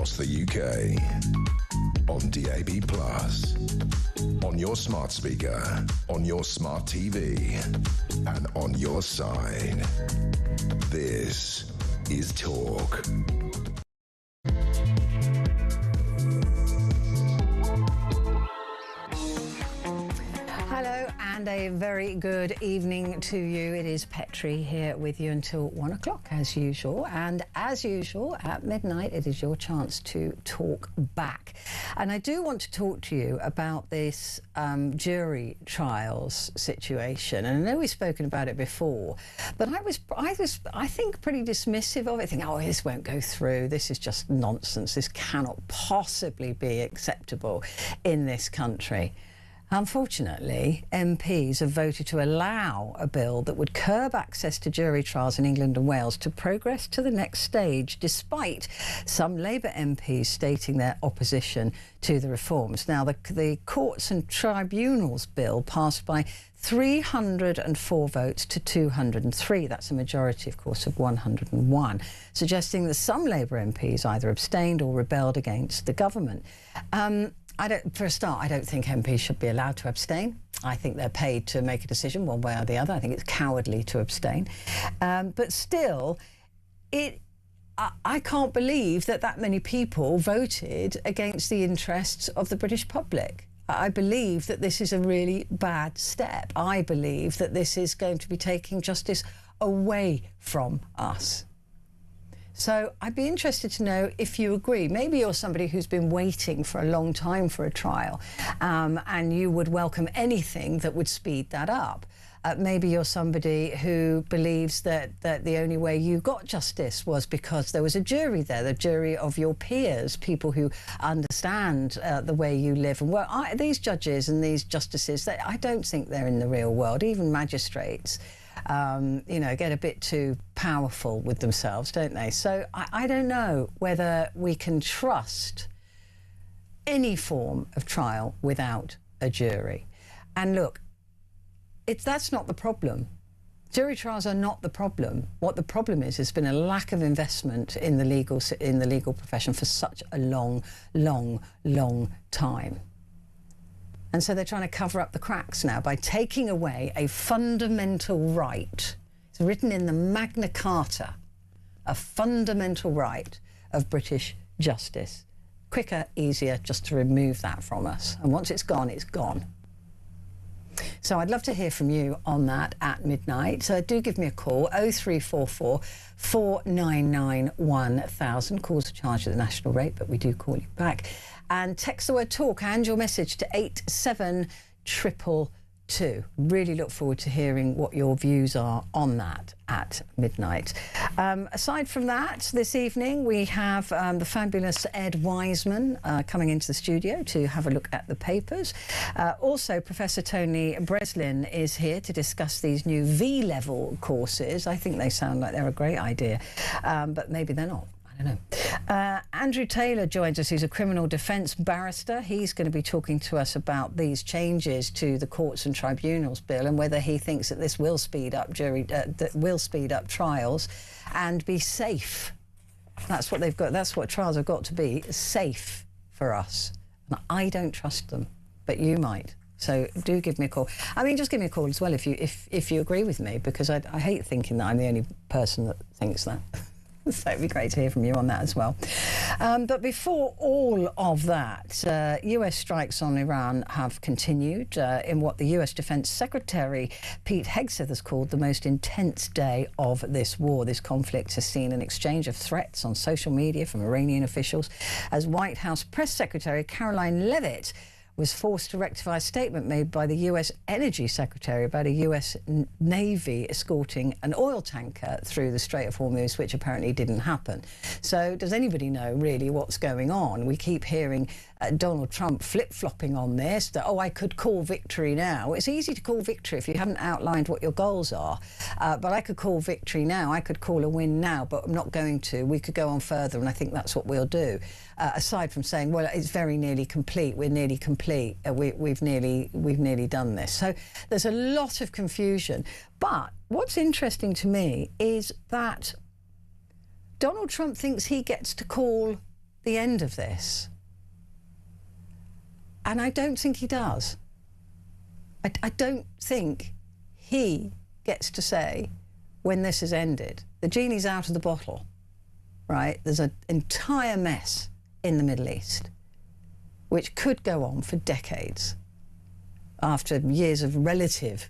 across the UK. On DAB+, on your smart speaker, on your smart TV, and on your side. This is Talk. Hello and a very good evening to you. It is Petrie here with you until 1 o'clock as usual. And as usual, at midnight, it is your chance to talk back. And I do want to talk to you about this jury trials situation. And I know we've spoken about it before, but I think, pretty dismissive of it, thinking, oh, this won't go through. This is just nonsense. This cannot possibly be acceptable in this country. Unfortunately, MPs have voted to allow a bill that would curb access to jury trials in England and Wales to progress to the next stage, despite some Labour MPs stating their opposition to the reforms. Now, the Courts and Tribunals bill passed by 304 votes to 203. That's a majority, of course, of 101, suggesting that some Labour MPs either abstained or rebelled against the government. For a start, I don't think MPs should be allowed to abstain. I think they're paid to make a decision one way or the other. I think it's cowardly to abstain. But still, I can't believe that many people voted against the interests of the British public. I believe that this is a really bad step. I believe that this is going to be taking justice away from us. So I'd be interested to know if you agree. Maybe you're somebody who's been waiting for a long time for a trial, and you would welcome anything that would speed that up. Maybe you're somebody who believes that the only way you got justice was because there was a jury there, the jury of your peers, people who understand the way you live. And well, these judges and these justices, I don't think they're in the real world. Even magistrates, get a bit too powerful with themselves, don't they? So I don't know whether we can trust any form of trial without a jury. And look, that's not the problem. Jury trials are not the problem. What the problem is, there's been a lack of investment in the legal profession for such a long time. And so they're trying to cover up the cracks now by taking away a fundamental right. It's written in the Magna Carta, a fundamental right of British justice. Quicker, easier, just to remove that from us. And once it's gone, it's gone. So I'd love to hear from you on that at midnight. So do give me a call, 0344 499 1000. Calls are charged at the national rate, but we do call you back. And text the word talk and your message to 87222. Really look forward to hearing what your views are on that at midnight. Aside from that, this evening we have the fabulous Ed Wiseman coming into the studio to have a look at the papers. Also, Professor Tony Breslin is here to discuss these new V-level courses. I think they sound like they're a great idea, but maybe they're not. I don't know. Andrew Taylor joins us, who's a criminal defence barrister. He's going to be talking to us about these changes to the Courts and Tribunals bill and whether he thinks that this will speed up trials and be safe. That's what they've got. That's what trials have got to be, safe for us. And I don't trust them, but you might. So do give me a call. I mean, just give me a call as well if you agree with me, because I hate thinking that I'm the only person that thinks that. So it'd be great to hear from you on that as well. But before all of that, US strikes on Iran have continued in what the US Defense Secretary Pete Hegseth has called the most intense day of this war. This conflict has seen an exchange of threats on social media from Iranian officials as White House Press Secretary Caroline Leavitt was forced to rectify a statement made by the US Energy Secretary about a US Navy escorting an oil tanker through the Strait of Hormuz, which apparently didn't happen. So does anybody know really what's going on? We keep hearing Donald Trump flip-flopping on this, that, oh, I could call victory now. It's easy to call victory if you haven't outlined what your goals are. But I could call victory now. I could call a win now, but I'm not going to. We could go on further, and I think that's what we'll do. Aside from saying, well, it's very nearly complete. We're nearly complete. We've nearly done this. So there's a lot of confusion. But what's interesting to me is that Donald Trump thinks he gets to call the end of this? And I don't think he does. I don't think he gets to say when this has ended. The genie's out of the bottle, right? There's an entire mess in the Middle East, which could go on for decades after years of relative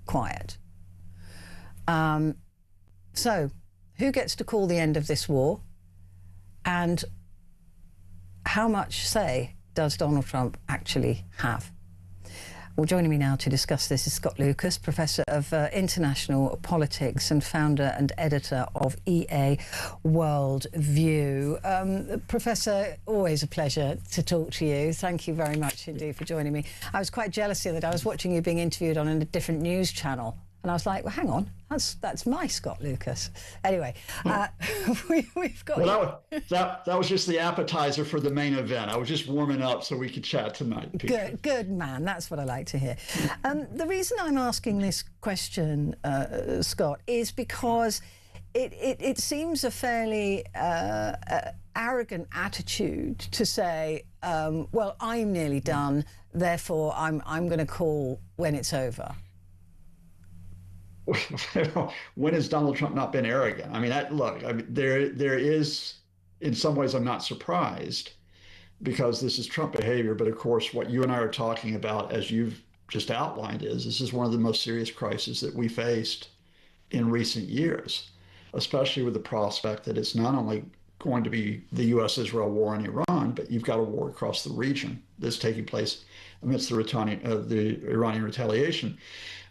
quiet. So, who gets to call the end of this war? And how much say does Donald Trump actually have? Well, joining me now to discuss this is Scott Lucas, Professor of International Politics and founder and editor of EA World View. Professor, always a pleasure to talk to you. Thank you very much indeed for joining me. I was quite jealous the other day. I was watching you being interviewed on a different news channel, and I was like, well, hang on, that's my Scott Lucas. Anyway, we've got... Well, that was just the appetizer for the main event. I was just warming up so we could chat tonight. Good man, that's what I like to hear. The reason I'm asking this question, Scott, is because it seems a fairly arrogant attitude to say, well, I'm nearly done, therefore I'm going to call when it's over. When has Donald Trump not been arrogant? I mean, there is, in some ways, I'm not surprised because this is Trump behavior. But of course, what you and I are talking about, as you've just outlined, is this is one of the most serious crises that we faced in recent years, especially with the prospect that it's not only going to be the U.S.-Israel war in Iran, but you've got a war across the region that's taking place amidst the Iranian retaliation.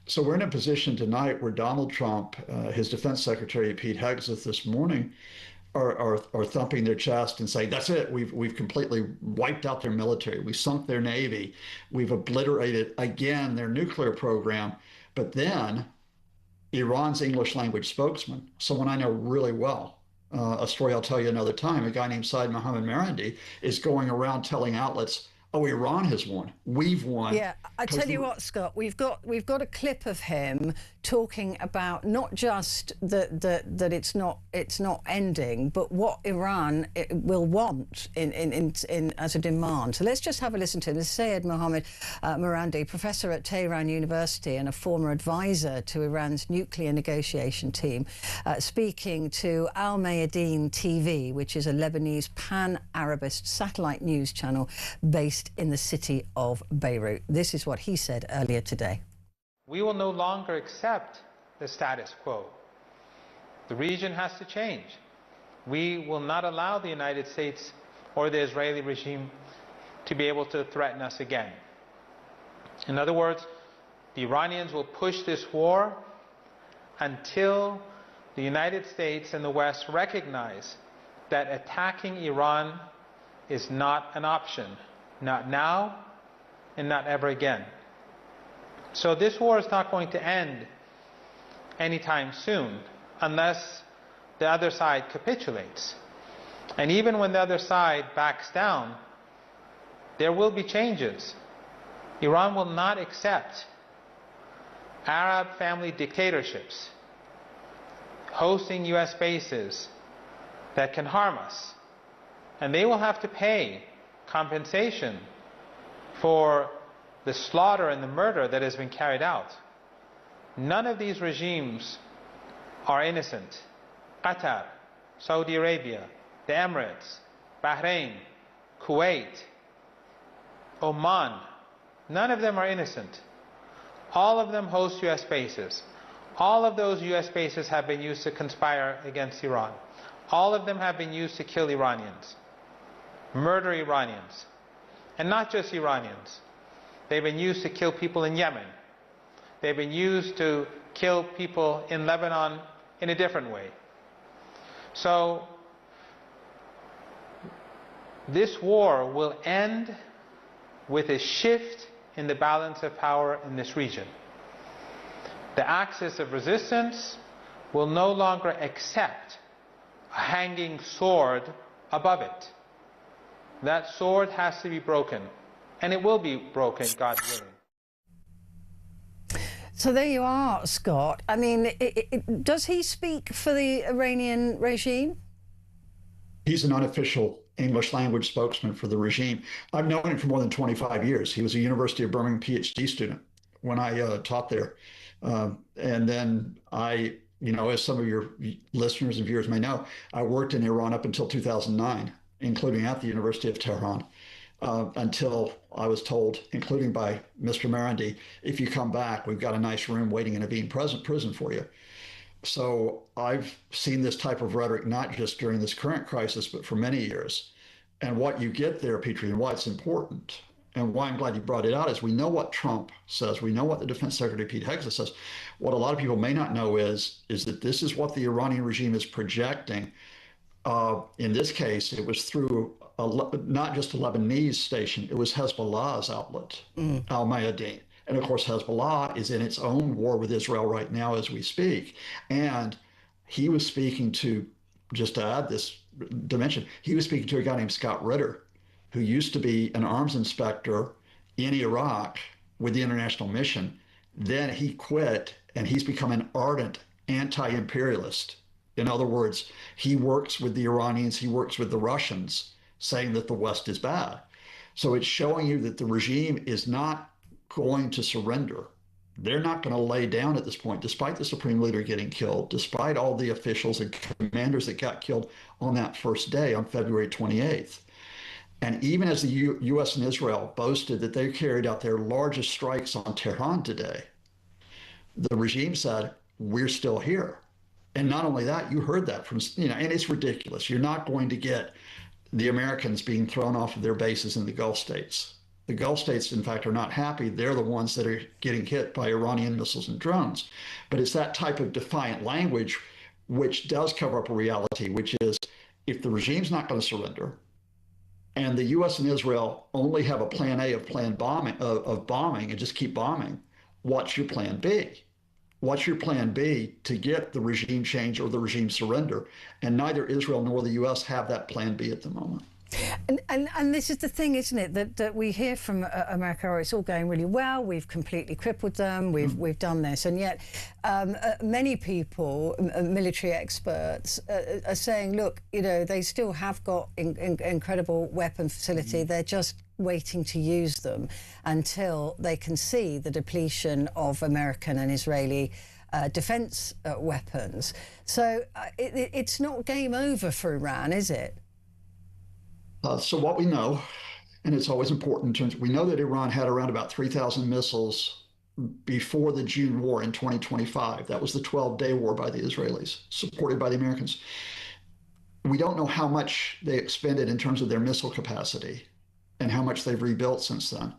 So we're in a position tonight where Donald Trump, his defense secretary, Pete Hegseth, this morning, are thumping their chest and saying, that's it, we've completely wiped out their military, we sunk their navy, we've obliterated, again, their nuclear program. But then Iran's English language spokesman, someone I know really well, a story I'll tell you another time, a guy named Saeed Mohammed Marandi, is going around telling outlets, oh, Iran has won. We've won. Yeah, I tell you what, Scott, we've got a clip of him talking about not just that it's not ending, but what Iran will want in as a demand. So let's just have a listen to him. This is Saeed Mohammed Marandi, professor at Tehran University and a former advisor to Iran's nuclear negotiation team, speaking to Al Mayadeen TV, which is a Lebanese pan-Arabist satellite news channel based in the city of Beirut. This is what he said earlier today. We will no longer accept the status quo. The region has to change. We will not allow the United States or the Israeli regime to be able to threaten us again. In other words, the Iranians will push this war until the United States and the West recognize that attacking Iran is not an option. Not now, and not ever again. So this war is not going to end anytime soon unless the other side capitulates. And even when the other side backs down, there will be changes. Iran will not accept Arab family dictatorships hosting US bases that can harm us. And they will have to pay compensation for the slaughter and the murder that has been carried out. None of these regimes are innocent. Qatar, Saudi Arabia, the Emirates, Bahrain, Kuwait, Oman, none of them are innocent. All of them host US bases. All of those US bases have been used to conspire against Iran. All of them have been used to kill Iranians, murder Iranians, and not just Iranians. They've been used to kill people in Yemen. They've been used to kill people in Lebanon in a different way. So this war will end with a shift in the balance of power in this region. The axis of resistance will no longer accept a hanging sword above it. That sword has to be broken, and it will be broken, God willing. So there you are, Scott. I mean, does he speak for the Iranian regime? He's an unofficial English language spokesman for the regime. I've known him for more than 25 years. He was a University of Birmingham PhD student when I taught there. And then as some of your listeners and viewers may know, I worked in Iran up until 2009, including at the University of Tehran, until I was told, including by Mr. Marandi, if you come back, we've got a nice room waiting in Evin prison for you. So I've seen this type of rhetoric, not just during this current crisis, but for many years. And what you get there, Petrie, and why it's important, and why I'm glad you brought it out, is we know what Trump says. We know what the Defense Secretary Pete Hegseth says. What a lot of people may not know is that this is what the Iranian regime is projecting. In this case, it was through not just a Lebanese station, it was Hezbollah's outlet, Al Mayadeen. And of course, Hezbollah is in its own war with Israel right now as we speak. And he was speaking to, just to add this dimension, he was speaking to a guy named Scott Ritter, who used to be an arms inspector in Iraq with the international mission. Then he quit, and he's become an ardent anti-imperialist. In other words, he works with the Iranians, he works with the Russians, saying that the West is bad. So it's showing you that the regime is not going to surrender. They're not going to lay down at this point, despite the supreme leader getting killed, despite all the officials and commanders that got killed on that first day, on February 28th. And even as the U.S. and Israel boasted that they carried out their largest strikes on Tehran today, the regime said, we're still here. And not only that, you heard that from, and it's ridiculous. You're not going to get the Americans being thrown off of their bases in the Gulf states. The Gulf states, in fact, are not happy. They're the ones that are getting hit by Iranian missiles and drones. But it's that type of defiant language which does cover up a reality, which is if the regime's not going to surrender, and the U.S. and Israel only have a plan A of bombing and just keep bombing, what's your plan B? What's your plan B to get the regime change or the regime surrender? And neither Israel nor the U.S. have that plan B at the moment. And this is the thing, isn't it, that we hear from America, oh, it's all going really well, we've completely crippled them, we've done this, and yet many people, military experts, are saying, look, they still have got incredible weapon facility, they're just waiting to use them until they can see the depletion of American and Israeli defense weapons. So it's not game over for Iran, is it? So what we know, and it's always important in terms, we know that Iran had around about 3,000 missiles before the June war in 2025. That was the 12-day war by the Israelis, supported by the Americans. We don't know how much they expended in terms of their missile capacity and how much they've rebuilt since then.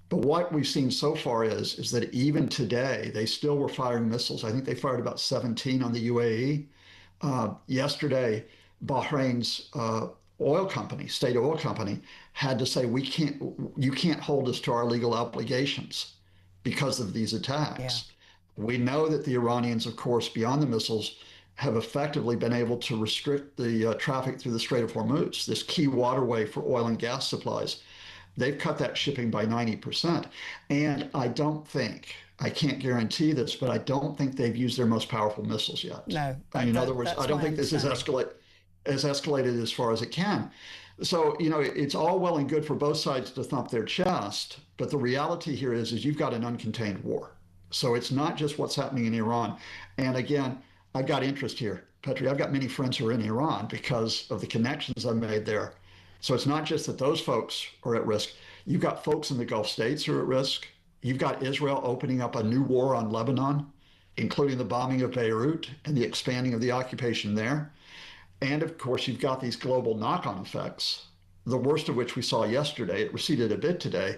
But what we've seen so far is that even today, they still were firing missiles. I think they fired about 17 on the UAE. Yesterday, Bahrain's state oil company, had to say, you can't hold us to our legal obligations because of these attacks. Yeah. We know that the Iranians, of course, beyond the missiles, have effectively been able to restrict the traffic through the Strait of Hormuz, this key waterway for oil and gas supplies. They've cut that shipping by 90%. And I can't guarantee this, but I don't think they've used their most powerful missiles yet. No. In other words, I don't think this is escalated as far as it can. So, it's all well and good for both sides to thump their chest, but the reality here is you've got an uncontained war. So it's not just what's happening in Iran. And again, I've got interest here, Petrie. I've got many friends who are in Iran because of the connections I've made there. So it's not just that those folks are at risk. You've got folks in the Gulf states who are at risk. You've got Israel opening up a new war on Lebanon, including the bombing of Beirut and the expanding of the occupation there. And of course, you've got these global knock-on effects, the worst of which we saw yesterday. It receded a bit today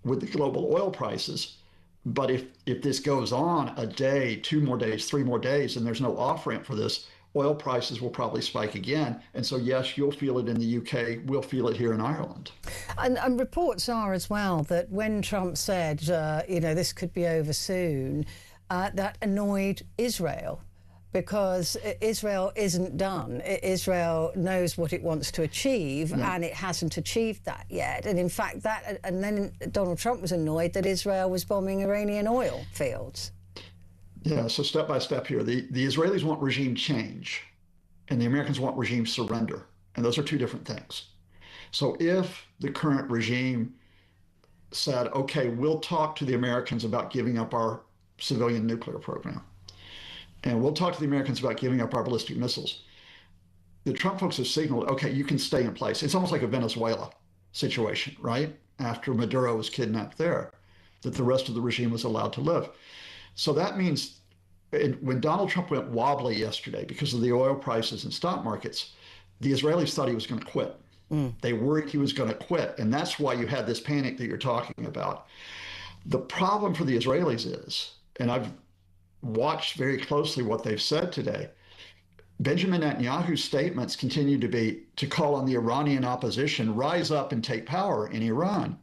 with the global oil prices. But if this goes on a day, 2 more days, 3 more days, and there's no off-ramp for this, oil prices will probably spike again. And so, yes, you'll feel it in the UK. We'll feel it here in Ireland. And reports are as well that when Trump said, this could be over soon, that annoyed Israel, because Israel isn't done. Israel knows what it wants to achieve, and it hasn't achieved that yet. And in fact, and then Donald Trump was annoyed that Israel was bombing Iranian oil fields. Yeah, so step by step here, the Israelis want regime change, and the Americans want regime surrender. And those are two different things. So if the current regime said, okay, we'll talk to the Americans about giving up our civilian nuclear program, and we'll talk to the Americans about giving up our ballistic missiles, the Trump folks have signaled, okay, you can stay in place. It's almost like a Venezuela situation, right? After Maduro was kidnapped there, that the rest of the regime was allowed to live. So that means when Donald Trump went wobbly yesterday because of the oil prices and stock markets, the Israelis thought he was going to quit. They worried he was going to quit. And that's why you had this panic that you're talking about. The problem for the Israelis is, and I've watched very closely what they've said today, Benjamin Netanyahu's statements continue to be to call on the Iranian opposition, rise up and take power in Iran.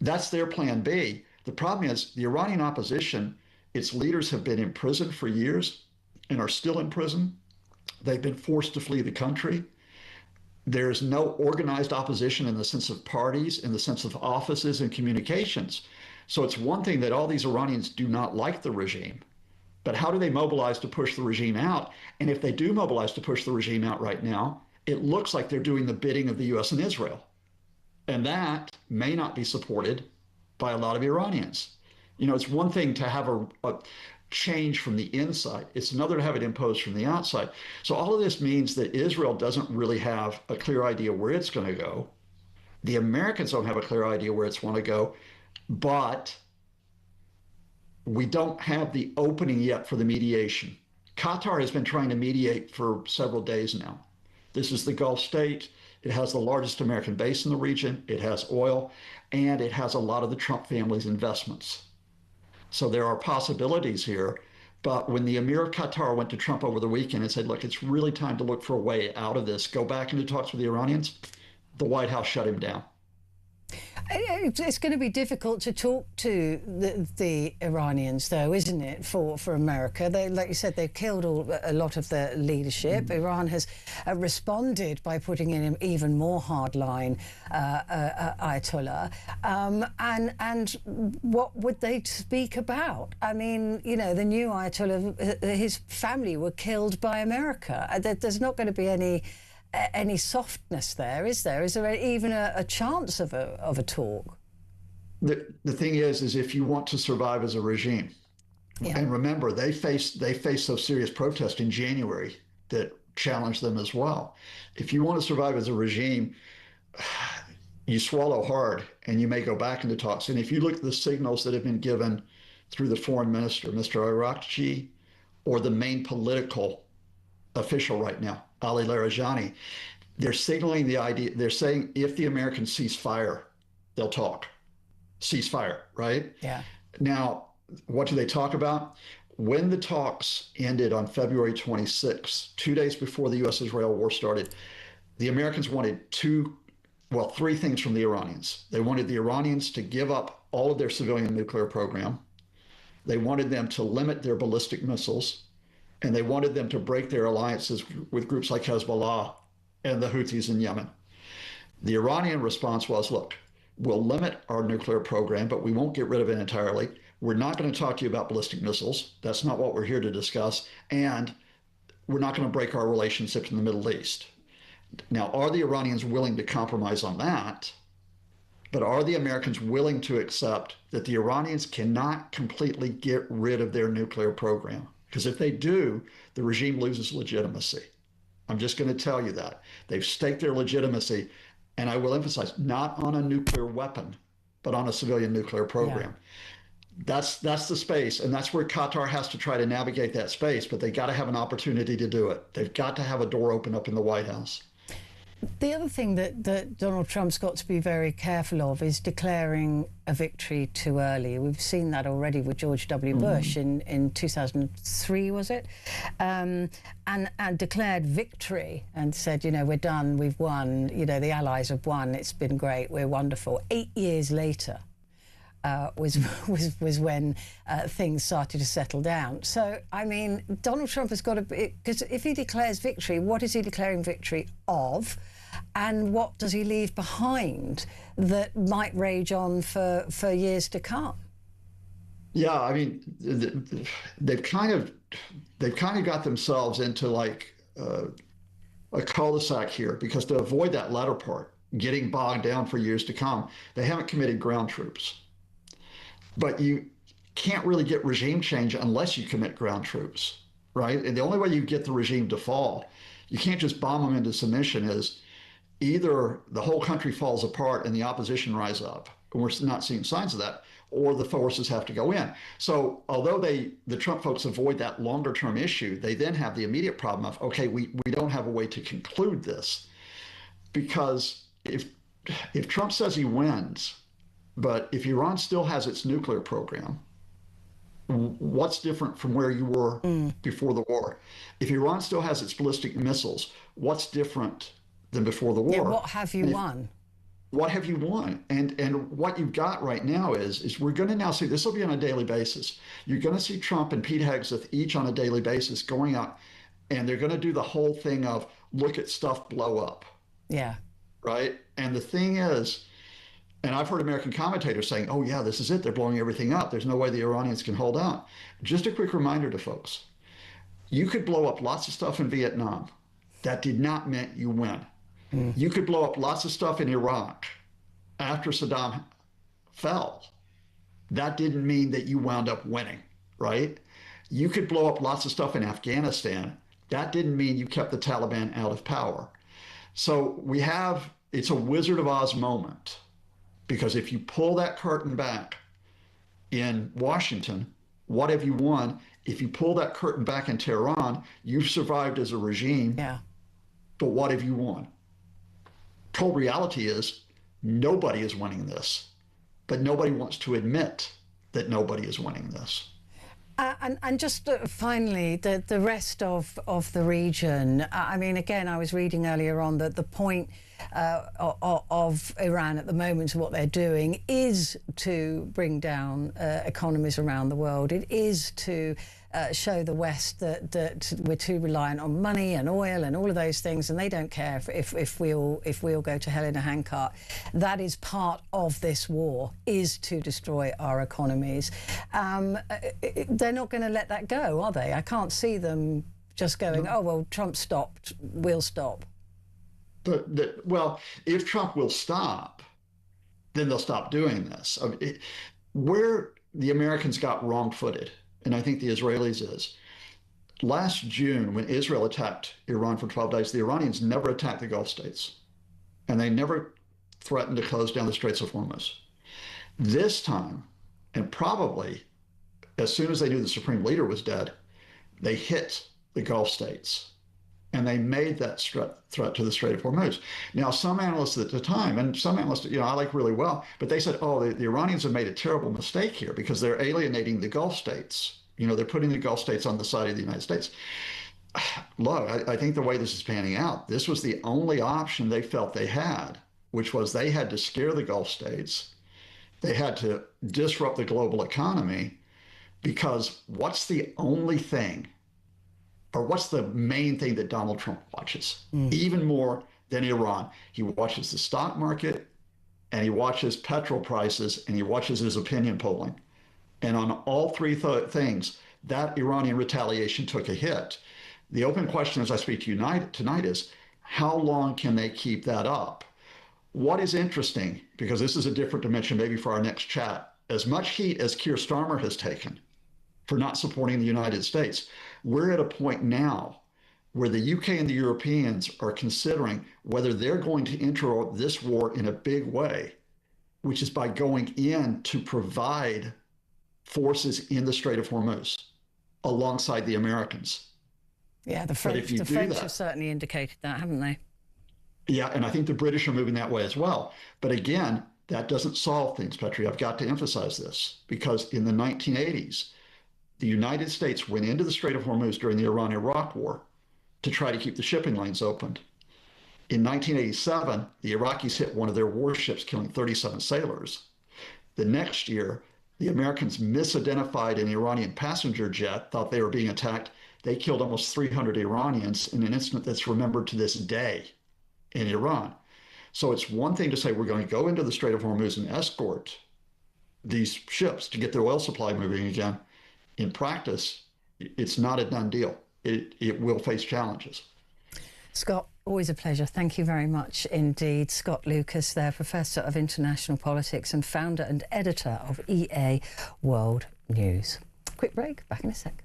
That's their plan B. The problem is the Iranian opposition, its leaders have been in prison for years and are still in prison. They've been forced to flee the country. There's no organized opposition in the sense of parties, in the sense of offices and communications. So it's one thing that all these Iranians do not like the regime, but how do they mobilize to push the regime out? And if they do mobilize to push the regime out right now, it looks like they're doing the bidding of the US and Israel. And that may not be supported by a lot of Iranians. You know, it's one thing to have a change from the inside. It's another to have it imposed from the outside. So all of this means that Israel doesn't really have a clear idea where it's going to go. The Americans don't have a clear idea where it's want to go, but we don't have the opening yet for the mediation. Qatar has been trying to mediate for several days now. This is the Gulf state. It has the largest American base in the region. It has oil, and it has a lot of the Trump family's investments. So there are possibilities here. But when the Emir of Qatar went to Trump over the weekend and said, look, it's really time to look for a way out of this, go back into talks with the Iranians, the White House shut him down. It's going to be difficult to talk to the Iranians, though, isn't it, for America? They, like you said, they've killed a lot of the leadership. Iran has responded by putting in an even more hardline Ayatollah. And what would they speak about? I mean, you know, the new Ayatollah, his family were killed by America. There's not going to be any softness there, is there? Is there even a chance of a talk? The thing is if you want to survive as a regime, and remember, they faced those serious protests in January that challenged them as well. If you want to survive as a regime, you swallow hard and you may go back into talks. And if you look at the signals that have been given through the foreign minister, Mr. Arakchi, or the main political official right now, Ali Larijani, they're signaling the idea. They're saying if the Americans cease fire, they'll talk. Ceasefire, right? Yeah. Now, what do they talk about? When the talks ended on February 26th, 2 days before the U.S.-Israel war started, the Americans wanted three things from the Iranians. They wanted the Iranians to give up all of their civilian nuclear program. They wanted them to limit their ballistic missiles, and they wanted them to break their alliances with groups like Hezbollah and the Houthis in Yemen. The Iranian response was, look, we'll limit our nuclear program, but we won't get rid of it entirely. We're not going to talk to you about ballistic missiles. That's not what we're here to discuss. And we're not going to break our relationships in the Middle East. Now, are the Iranians willing to compromise on that? But are the Americans willing to accept that the Iranians cannot completely get rid of their nuclear program? Because if they do, the regime loses legitimacy. I'm just going to tell you that. They've staked their legitimacy, and I will emphasize, not on a nuclear weapon, but on a civilian nuclear program. Yeah. That's the space, and that's where Qatar has to try to navigate that space, but they got to have an opportunity to do it. They've got to have a door open up in the White House. The other thing that Donald Trump's got to be very careful of is declaring a victory too early. We've seen that already with George W. Bush in 2003, was it? And declared victory and said, you know, we're done, we've won, you know, the Allies have won, it's been great, we're wonderful. 8 years later was when things started to settle down. So, I mean, Donald Trump has got to be, because if he declares victory, what is he declaring victory of? And what does he leave behind that might rage on for years to come? Yeah, I mean, they've kind of got themselves into like a cul-de-sac here, because to avoid that latter part, getting bogged down for years to come, they haven't committed ground troops. But you can't really get regime change unless you commit ground troops, right? And the only way you get the regime to fall, you can't just bomb them into submission, is either the whole country falls apart and the opposition rise up, and we're not seeing signs of that, or the forces have to go in. So although the Trump folks avoid that longer term issue, they then have the immediate problem of, okay, we don't have a way to conclude this. Because if Trump says he wins, but if Iran still has its nuclear program, what's different from where you were before the war? If Iran still has its ballistic missiles, what's different than before the war? Yeah, what have you won? What have you won? And what you've got right now is we're going to now see, this will be on a daily basis. You're going to see Trump and Pete Hegseth each on a daily basis going out, and they're going to do the whole thing of look at stuff blow up. Yeah. Right? And the thing is, and I've heard American commentators saying, oh yeah, this is it. They're blowing everything up. There's no way the Iranians can hold out. Just a quick reminder to folks. You could blow up lots of stuff in Vietnam. That did not mean you win. You could blow up lots of stuff in Iraq after Saddam fell. That didn't mean that you wound up winning, right? You could blow up lots of stuff in Afghanistan. That didn't mean you kept the Taliban out of power. So it's a Wizard of Oz moment, because if you pull that curtain back in Washington, what have you won? If you pull that curtain back in Tehran, you've survived as a regime. Yeah. But what have you won? Cold reality is nobody is winning this, but nobody wants to admit that nobody is winning this. And just finally, the rest of the region. I mean, again, I was reading earlier on that the point of Iran at the moment, what they're doing, is to bring down economies around the world. It is to show the West that we're too reliant on money and oil and all of those things, and they don't care if we all go to hell in a handcart. That is part of this war, is to destroy our economies. They're not going to let that go, are they? I can't see them just going, oh, well, Trump stopped, we'll stop. Well, if Trump will stop, then they'll stop doing this. I mean, where the Americans got wrong-footed, and I think the Israelis is, last June when Israel attacked Iran for 12 days, the Iranians never attacked the Gulf states, and they never threatened to close down the Straits of Hormuz. This time, and probably as soon as they knew the supreme leader was dead, they hit the Gulf states. And they made that threat to the Strait of Hormuz. Now, some analysts at the time, and some analysts, I like really well, but they said, oh, the Iranians have made a terrible mistake here because they're alienating the Gulf states. They're putting the Gulf states on the side of the United States. Look, I think the way this is panning out, this was the only option they felt they had, which was they had to scare the Gulf states. They had to disrupt the global economy, because what's the only thing, or what's the main thing that Donald Trump watches, even more than Iran? He watches the stock market, and he watches petrol prices, and he watches his opinion polling. And on all three things, that Iranian retaliation took a hit. The open question as I speak to you tonight is, how long can they keep that up? What is interesting, because this is a different dimension maybe for our next chat, as much heat as Keir Starmer has taken for not supporting the United States, we're at a point now where the UK and the Europeans are considering whether they're going to enter this war in a big way, which is by going in to provide forces in the Strait of Hormuz alongside the Americans. Yeah, the French have certainly indicated that, haven't they? Yeah, and I think the British are moving that way as well. But again, that doesn't solve things, Petrie. I've got to emphasize this, because in the 1980s, the United States went into the Strait of Hormuz during the Iran-Iraq War to try to keep the shipping lanes opened. In 1987, the Iraqis hit one of their warships, killing 37 sailors. The next year, the Americans misidentified an Iranian passenger jet, thought they were being attacked. They killed almost 300 Iranians in an incident that's remembered to this day in Iran. So it's one thing to say we're going to go into the Strait of Hormuz and escort these ships to get their oil supply moving again. In practice, it's not a done deal. It will face challenges. Scott, Always a pleasure. Thank you very much indeed. Scott Lucas there, Professor of International Politics and founder and editor of EA World News. Quick break, back in a sec.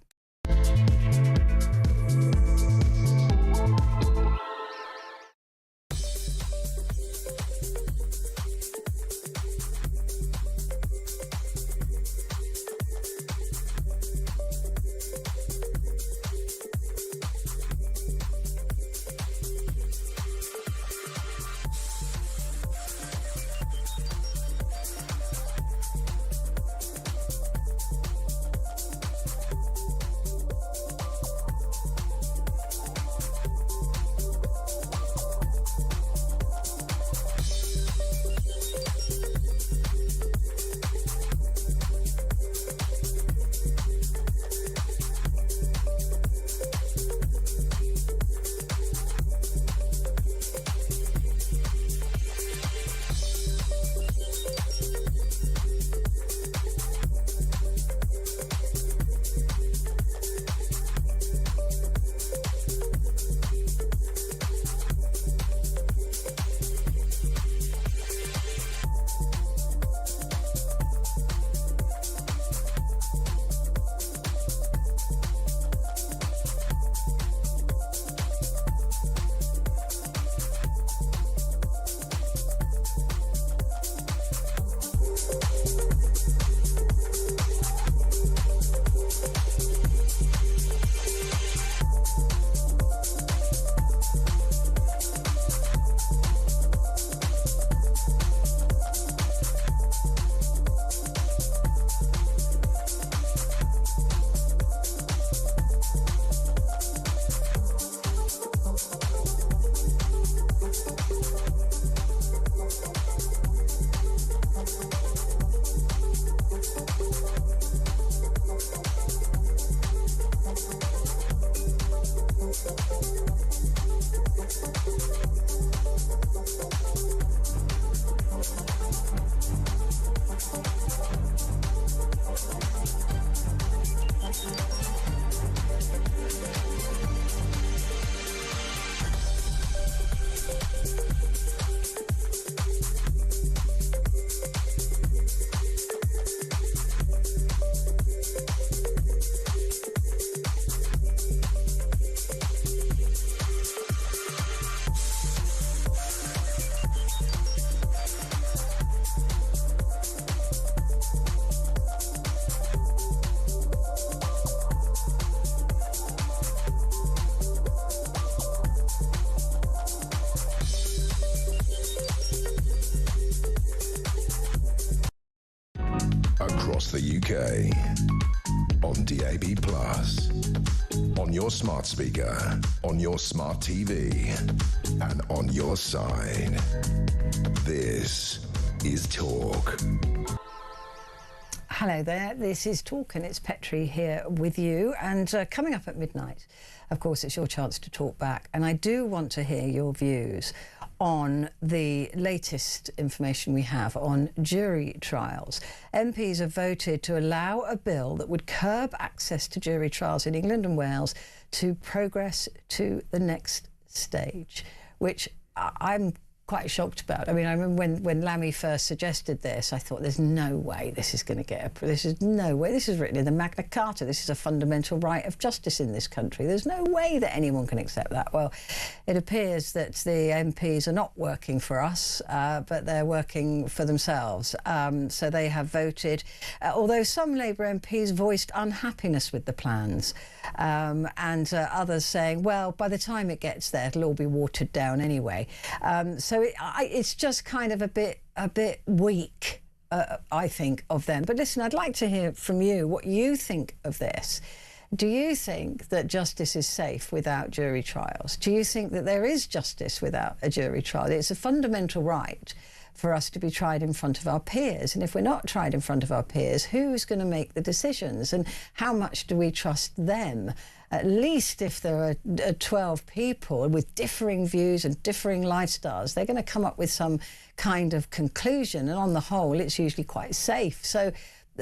Across the UK, on DAB+, on your smart speaker, on your smart TV, and on your side. This is Talk. Hello there, this is Talk and it's Petrie here with you, and coming up at midnight, of course, it's your chance to talk back, and I do want to hear your views on the latest information we have on jury trials. MPs have voted to allow a bill that would curb access to jury trials in England and Wales to progress to the next stage, which I'm quite shocked about. I mean, I remember when Lammy first suggested this, I thought there's no way this is going to get this is no way. This is written in the Magna Carta. This is a fundamental right of justice in this country. There's no way that anyone can accept that. Well, it appears that the MPs are not working for us, but they're working for themselves. So they have voted, although some Labour MPs voiced unhappiness with the plans, and others saying, well, by the time it gets there, it'll all be watered down anyway. So it's just kind of a bit weak, I think, of them. But listen, I'd like to hear from you what you think of this. Do you think that justice is safe without jury trials? Do you think that there is justice without a jury trial? It's a fundamental right for us to be tried in front of our peers. And if we're not tried in front of our peers, who's going to make the decisions? And how much do we trust them? At least if there are 12 people with differing views and differing lifestyles, they're going to come up with some kind of conclusion. And on the whole, it's usually quite safe. So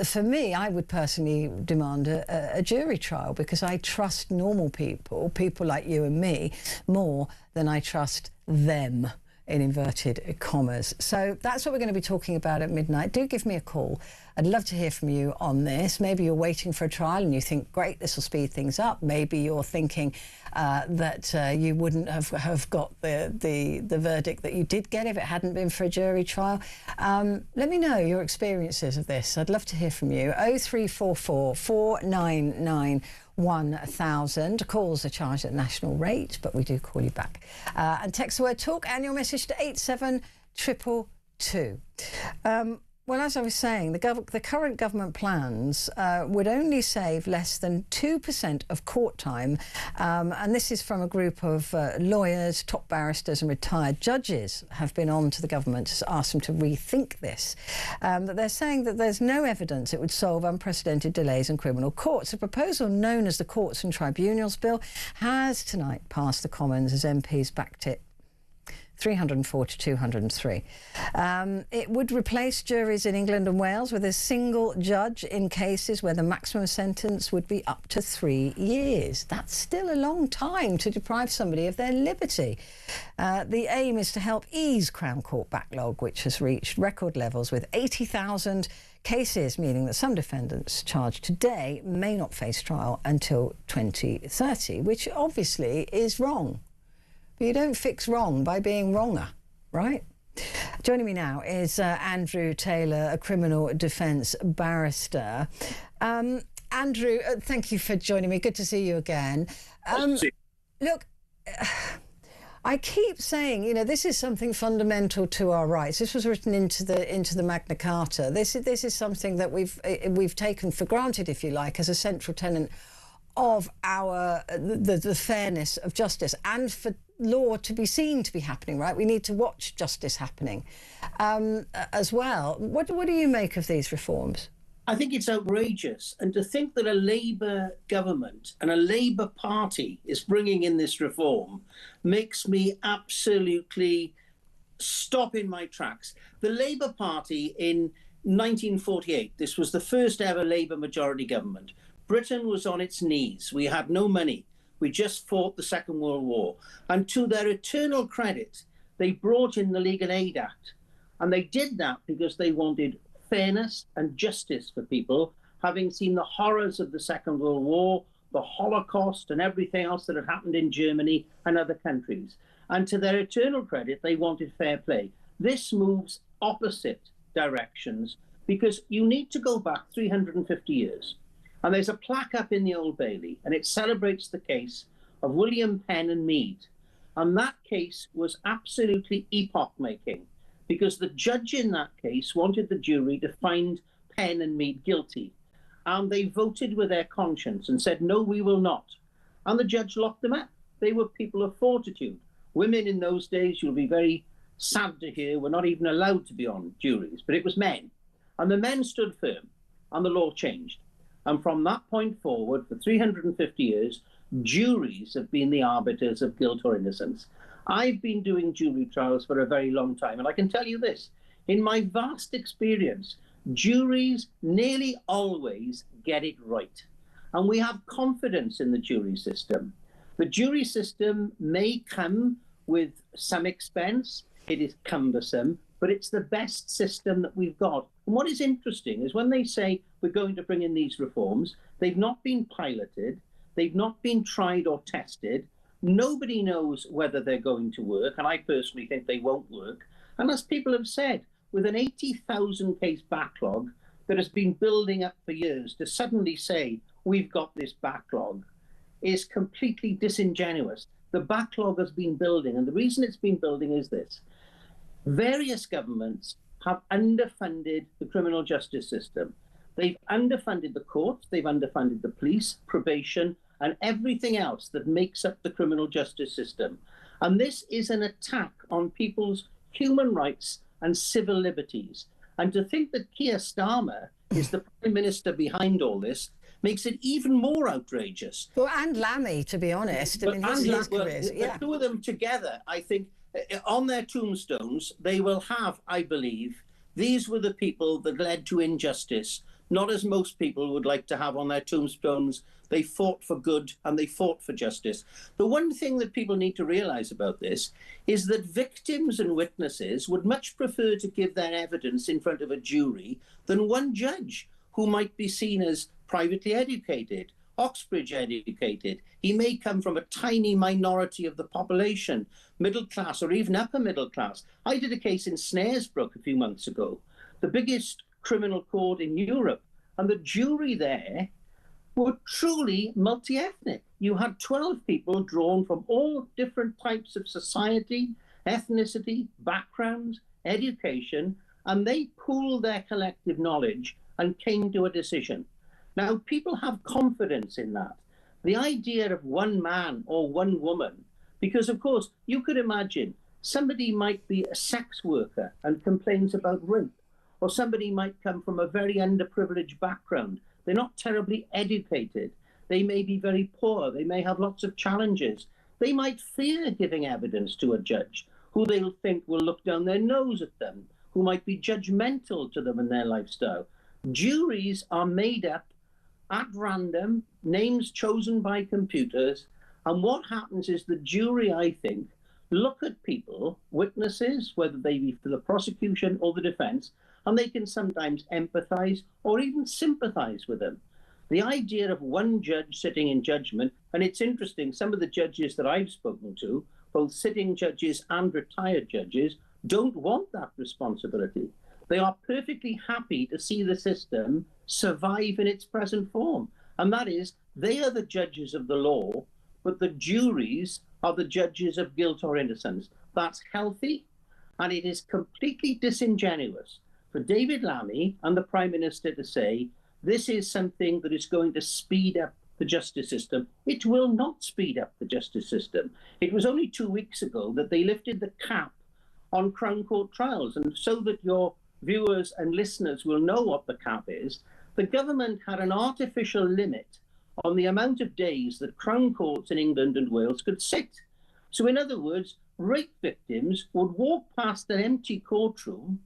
for me, I would personally demand a jury trial, because I trust normal people, people like you and me, more than I trust them, in inverted commas. So that's what we're going to be talking about at midnight. Do give me a call. I'd love to hear from you on this. Maybe you're waiting for a trial and you think, great, this will speed things up. Maybe you're thinking that you wouldn't have got the verdict that you did get if it hadn't been for a jury trial. Let me know your experiences of this. I'd love to hear from you. 0344 499 1000. Calls are charged at national rate, but we do call you back. And text the word talk and your message to 87222. Well, as I was saying, the current government plans would only save less than 2% of court time. And this is from a group of lawyers, top barristers and retired judges have been on to the government to ask them to rethink this. That they're saying that there's no evidence it would solve unprecedented delays in criminal courts. A proposal known as the Courts and Tribunals Bill has tonight passed the Commons as MPs backed it 304 to 203. It would replace juries in England and Wales with a single judge in cases where the maximum sentence would be up to 3 years. That's still a long time to deprive somebody of their liberty. The aim is to help ease Crown Court backlog, which has reached record levels with 80,000 cases, meaning that some defendants charged today may not face trial until 2030, which obviously is wrong. But you don't fix wrong by being wronger, right? Joining me now is Andrew Taylor, a criminal defence barrister. Andrew, thank you for joining me. Good to see you again. Look, I keep saying, you know, this is something fundamental to our rights. This was written into the Magna Carta. This is something that we've taken for granted, if you like, as a central tenet of the fairness of justice, and for law to be seen to be happening, right? We need to watch justice happening as well. What do you make of these reforms? I think it's outrageous. And to think that a Labour government and a Labour Party is bringing in this reform makes me absolutely stop in my tracks. The Labour Party in 1948, this was the first ever Labour majority government. Britain was on its knees. We had no money. We just fought the Second World War. And to their eternal credit, they brought in the Legal Aid Act. And they did that because they wanted fairness and justice for people, having seen the horrors of the Second World War, the Holocaust and everything else that had happened in Germany and other countries. And to their eternal credit, they wanted fair play. This moves opposite directions because you need to go back 350 years. And there's a plaque up in the Old Bailey, and it celebrates the case of William Penn and Mead. And that case was absolutely epoch-making, because the judge in that case wanted the jury to find Penn and Mead guilty. And they voted with their conscience and said, no, we will not. And the judge locked them up. They were people of fortitude. Women in those days, you'll be very sad to hear, were not even allowed to be on juries, but it was men. And the men stood firm, and the law changed. And from that point forward, for 350 years, juries have been the arbiters of guilt or innocence. I've been doing jury trials for a very long time, and I can tell you this. In my vast experience, juries nearly always get it right. And we have confidence in the jury system. The jury system may come with some expense. It is cumbersome, but it's the best system that we've got. And what is interesting is when they say we're going to bring in these reforms, they've not been piloted, they've not been tried or tested. Nobody knows whether they're going to work, and I personally think they won't work. And as people have said, with an 80,000 case backlog that has been building up for years, to suddenly say we've got this backlog is completely disingenuous. The backlog has been building, and the reason it's been building is this. Various governments have underfunded the criminal justice system. They've underfunded the courts, they've underfunded the police, probation, and everything else that makes up the criminal justice system. And this is an attack on people's human rights and civil liberties. And to think that Keir Starmer is the Prime Minister behind all this makes it even more outrageous. Well, and Lammy, to be honest. The two of them together, I think, on their tombstones, they will have, I believe, these were the people that led to injustice, not as most people would like to have on their tombstones. They fought for good and they fought for justice. The one thing that people need to realize about this is that victims and witnesses would much prefer to give their evidence in front of a jury than one judge who might be seen as privately educated, Oxbridge educated. He may come from a tiny minority of the population, middle class or even upper middle class. I did a case in Snaresbrook a few months ago, the biggest criminal court in Europe, and the jury there were truly multi-ethnic. You had 12 people drawn from all different types of society, ethnicity, backgrounds, education, and they pooled their collective knowledge and came to a decision. Now, people have confidence in that. The idea of one man or one woman, because of course, you could imagine somebody might be a sex worker and complains about rape, or somebody might come from a very underprivileged background. They're not terribly educated. They may be very poor. They may have lots of challenges. They might fear giving evidence to a judge who they'll think will look down their nose at them, who might be judgmental to them in their lifestyle. Juries are made up at random, names chosen by computers, and what happens is the jury, I think, look at people, witnesses, whether they be for the prosecution or the defense, and they can sometimes empathize or even sympathize with them. The idea of one judge sitting in judgment, and it's interesting, some of the judges that I've spoken to, both sitting judges and retired judges, don't want that responsibility. They are perfectly happy to see the system survive in its present form. And that is, they are the judges of the law, but the juries are the judges of guilt or innocence. That's healthy, and it is completely disingenuous for David Lammy and the Prime Minister to say, this is something that is going to speed up the justice system. It will not speed up the justice system. It was only 2 weeks ago that they lifted the cap on Crown Court trials. And so that your viewers and listeners will know what the cap is, the government had an artificial limit on the amount of days that Crown Courts in England and Wales could sit. So in other words, rape victims would walk past an empty courtroom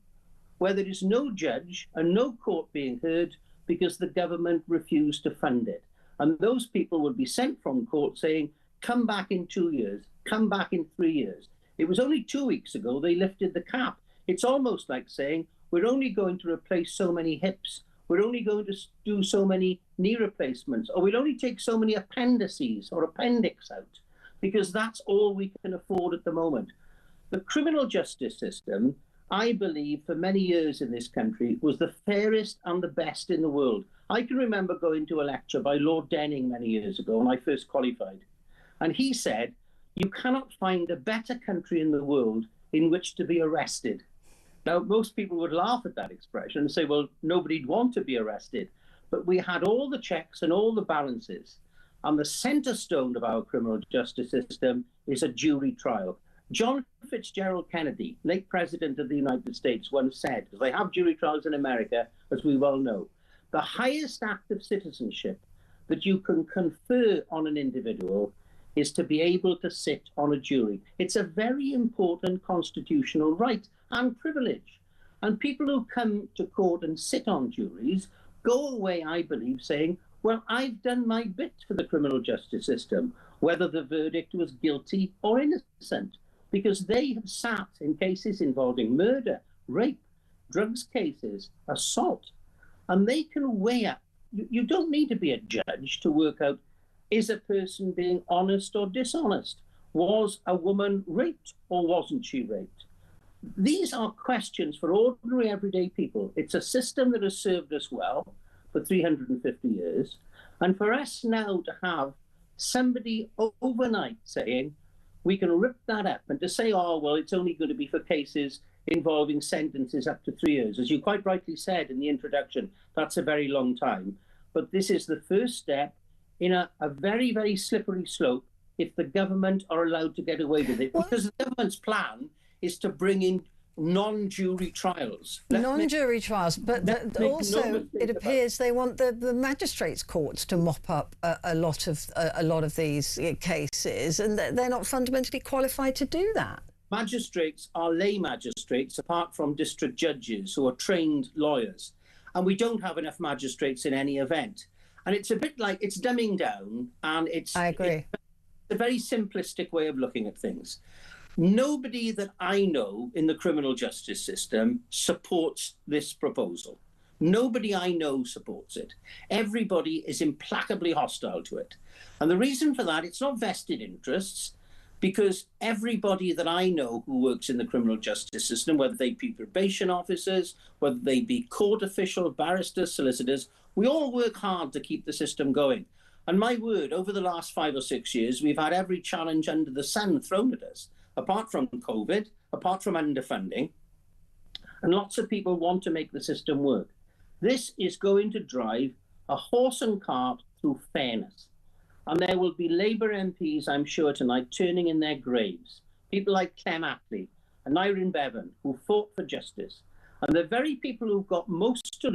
where there is no judge and no court being heard because the government refused to fund it. And those people would be sent from court saying, come back in 2 years, come back in 3 years. It was only 2 weeks ago they lifted the cap. It's almost like saying, we're only going to replace so many hips, we're only going to do so many knee replacements, or we'll only take so many appendices or appendix out, because that's all we can afford at the moment. The criminal justice system, I believe, for many years in this country, was the fairest and the best in the world. I can remember going to a lecture by Lord Denning many years ago when I first qualified. And he said, you cannot find a better country in the world in which to be arrested. Now, most people would laugh at that expression and say, well, nobody'd want to be arrested. But we had all the checks and all the balances. And the center stone of our criminal justice system is a jury trial. John Fitzgerald Kennedy, late President of the United States, once said, because they have jury trials in America, as we well know, the highest act of citizenship that you can confer on an individual is to be able to sit on a jury. It's a very important constitutional right and privilege. And people who come to court and sit on juries go away, I believe, saying, well, I've done my bit for the criminal justice system, whether the verdict was guilty or innocent, because they have sat in cases involving murder, rape, drugs cases, assault, and they can weigh up. You don't need to be a judge to work out, is a person being honest or dishonest? Was a woman raped or wasn't she raped? These are questions for ordinary everyday people. It's a system that has served us well for 350 years. And for us now to have somebody overnight saying, we can rip that up, and to say, oh, well, it's only going to be for cases involving sentences up to 3 years. As you quite rightly said in the introduction, that's a very long time. But this is the first step in a very, very slippery slope if the government are allowed to get away with it. Because the government's plan is to bring in non-jury trials. Non-jury trials, but also it appears they want the magistrates' courts to mop up a lot of these cases, and they're not fundamentally qualified to do that. Magistrates are lay magistrates, apart from district judges who are trained lawyers. and we don't have enough magistrates in any event. And it's a bit like it's dumbing down, and I agree. It's a very simplistic way of looking at things. Nobody that I know in the criminal justice system supports this proposal. Nobody I know supports it. Everybody is implacably hostile to it. And the reason for that, it's not vested interests, because everybody that I know who works in the criminal justice system, whether they be probation officers, whether they be court officials, barristers, solicitors, we all work hard to keep the system going. And my word, over the last 5 or 6 years, we've had every challenge under the sun thrown at us, apart from COVID, apart from underfunding, and lots of people want to make the system work. This is going to drive a horse and cart through fairness. And there will be Labour MPs, I'm sure, tonight turning in their graves. People like Clem Attlee and Irene Bevan, who fought for justice. And the very people who've got most to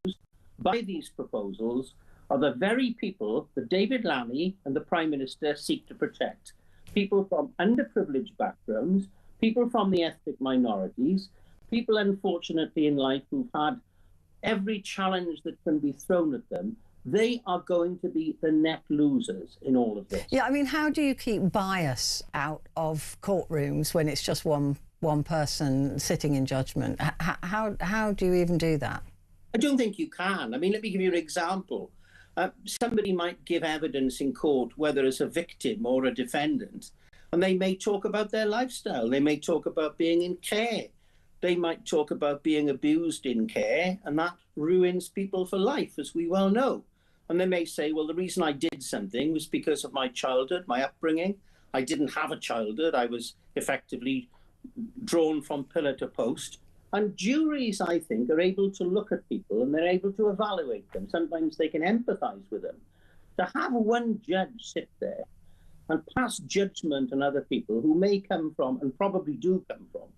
lose by these proposals are the very people that David Lammy and the Prime Minister seek to protect. People from underprivileged backgrounds, people from the ethnic minorities, people, unfortunately, in life who've had every challenge that can be thrown at them. They are going to be the net losers in all of this. Yeah, I mean, how do you keep bias out of courtrooms when it's just one person sitting in judgment? How do you even do that? I don't think you can. I mean, let me give you an example. Somebody might give evidence in court, whether as a victim or a defendant, and they may talk about their lifestyle. They may talk about being in care. They might talk about being abused in care, and that ruins people for life, as we well know. And they may say, well, the reason I did something was because of my childhood, my upbringing. I didn't have a childhood. I was effectively drawn from pillar to post. And juries, I think, are able to look at people and they're able to evaluate them. Sometimes they can empathize with them. To have one judge sit there and pass judgment on other people who may come from, and probably do come from,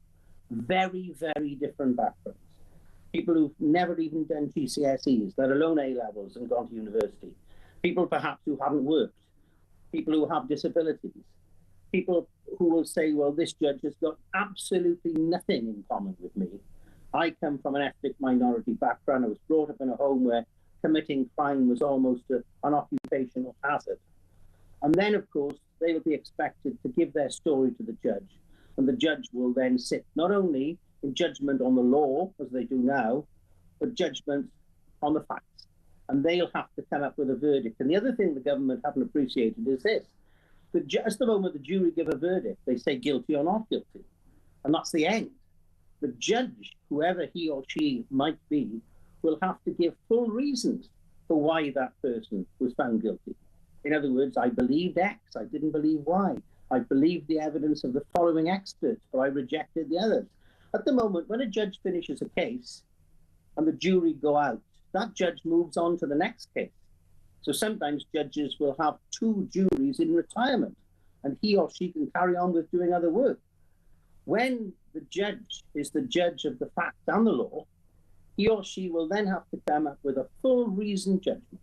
very, very different backgrounds. People who've never even done GCSEs, let alone A-levels, and gone to university. People perhaps who haven't worked. People who have disabilities. People who will say, well, this judge has got absolutely nothing in common with me. I come from an ethnic minority background. I was brought up in a home where committing crime was almost an occupational hazard. And then, of course, they will be expected to give their story to the judge. And the judge will then sit not only in judgment on the law, as they do now, but judgment on the facts. And they'll have to come up with a verdict. And the other thing the government haven't appreciated is this. That just the moment the jury give a verdict, they say guilty or not guilty. And that's the end. The judge, whoever he or she might be, will have to give full reasons for why that person was found guilty. In other words, I believed X, I didn't believe Y. I believed the evidence of the following experts, but I rejected the others. At the moment, when a judge finishes a case and the jury go out, that judge moves on to the next case. So sometimes judges will have 2 juries in retirement, and he or she can carry on with doing other work. When the judge is the judge of the facts and the law, he or she will then have to come up with a full reasoned judgment.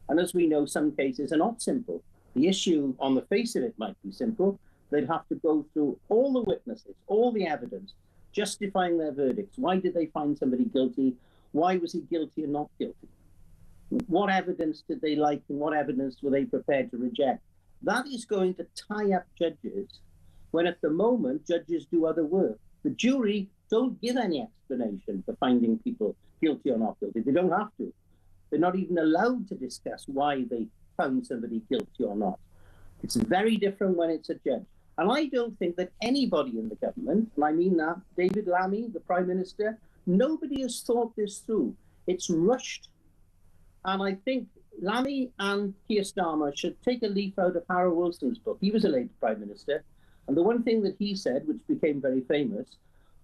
And as we know, some cases are not simple. The issue on the face of it might be simple. They'd have to go through all the witnesses, all the evidence, justifying their verdicts. Why did they find somebody guilty? Why was he guilty and not guilty? What evidence did they like and what evidence were they prepared to reject? That is going to tie up judges when at the moment judges do other work. The jury don't give any explanation for finding people guilty or not guilty. They don't have to. They're not even allowed to discuss why they found somebody guilty or not. It's very different when it's a judge. And I don't think that anybody in the government, and I mean that, David Lammy, the Prime Minister, nobody has thought this through. It's rushed. And I think Lammy and Keir Starmer should take a leaf out of Harold Wilson's book. He was a Labour Prime Minister. And the one thing that he said, which became very famous,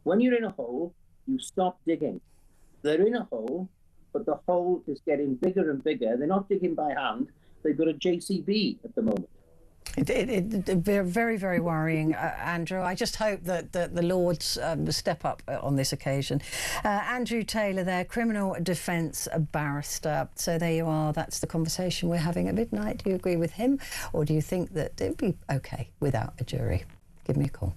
when you're in a hole, you stop digging. They're in a hole, but the hole is getting bigger and bigger. They're not digging by hand. They've got a JCB at the moment. Very, very worrying, Andrew. I just hope that the Lords step up on this occasion. Andrew Taylor there, criminal defence barrister. So there you are. That's the conversation we're having at midnight. Do you agree with him, or do you think that it would be OK without a jury? Give me a call.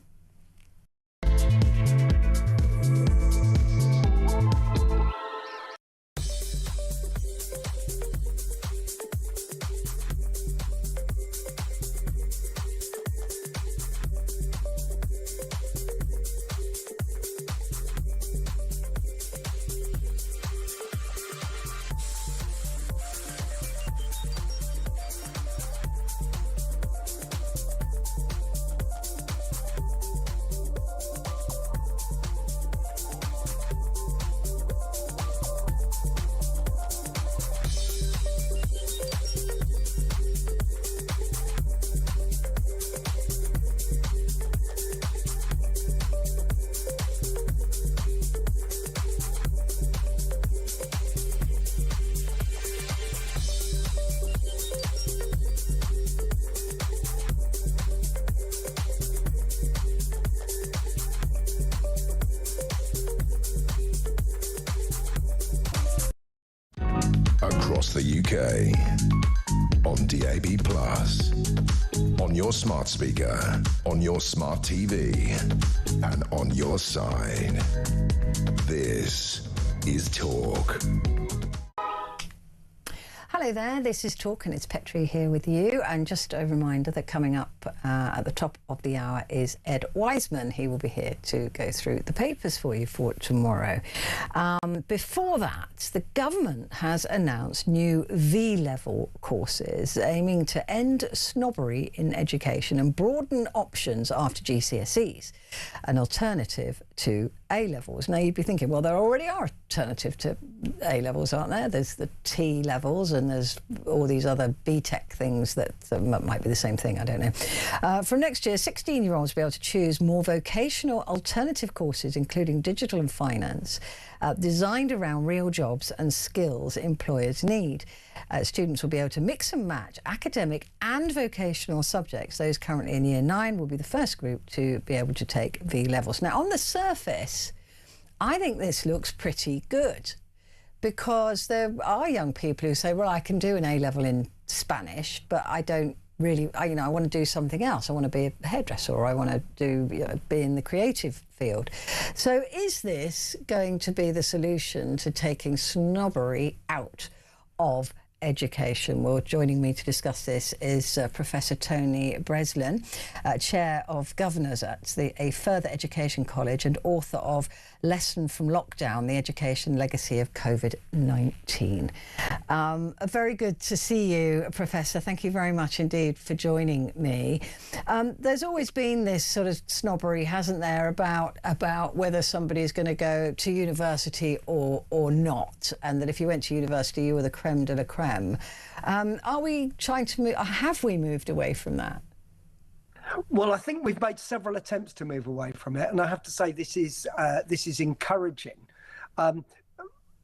UK. On DAB+. On your smart speaker. On your smart TV. And on your side. This is Talk. Hello there, this is Talk and it's Petrie here with you. And just a reminder that coming up at the top of the hour is Ed Wiseman. He will be here to go through the papers for you for tomorrow. Before that, the government has announced new V-level courses aiming to end snobbery in education and broaden options after GCSEs, an alternative to A-levels. Now you'd be thinking, well, there already are alternative to A-levels, aren't there? There's the T-levels and there's all these other BTEC things that might be the same thing, I don't know. From next year, 16-year-olds will be able to choose more vocational alternative courses, including digital and finance, designed around real jobs and skills employers need. Students will be able to mix and match academic and vocational subjects. Those currently in Year 9 will be the first group to be able to take V-levels. Now, on the surface, I think this looks pretty good, because there are young people who say, well, I can do an A-level in Spanish, but I don't really, I want to do something else. I want to be a hairdresser, or I want to be in the creative field. So is this going to be the solution to taking snobbery out of education? Well, joining me to discuss this is Professor Tony Breslin, Chair of Governors at a Further Education College and author of Lesson from Lockdown, the Education Legacy of COVID-19. Very good to see you, Professor. Thank you very much indeed for joining me. There's always been this sort of snobbery, hasn't there, about whether somebody is going to go to university or not, and that if you went to university, you were the creme de la creme. Are we trying to move? Have we moved away from that? Well, I think we've made several attempts to move away from it, and I have to say this is encouraging.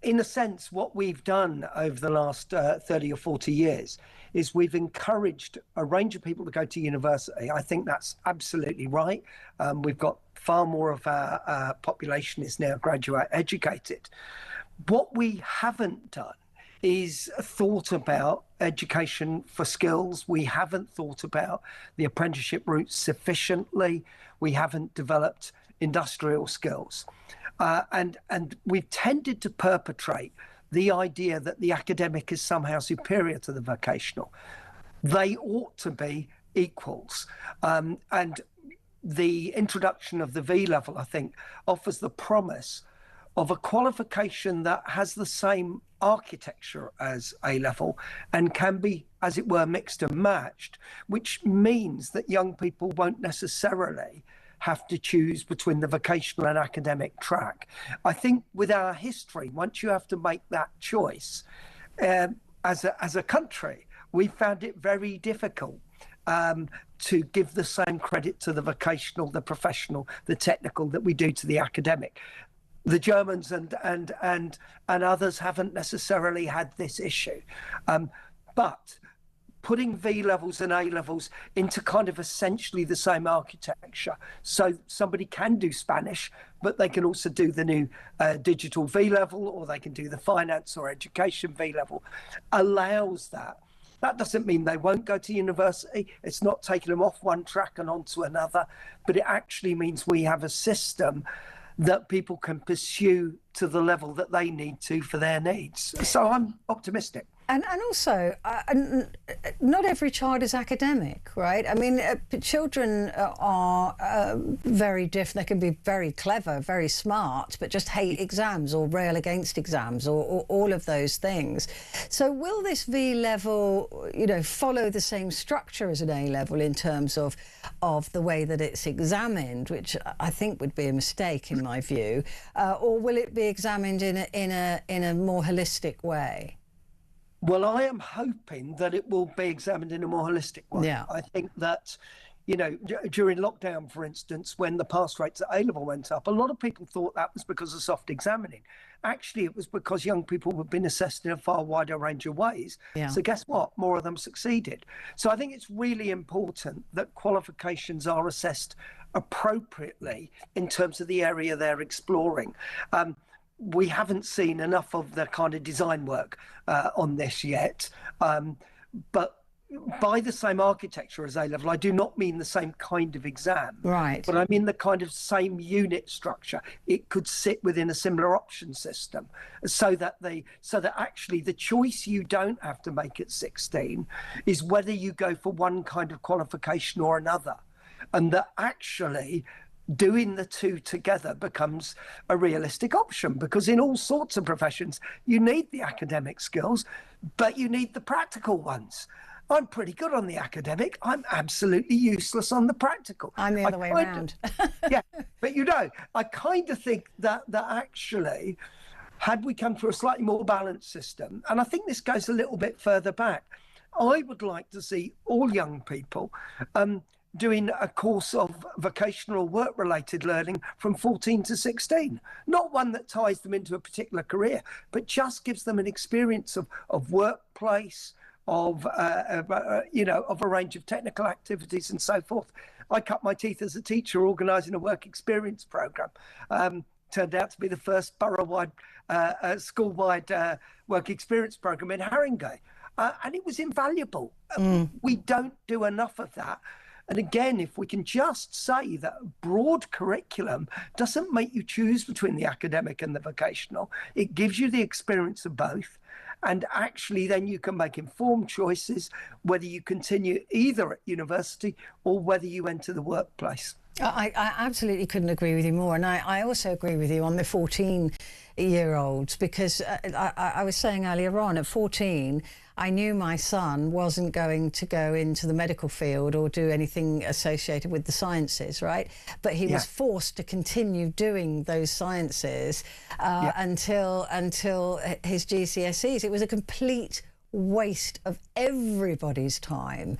In a sense, what we've done over the last 30 or 40 years is we've encouraged a range of people to go to university. I think that's absolutely right. We've got far more of our population is now graduate educated. What we haven't done is thought about education for skills. We haven't thought about the apprenticeship route sufficiently. We haven't developed industrial skills. And we've tended to perpetrate the idea that the academic is somehow superior to the vocational. They ought to be equals. And the introduction of the V-level, I think, offers the promise of a qualification that has the same architecture as A-level and can be, as it were, mixed and matched, which means that young people won't necessarily have to choose between the vocational and academic track. I think with our history, once you have to make that choice, as a country, we found it very difficult to give the same credit to the vocational, the professional, the technical that we do to the academic. The Germans and others haven't necessarily had this issue. But putting V-levels and A-levels into kind of essentially the same architecture, so somebody can do Spanish, but they can also do the new digital V-level, or they can do the finance or education V-level, allows that. That doesn't mean they won't go to university. It's not taking them off one track and onto another, but it actually means we have a system that people can pursue to the level that they need to for their needs. So I'm optimistic. And also, not every child is academic, right? I mean, children are very different. They can be very clever, very smart, but just hate exams or rail against exams or all of those things. So will this V-level, follow the same structure as an A-level in terms of the way that it's examined, which I think would be a mistake in my view, or will it be examined in a more holistic way? Well, I am hoping that it will be examined in a more holistic way. Yeah. I think that, during lockdown, for instance, when the pass rates at A-level went up, a lot of people thought that was because of soft examining. Actually, it was because young people were being assessed in a far wider range of ways. Yeah. So guess what? More of them succeeded. So I think it's really important that qualifications are assessed appropriately in terms of the area they're exploring. we haven't seen enough of the kind of design work on this yet. But by the same architecture as A-level, I do not mean the same kind of exam. Right. But I mean the kind of same unit structure. It could sit within a similar option system, so that actually the choice you don't have to make at 16 is whether you go for one kind of qualification or another, and that actually doing the two together becomes a realistic option, because in all sorts of professions you need the academic skills, but you need the practical ones. I'm pretty good on the academic. I'm absolutely useless on the practical. I'm the other way around. Yeah, but I kind of think that actually, had we come to a slightly more balanced system, and I think this goes a little bit further back, I would like to see all young people doing a course of vocational work-related learning from 14 to 16. Not one that ties them into a particular career, but just gives them an experience of workplace, of a range of technical activities and so forth. I cut my teeth as a teacher organising a work experience programme. Turned out to be the first borough-wide, school-wide work experience programme in Haringey. And it was invaluable. We don't do enough of that. And again, if we can just say that broad curriculum doesn't make you choose between the academic and the vocational, it gives you the experience of both. And actually, then you can make informed choices, whether you continue either at university or whether you enter the workplace. I absolutely couldn't agree with you more. And I also agree with you on the 14-year-olds, because I was saying earlier on, at 14, I knew my son wasn't going to go into the medical field or do anything associated with the sciences, right? But he was forced to continue doing those sciences until his GCSEs. It was a complete waste of everybody's time,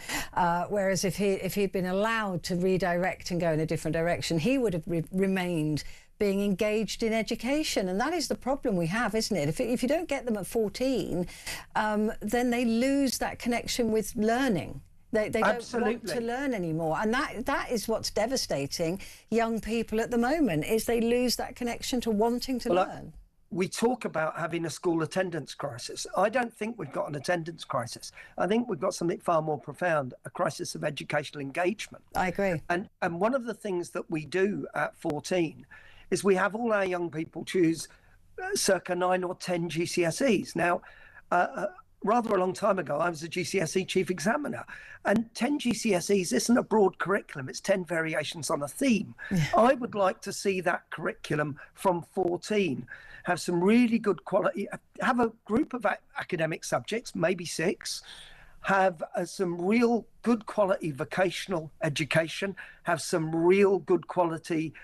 whereas if he'd been allowed to redirect and go in a different direction, he would have remained being engaged in education. And that is the problem we have, isn't it? If you don't get them at 14, then they lose that connection with learning. They don't want to learn anymore, and that is what's devastating young people at the moment, is they lose that connection to wanting to learn. We talk about having a school attendance crisis. I don't think we've got an attendance crisis. I think we've got something far more profound, a crisis of educational engagement. I agree. And one of the things that we do at 14 is we have all our young people choose circa 9 or 10 GCSEs. Now, rather a long time ago, I was a GCSE chief examiner, and 10 GCSEs isn't a broad curriculum, it's 10 variations on a theme. I would like to see that curriculum from 14 have some really good quality, have a group of academic subjects, maybe 6, have some real good quality vocational education, have some real good quality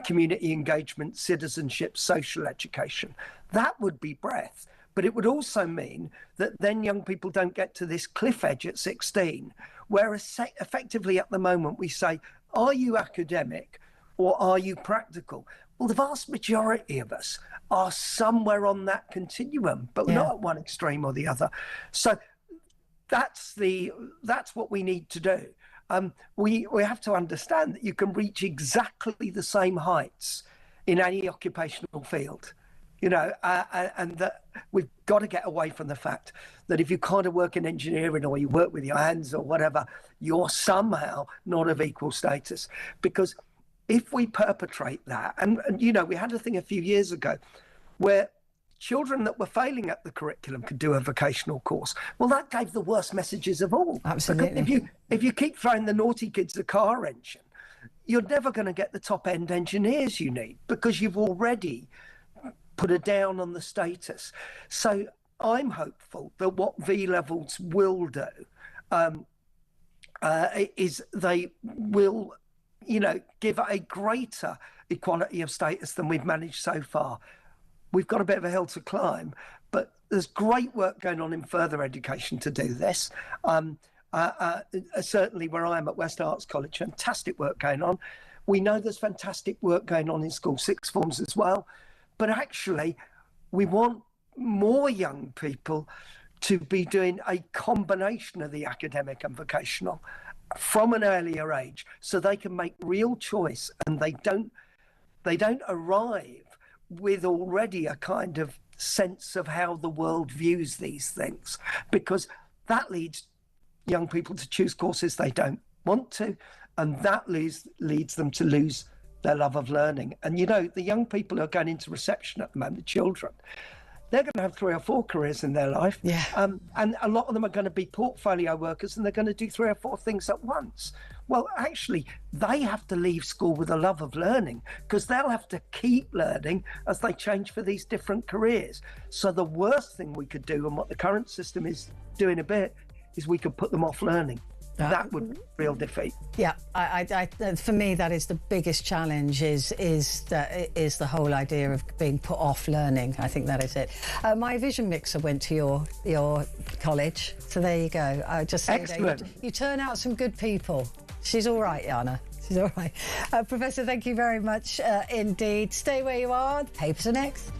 community engagement, citizenship, social education. That would be breadth. But it would also mean that then young people don't get to this cliff edge at 16, where effectively at the moment we say, are you academic or are you practical? Well, the vast majority of us are somewhere on that continuum, but not at one extreme or the other. So that's what we need to do. We have to understand that you can reach exactly the same heights in any occupational field. And that we've got to get away from the fact that if you kind of work in engineering or you work with your hands or whatever, you're somehow not of equal status. Because if we perpetrate that, and we had a thing a few years ago where children that were failing at the curriculum could do a vocational course. Well, that gave the worst messages of all. Absolutely. Because if you keep throwing the naughty kids a car engine, you're never going to get the top end engineers you need, because you've already put a down on the status. So I'm hopeful that what V levels will do is they will, give a greater equality of status than we've managed so far. We've got a bit of a hill to climb, but there's great work going on in further education to do this. Certainly where I am at West Arts College, fantastic work going on. We know there's fantastic work going on in school sixth forms as well. But actually, we want more young people to be doing a combination of the academic and vocational from an earlier age, so they can make real choice and they don't arrive with already a kind of sense of how the world views these things, because that leads young people to choose courses they don't want to, and that leads them to lose their love of learning. And you know, the young people who are going into reception at the moment, the children, they're going to have 3 or 4 careers in their life. Yeah. And a lot of them are going to be portfolio workers, and they're going to do 3 or 4 things at once. Well, actually, they have to leave school with a love of learning, because they'll have to keep learning as they change for these different careers. So the worst thing we could do, and what the current system is doing a bit, is we could put them off learning. That would be a real defeat. Yeah, for me, that is the biggest challenge. Is the whole idea of being put off learning. I think that is it. My vision mixer went to your college, so there you go. Just saying, excellent. You turn out some good people. She's all right, Jana. She's all right. Professor, thank you very much indeed. Stay where you are. The papers are next.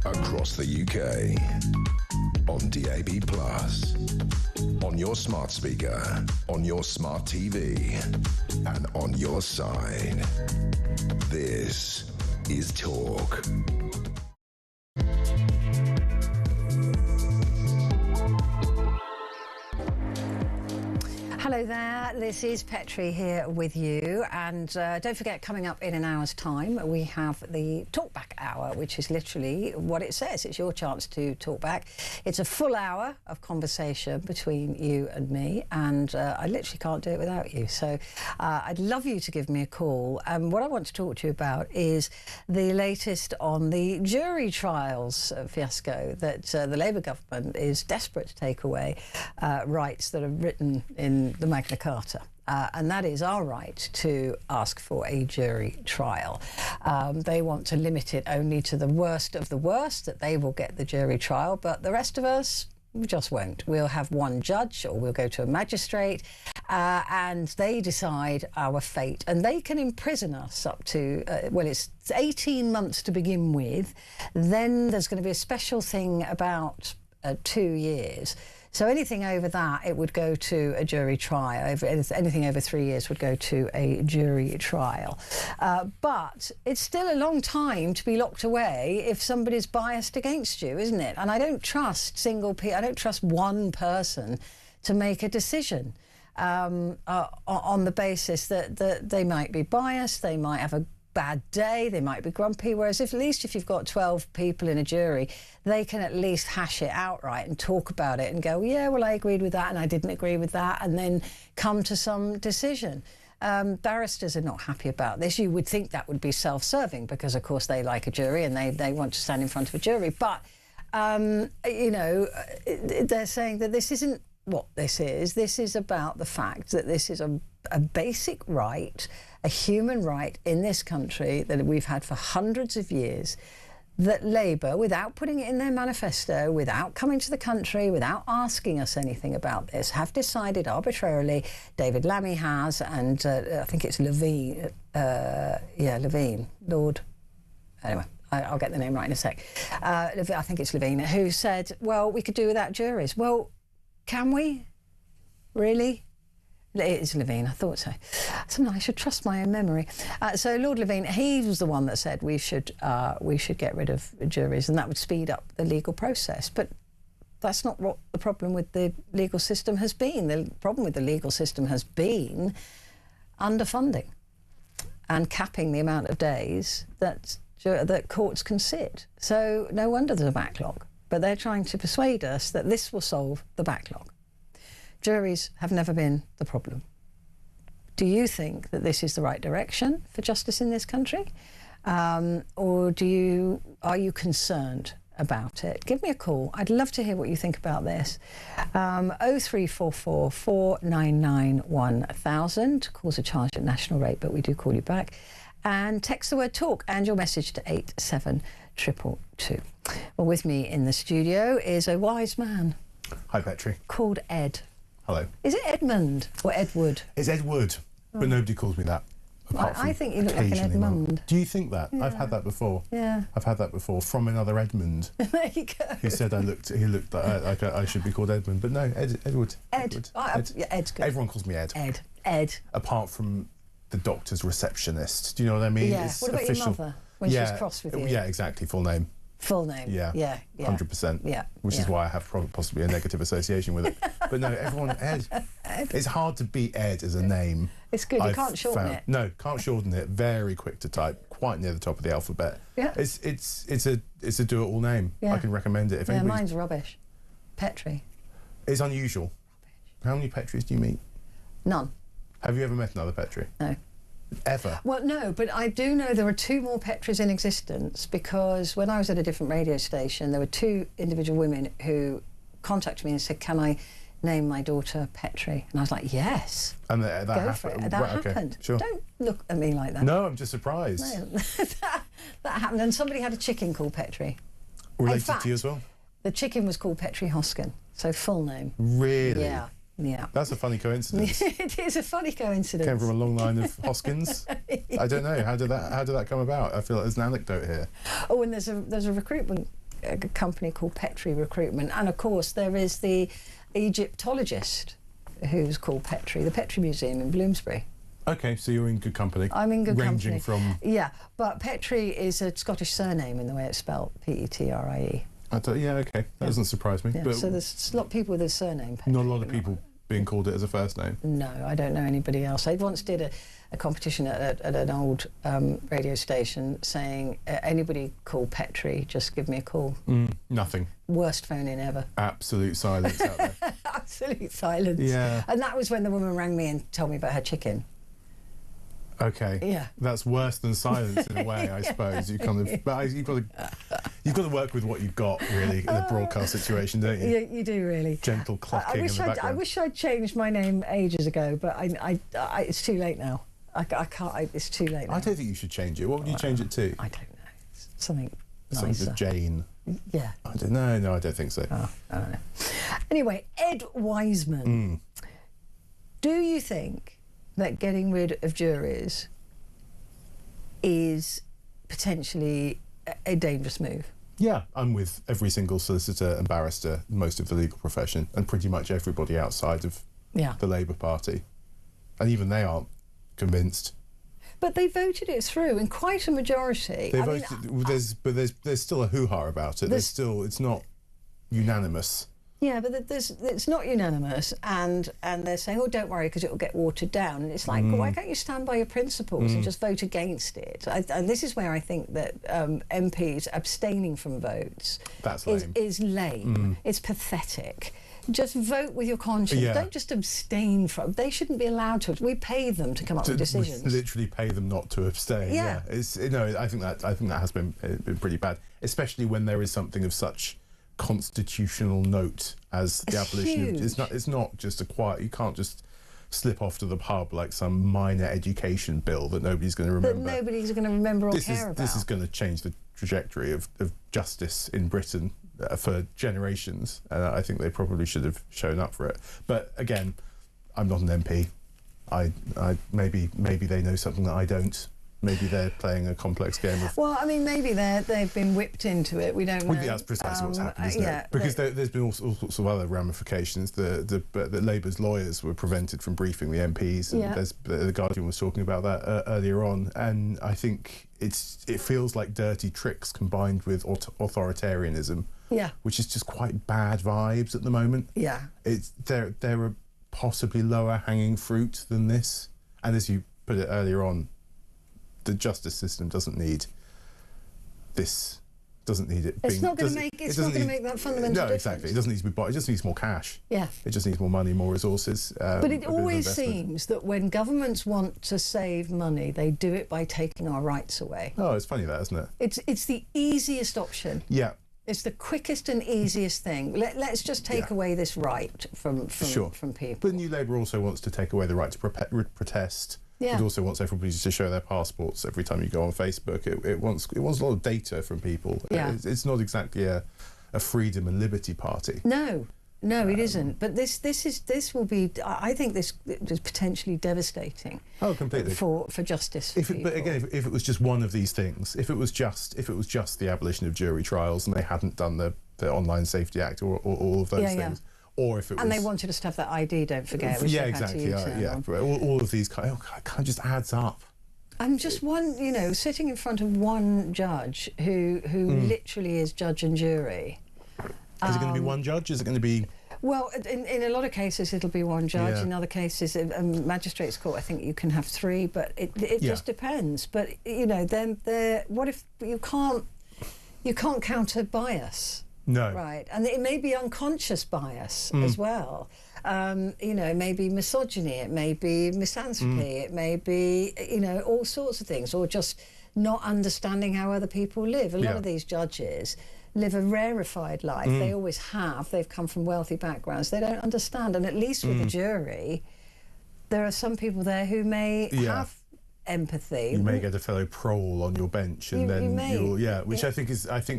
Across the UK, on DAB+, on your smart speaker, on your smart TV, and on your side. This is Talk. Hello there, this is Petrie here with you, and don't forget, coming up in an hour's time we have the Talkback Hour, which is literally what it says. It's your chance to talk back. It's a full hour of conversation between you and me, and I literally can't do it without you. So I'd love you to give me a call, and what I want to talk to you about is the latest on the jury trials fiasco that the Labour government is desperate to take away rights that are written in the Magna Carta. And that is our right to ask for a jury trial. They want to limit it only to the worst of the worst, that they will get the jury trial, but the rest of us, we just won't. We'll have one judge, or we'll go to a magistrate, and they decide our fate. And they can imprison us up to, well, it's 18 months to begin with. Then there's going to be a special thing about 2 years. So anything over that, it would go to a jury trial. Anything over 3 years would go to a jury trial. But it's still a long time to be locked away if somebody's biased against you, isn't it? And I don't trust I don't trust one person to make a decision on the basis that they might be biased, they might have a bad day, they might be grumpy, whereas at least if you've got 12 people in a jury, they can at least hash it out right and talk about it and go, yeah, well, I agreed with that and I didn't agree with that, and then come to some decision. Barristers are not happy about this. You would think that would be self-serving because, of course, they like a jury and they want to stand in front of a jury. But, you know, they're saying that this isn't what this is. This is about the fact that this is a basic right, a human right in this country that we've had for hundreds of years, that Labour, without putting it in their manifesto, without coming to the country, without asking us anything about this, have decided arbitrarily. David Lammy has, and I think it's Levine, Levine, Lord, anyway, I'll get the name right in a sec. I think it's Levine, who said, well, we could do without juries. Well, can we? Really? It is Levine, I thought so. Sometimes I should trust my own memory. So Lord Levine, he was the one that said we should get rid of juries, and that would speed up the legal process. But that's not what the problem with the legal system has been. The problem with the legal system has been underfunding and capping the amount of days that courts can sit. So no wonder there's a backlog. But they're trying to persuade us that this will solve the backlog. Juries have never been the problem. Do you think that this is the right direction for justice in this country? Or are you concerned about it? Give me a call. I'd love to hear what you think about this. 0344 499 1000. Calls are charged at national rate, but we do call you back. And text the word talk and your message to 87222. Well, with me in the studio is a wise man. Hi, Petrie. Called Ed. Hello. Is it Edmund or Edward? It's Ed Wood, but nobody calls me that. I think you look like an Edmund. Do you think that? Yeah. I've had that before. Yeah. I've had that before from another Edmund. There you go. Who said he looked like I should be called Edmund, but no, Edward. Ed. Yeah, Ed's good. Everyone calls me Ed. Ed. Apart from the doctor's receptionist. Do you know what I mean? Yeah. It's what about official. your mother when she was cross with you? Yeah, exactly. Full name. Full name. Yeah. 100%. Yeah. Which is why I have possibly a negative association with it. But no, everyone Ed. It's hard to beat Ed as a name. It's good. You can't shorten it. No, can't shorten it. Very quick to type. Quite near the top of the alphabet. Yeah. It's a do-it-all name. Yeah. I can recommend it. If mine's rubbish. Petrie. It's unusual. How many Petries do you meet? None. Have you ever met another Petrie? No. Ever? Well, no, but I do know there are two more Petries in existence, because when I was at a different radio station, there were two individual women who contacted me and said, can I name my daughter Petrie? And I was like, yes. And that Go happened? for it. That happened. Sure. Don't look at me like that. No, I'm just surprised. No. that happened. And somebody had a chicken called Petrie. Related to you as well? The chicken was called Petrie Hosken, so full name. Really? Yeah. Yeah. That's a funny coincidence. It is a funny coincidence. Came from a long line of Hoskins. I don't know. How did that come about? I feel like there's an anecdote here. Oh, and there's a recruitment company called Petrie Recruitment, and of course there is the Egyptologist who's called Petrie, the Petrie Museum in Bloomsbury. Okay, so you're in good company. I'm in good company. Ranging from... Yeah, but Petrie is a Scottish surname in the way it's spelled, Petrie. Yeah, okay. That doesn't surprise me. Yeah, but so there's a lot of people with a surname Petrie. Not a lot of people being called it as a first name. No, I don't know anybody else. I once did a competition at an old radio station saying, anybody called Petrie, just give me a call. Nothing. Worst phone-in ever. Absolute silence out there. Absolute silence. Yeah. And that was when the woman rang me and told me about her chicken. Okay. Yeah. That's worse than silence in a way, I suppose. You've got to work with what you've got, really, in a broadcast situation, don't you? Yeah, you do really. Gentle clucking in the background. I wish I'd changed my name ages ago, but it's too late now. I can't. It's too late now. I don't think you should change it. What would you change it to? I don't know. Something Something nicer. to Jane. Yeah. I don't know. No, I don't think so. Oh, I don't know. Anyway, Ed Wiseman. Do you think that getting rid of juries is potentially a dangerous move? Yeah, I'm with every single solicitor and barrister, most of the legal profession, and pretty much everybody outside of the Labour Party. And even they aren't convinced. But they voted it through in quite a majority. There's still a hoo-ha about it. It's not unanimous. Yeah, but it's not unanimous, and they're saying, oh, don't worry, because it will get watered down. And it's like, why can't you stand by your principles and just vote against it? And this is where I think that MPs abstaining from votes is lame. It's pathetic. Just vote with your conscience. Yeah. Don't just abstain from. They shouldn't be allowed to. We pay them to come up with decisions. We literally pay them not to abstain. Yeah. It's, I think that has been pretty bad, especially when there is something of such constitutional note as the abolition of, it's not just a quiet, you can't just slip off to the pub like some minor education bill that nobody's going to remember. That nobody's going to remember or care about. This is going to change the trajectory of justice in Britain for generations, and I think they probably should have shown up for it. But again, I'm not an MP. I maybe they know something that I don't. Maybe they're playing a complex game of... Well, I mean, maybe they've been whipped into it. We don't know. That's precisely what's happened, isn't it? Because there's been all sorts of other ramifications. The Labour's lawyers were prevented from briefing the MPs, and the Guardian was talking about that earlier on. And I think it feels like dirty tricks combined with authoritarianism, which is just quite bad vibes at the moment. Yeah, there are possibly lower hanging fruit than this. And as you put it earlier on, the justice system doesn't need this. Doesn't need it. It's not going to make. It's not going to make that fundamental difference. No, exactly. It doesn't need to be bought. It just needs more cash. Yeah. It just needs more money, more resources. But it always seems that when governments want to save money, they do it by taking our rights away. Oh, it's funny that, isn't it? It's the easiest option. Yeah. It's the quickest and easiest thing. Let's just take away this right from people. But New Labour also wants to take away the right to protest. Yeah. It also wants everybody to show their passports every time you go on Facebook. It wants a lot of data from people. Yeah. It's not exactly a freedom and liberty party. No, it isn't. But this will be. I think this is potentially devastating. Oh, completely. For justice. But again, if it was just one of these things, if it was just the abolition of jury trials and they hadn't done the Online Safety Act or all of those things. Or if it and they wanted us to have that ID, don't forget. Which exactly. All of these kind of just adds up. And just one, sitting in front of one judge who literally is judge and jury. Is it going to be one judge? Is it going to be? Well, in a lot of cases it'll be one judge. In other cases, magistrates' court, I think you can have three, but it just depends. But then what if you can't counter bias? No. Right, and it may be unconscious bias as well. It may be misogyny, it may be misanthropy, it may be, all sorts of things, or just not understanding how other people live. A lot of these judges live a rarefied life. They always have. They've come from wealthy backgrounds. They don't understand, and at least with the jury, there are some people there who may have empathy. You may get a fellow prole on your bench, and which I think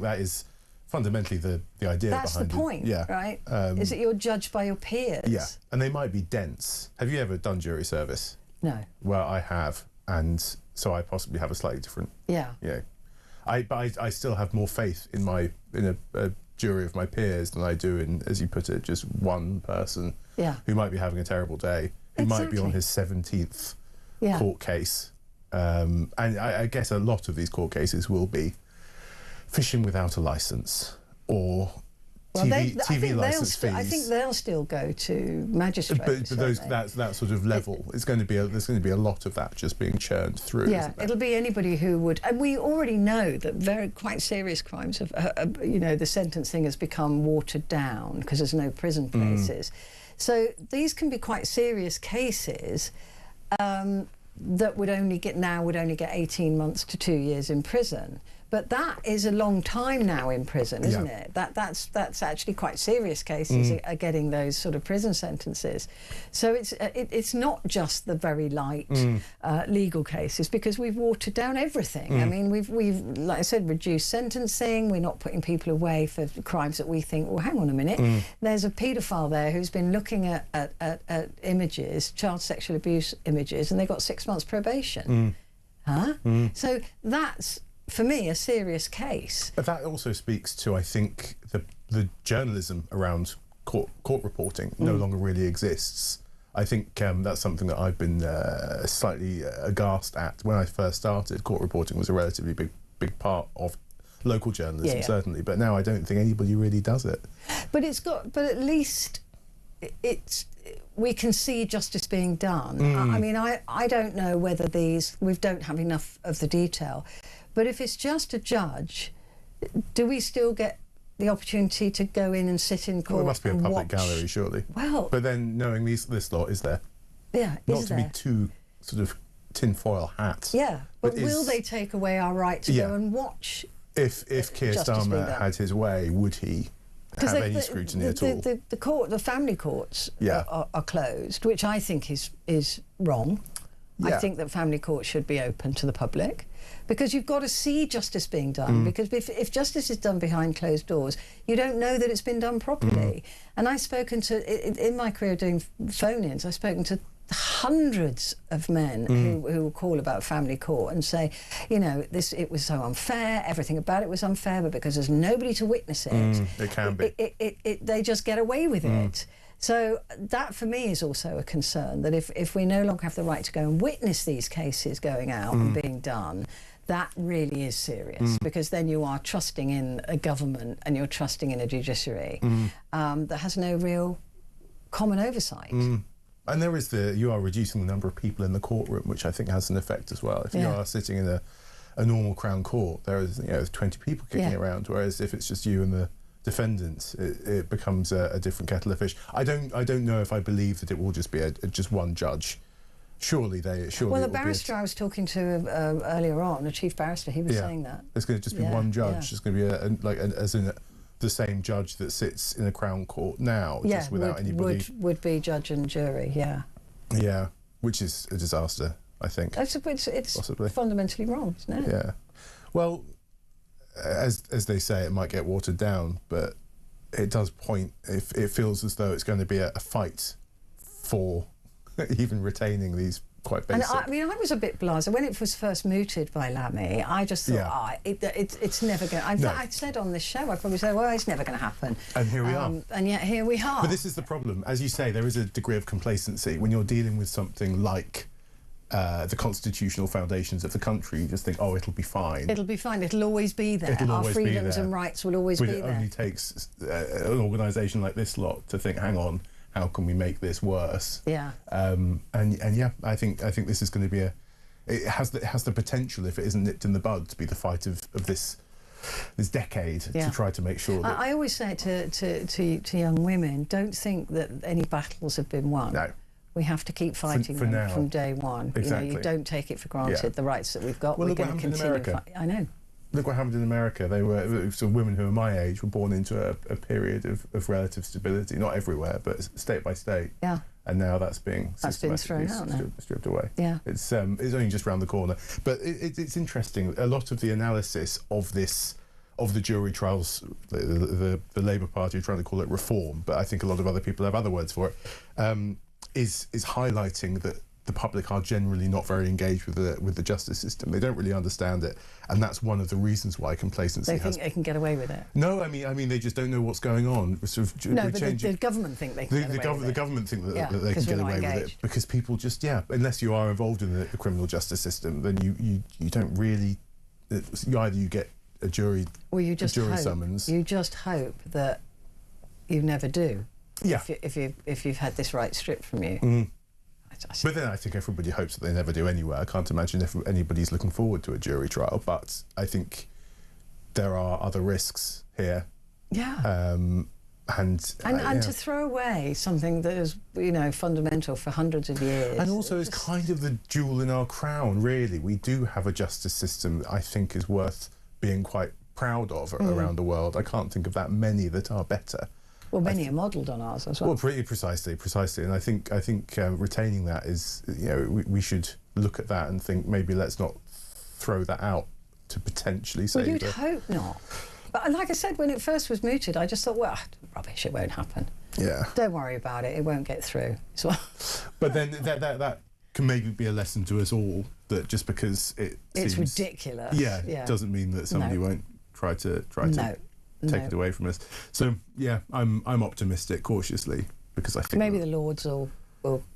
that is fundamentally the idea behind it. That's the point, right? Is that you're judged by your peers. Yeah, and they might be dense. Have you ever done jury service? No. Well, I have, and so I possibly have a slightly different... But I still have more faith in a jury of my peers than I do in, as you put it, just one person who might be having a terrible day, who might be on his 17th court case. And I guess a lot of these court cases will be fishing without a licence or TV licence fees. I think they'll still go to magistrates. But that sort of level, there's going to be a lot of that just being churned through. Yeah, it'll be anybody who would, and we already know that quite serious crimes have, the sentencing has become watered down because there's no prison places. So these can be quite serious cases that would only get 18 months to 2 years in prison. But that is a long time now in prison, isn't it? That's actually quite serious cases are getting those sort of prison sentences. So it's not just the very light legal cases, because we've watered down everything. I mean, we've like I said, reduced sentencing. We're not putting people away for crimes that we think, well, hang on a minute, there's a paedophile there who's been looking at images, child sexual abuse images, and they got 6 months probation. So that's, for me, a serious case. But that also speaks to, I think, the journalism around court reporting no longer really exists. I think that's something that I've been slightly aghast at. When I first started, court reporting was a relatively big part of local journalism, certainly, but now I don't think anybody really does it. But at least we can see justice being done. I mean, I don't know whether we don't have enough of the detail, but if it's just a judge, do we still get the opportunity to go in and sit in court? Well, it must be a public watch? Gallery, surely. Well, but then knowing this lot is there. Yeah, not to be too sort of tinfoil hat. Yeah, but will they take away our right to go and watch? If Keir Starmer had his way, would he have any scrutiny at all? The family courts are closed, which I think is wrong. I think that family courts should be open to the public, because you've got to see justice being done. Because if justice is done behind closed doors, you don't know that it's been done properly. And I've spoken to, in my career doing phone-ins, I've spoken to hundreds of men who will call about family court and say, you know, it was so unfair, everything about it was unfair, but because there's nobody to witness it, it can be. They just get away with it. So that for me is also a concern, that if we no longer have the right to go and witness these cases going out and being done, that really is serious, because then you are trusting in a government and you're trusting in a judiciary that has no real common oversight. And there is you are reducing the number of people in the courtroom, which I think has an effect as well. If you are sitting in a normal Crown Court, there is 20 people kicking around, whereas if it's just you and the defendants, it becomes a different kettle of fish. I don't know if I believe that it will just be just one judge. Surely. Well, the barrister I was talking to earlier on, a chief barrister, he was saying that there's going to just be one judge. It's going to be as in the same judge that sits in a Crown Court now, just without anybody. Would be judge and jury, Yeah, which is a disaster, I think. It's possibly fundamentally wrong, isn't it? Yeah. Well, as they say, it might get watered down, but it does point. It feels as though it's going to be a fight for even retaining these quite basic. And I was a bit blasé when it was first mooted by Lammy. I just thought, it's never going. I said on this show, I probably said, well, it's never going to happen. And here we are. And yet here we are. But this is the problem, as you say. There is a degree of complacency when you're dealing with something like the constitutional foundations of the country. You just think, oh, it'll be fine. It'll be fine. It'll always be there. Our freedoms and rights will always be there. It only takes an organisation like this lot to think, hang on, how can we make this worse? Yeah. And I think this is going to be it has the potential, if it isn't nipped in the bud, to be the fight of this decade, to try to make sure that... I always say to young women, don't think that any battles have been won. No. We have to keep fighting them from day one. Exactly. You don't take it for granted, the rights that we've got. Well, we're going to continue. I know. Look what happened in America. They were sort of women who are my age were born into a period of relative stability, not everywhere, but state by state. Yeah. And now that's being systematically stripped away. Yeah. It's only just round the corner. But it's interesting. A lot of the analysis of the jury trials, the Labour Party are trying to call it reform, but I think a lot of other people have other words for it. Is highlighting that the public are generally not very engaged with the justice system. They don't really understand it, and that's one of the reasons why complacency. They think they can get away with it. No, I mean they just don't know what's going on. Sort of, no, but the government think they can get away with it. The government think that they can get away with it because people just unless you are involved in the criminal justice system, then you don't really. Either you get a jury summons. You just hope that you never do. Yeah. If you've had this right stripped from you. But then I think everybody hopes that they never do anyway. I can't imagine if anybody's looking forward to a jury trial, but I think there are other risks here. Yeah. And to throw away something that is, fundamental for hundreds of years. And also is kind of the jewel in our crown, really. We do have a justice system that I think is worth being quite proud of around the world. I can't think of that many that are better. Well, many are modelled on ours as well. Well, pretty precisely, and I think retaining that is, we should look at that and think maybe let's not throw that out to potentially save. Well, you'd hope not. But like I said, when it first was mooted, I just thought, well, rubbish, it won't happen. Yeah. Don't worry about it; it won't get through. So. But then that can maybe be a lesson to us all, that just because it's seems ridiculous, doesn't mean that somebody won't try to take it away from us. So I'm optimistic, cautiously, because I think maybe the Lords will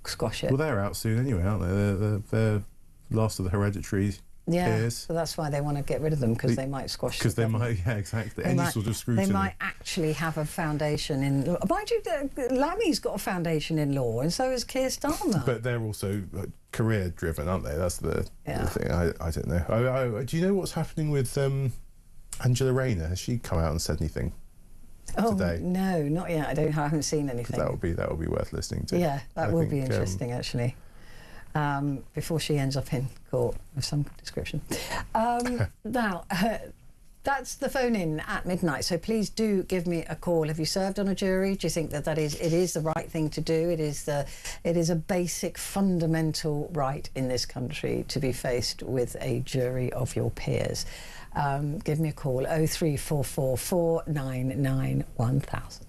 squash it. Well, they're out soon anyway, aren't they? They're last of the hereditary peers. So that's why they want to get rid of them, because they might squash. Because they might, yeah, exactly. Any sort of scrutiny. They might actually have a foundation in. Mind you, Lammy's got a foundation in law, and so has Keir Starmer. But they're also career driven, aren't they? That's the thing. I don't know. Do you know what's happening with Angela Rayner? Has she come out and said anything today? No, not yet. I haven't seen anything. That would be worth listening to. Yeah, that will be interesting actually. Before she ends up in court of some description. Now, that's the phone in at midnight. So please do give me a call. Have you served on a jury? Do you think that it is the right thing to do? It is a basic, fundamental right in this country to be faced with a jury of your peers. Give me a call, 0344 499 1000.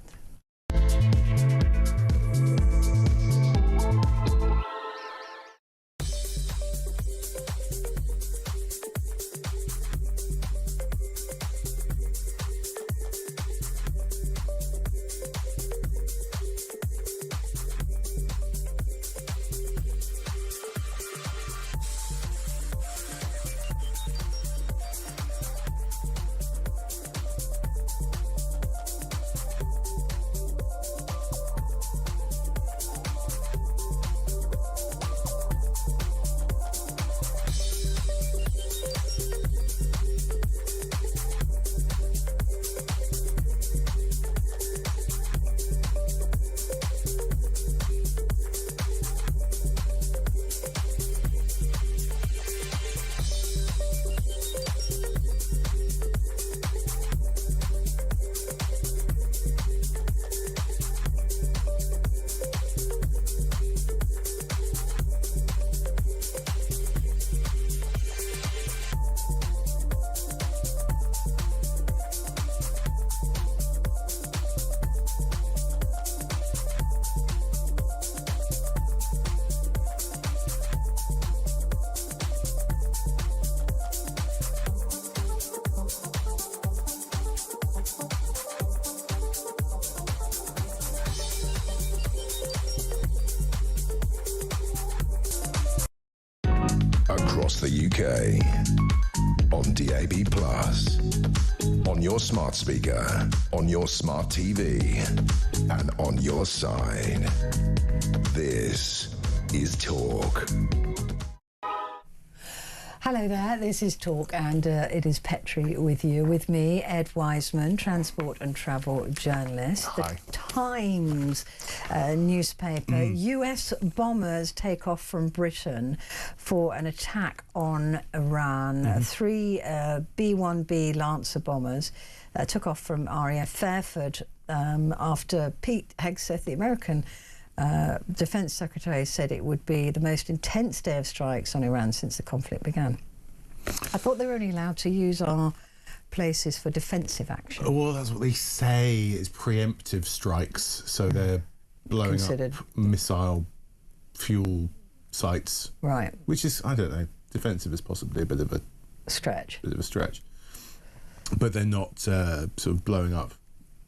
Across the UK, on DAB+, on your smart speaker, on your smart TV, and on your side. This is Talk. Hello there, this is Talk, and it is Petrie with you. With me, Ed Wiseman, transport and travel journalist. Hi. The Times newspaper. US bombers take off from Britain for an attack on Iran. 3 B-1B Lancer bombers took off from RAF Fairford after Pete Hegseth, the American Defence Secretary, said it would be the most intense day of strikes on Iran since the conflict began. I thought they were only allowed to use our places for defensive action. Well, that's what they say. It's preemptive strikes, so they're blowing up missile fuel sites. Right. Which is, I don't know, defensive is possibly a bit of a stretch. But they're not sort of blowing up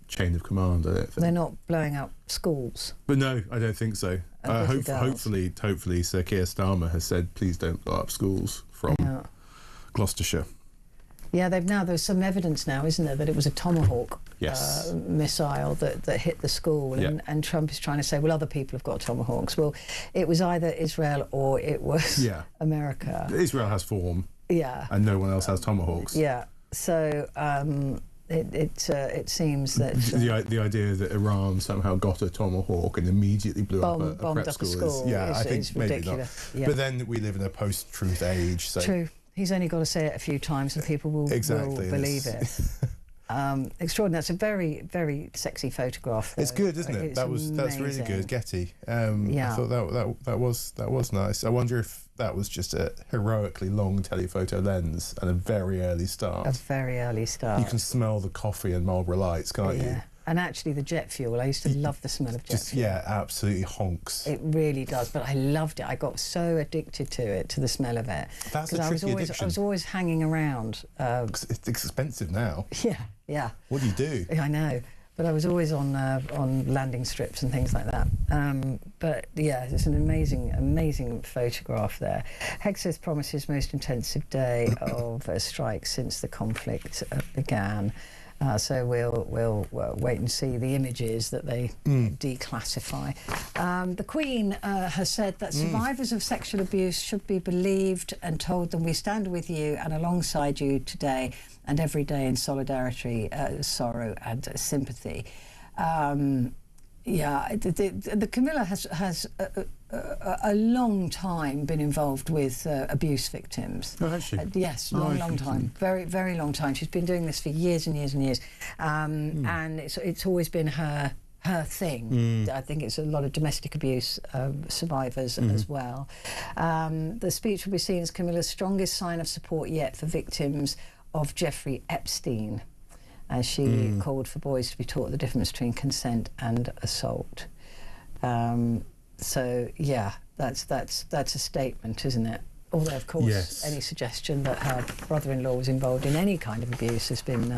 chain of command, I don't think. They're not blowing up schools. But no, I don't think so. Hopefully Sir Keir Starmer has said, please don't blow up schools from Gloucestershire. Yeah, there's some evidence now, isn't there, that it was a Tomahawk missile that hit the school, and Trump is trying to say, well, other people have got Tomahawks. Well, it was either Israel or it was America. Israel has form. Yeah. And no one else has Tomahawks. Yeah. So it seems that the idea that Iran somehow got a Tomahawk and immediately blew up a prep school is I think is maybe ridiculous. Not. But then we live in a post-truth age. So true. He's only got to say it a few times and people will believe it. Extraordinary. That's a very, very sexy photograph, though. It's good, isn't it? That's really good. Getty. I thought that was nice. I wonder if that was just a heroically long telephoto lens and a very early start. A very early start. You can smell the coffee and Marlboro Lights, can't you? And actually the jet fuel, I used to love the smell of jet fuel. Yeah, absolutely honks. It really does, but I loved it. I got so addicted to it, to the smell of it. That's a tricky addiction. I was always hanging around. It's expensive now. Yeah. What do you do? I know. but I was always on landing strips and things like that. But yeah, it's an amazing photograph there. Hegseth promises most intensive day of strikes since the conflict began. So we'll wait and see the images that they declassify. The Queen has said that survivors of sexual abuse should be believed and told them we stand with you and alongside you today and every day in solidarity, sorrow and sympathy. The Camilla has a long time been involved with abuse victims. Oh, has she? Yes, long time. Very long time. She's been doing this for years and years and years. And it's always been her thing. I think it's a lot of domestic abuse survivors as well. The speech will be seen as Camilla's strongest sign of support yet for victims of Jeffrey Epstein, as she called for boys to be taught the difference between consent and assault. So yeah, that's a statement, isn't it? Although of course any suggestion that her brother-in-law was involved in any kind of abuse has been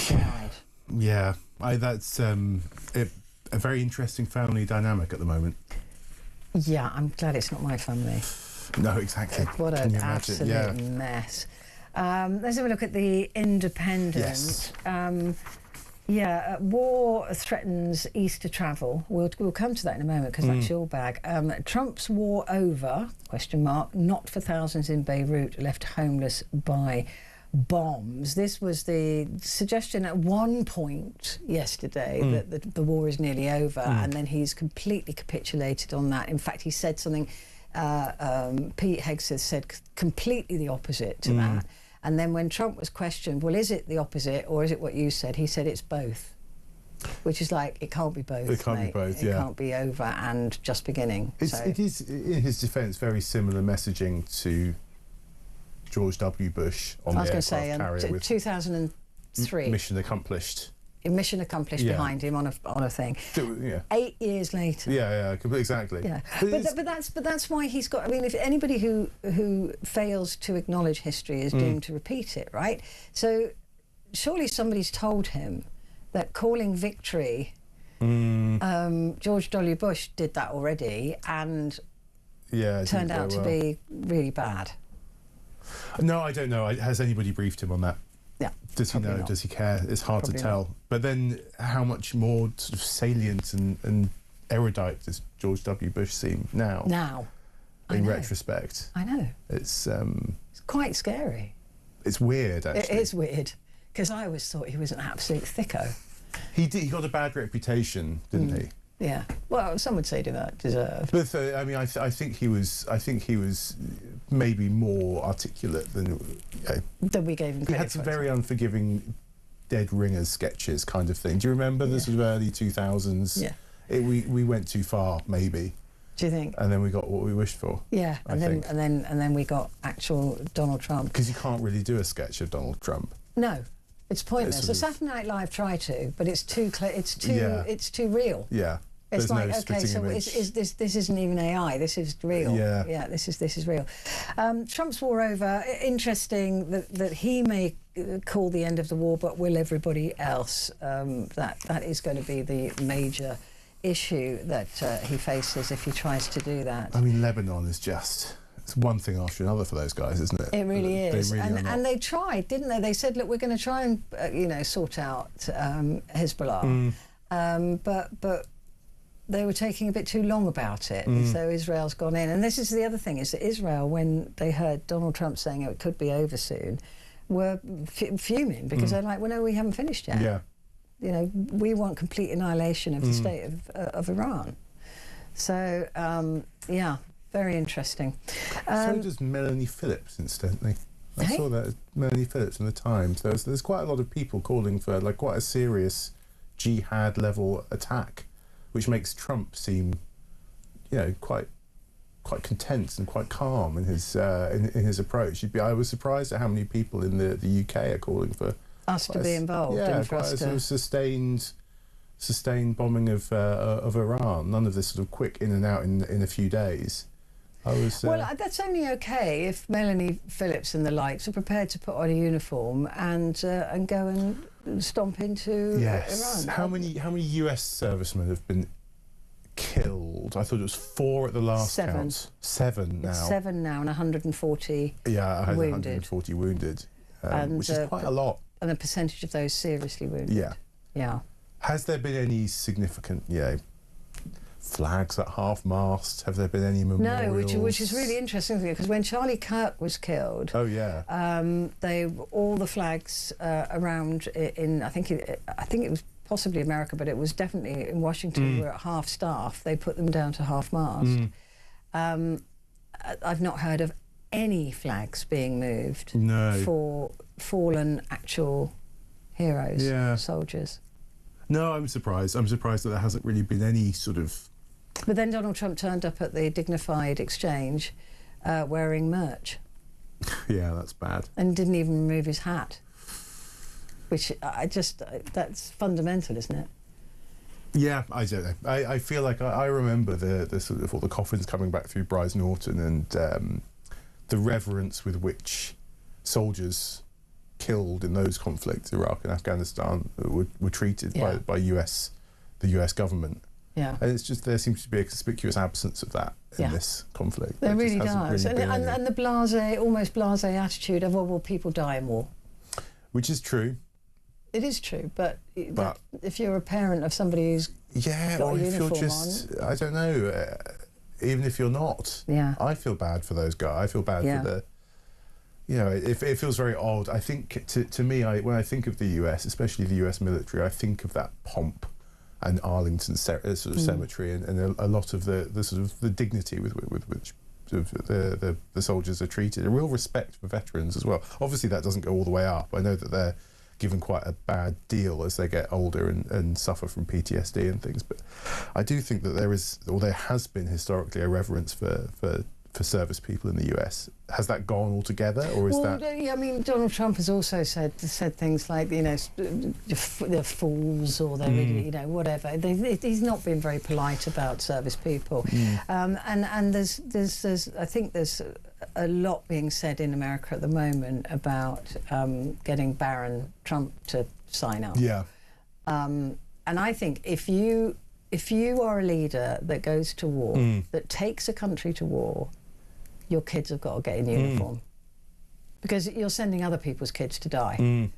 denied. Yeah, that's a very interesting family dynamic at the moment. Yeah, I'm glad it's not my family. No, exactly. What an absolute mess. Let's have a look at the Independent. Yes. War threatens Easter travel. We'll come to that in a moment because that's your bag. Trump's war over, ? Not for thousands in Beirut left homeless by bombs. This was the suggestion at one point yesterday that the war is nearly over, and then he's completely capitulated on that. In fact, he said something, Pete Hegseth said completely the opposite to that. And then when Trump was questioned, well, is it the opposite or is it what you said? He said it's both, which is like, it can't be both. It can't be both, It can't be over and just beginning. It is, in his defence, very similar messaging to George W. Bush on the aircraft carrier with 2003. Mission accomplished. Mission accomplished behind him on a thing. 8 years later. Exactly. Yeah, but that's why he's got. I mean, if anybody who fails to acknowledge history is doomed to repeat it, right? So surely somebody's told him that calling victory. George W. Bush did that already, and turned out to be really bad. No, I don't know. Has anybody briefed him on that? Yeah. Does he know? Not. Does he care? It's hard to tell. Not. But then how much more sort of salient and erudite does George W. Bush seem now? In retrospect. I know. It's quite scary. It's weird, actually. It is weird, because I always thought he was an absolute thicko. He got a bad reputation, didn't he? Yeah. Well, some would say to that deserved. But I mean, I think he was maybe more articulate than we gave him credit. He had some very unforgiving Dead Ringers sketches, kind of thing. Do you remember? This was early 2000s. Yeah. We went too far, maybe. Do you think? And then we got what we wished for. Yeah. And then we got actual Donald Trump. Because you can't really do a sketch of Donald Trump. No. It's pointless. So Saturday Night Live try to, but it's too clear. It's too real. Yeah. It's There's like, no okay, so this isn't even AI. This is real. Yeah. This is real. Trump's war over. Interesting that he may call the end of the war, but will everybody else? That is going to be the major issue that he faces if he tries to do that. I mean, Lebanon is just. It's one thing after another for those guys, isn't it? It really is. They really and they tried, didn't they? They said, look, we're going to try and sort out Hezbollah, but they were taking a bit too long about it. So Israel's gone in, and this is the other thing: is that Israel, when they heard Donald Trump saying it could be over soon, were fuming because they're like, well, no, we haven't finished yet. Yeah. You know, we want complete annihilation of the state of Iran. So yeah. Very interesting. So does Melanie Phillips, incidentally. I saw that Melanie Phillips in the Times. There's quite a lot of people calling for quite a serious jihad level attack, which makes Trump seem, quite content and quite calm in his approach. I was surprised at how many people in the UK are calling for us to be involved. Yeah, quite a sort of sustained bombing of Iran. None of this sort of quick in and out in a few days. Well, that's only okay if Melanie Phillips and the likes are prepared to put on a uniform and go and stomp into Iran. How many US servicemen have been killed? I thought it was 4 at the last count. 7 now. It's 7 now, and 140 Yeah, I had wounded. 140 wounded, which is quite a lot. And a percentage of those seriously wounded. Yeah. Yeah. Has there been any significant, flags at half-mast? Have there been any memorials? No, which is really interesting, because when Charlie Kirk was killed, all the flags around in I think it was possibly America, but it was definitely in Washington, were at half-staff. They put them down to half-mast. I've not heard of any flags being moved for fallen actual heroes, soldiers. No, I'm surprised. I'm surprised that there hasn't really been any sort of... But then Donald Trump turned up at the Dignified Exchange wearing merch. Yeah, that's bad. And didn't even remove his hat. Which that's fundamental, isn't it? Yeah, I don't know. I feel like I remember the sort of all the coffins coming back through Brize Norton, and the reverence with which soldiers killed in those conflicts, Iraq and Afghanistan, were treated by the US government. Yeah. And it's just, there seems to be a conspicuous absence of that in this conflict. There really does. Really and the almost blasé attitude of, well, people die in war. Which is true. It is true, but if you're a parent of somebody who's got or a if you're uniform just, on, I don't know, even if you're not, I feel bad for those guys. I feel bad for the, it feels very odd. I think to me, when I think of the US, especially the US military, I think of that pomp and Arlington sort of cemetery, and a lot of the sort of the dignity with which the soldiers are treated, a real respect for veterans as well. Obviously, that doesn't go all the way up. I know that they're given quite a bad deal as they get older and suffer from PTSD and things, but I do think that there has been historically a reverence for service people in the US. Has that gone altogether, or is that? Yeah, I mean, Donald Trump has also said things like, they're fools, or they're whatever. He's not been very polite about service people, and there's I think there's a lot being said in America at the moment about getting Baron Trump to sign up. Yeah. And I think if you are a leader that goes to war, that takes a country to war, your kids have got to get in uniform, because you're sending other people's kids to die.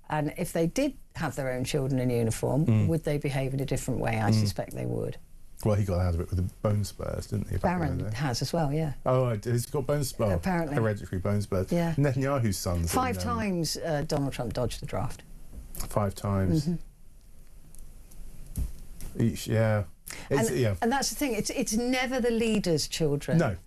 And if they did have their own children in uniform, would they behave in a different way? I suspect they would. Well, he got out of it with the bone spurs, didn't he? Baron has as well, yeah. Oh, he's got bone spurs. Apparently. Hereditary bone spurs. Yeah. Netanyahu's sons. 5 times Donald Trump dodged the draft. 5 times. Each, yeah. And that's the thing, it's never the leader's children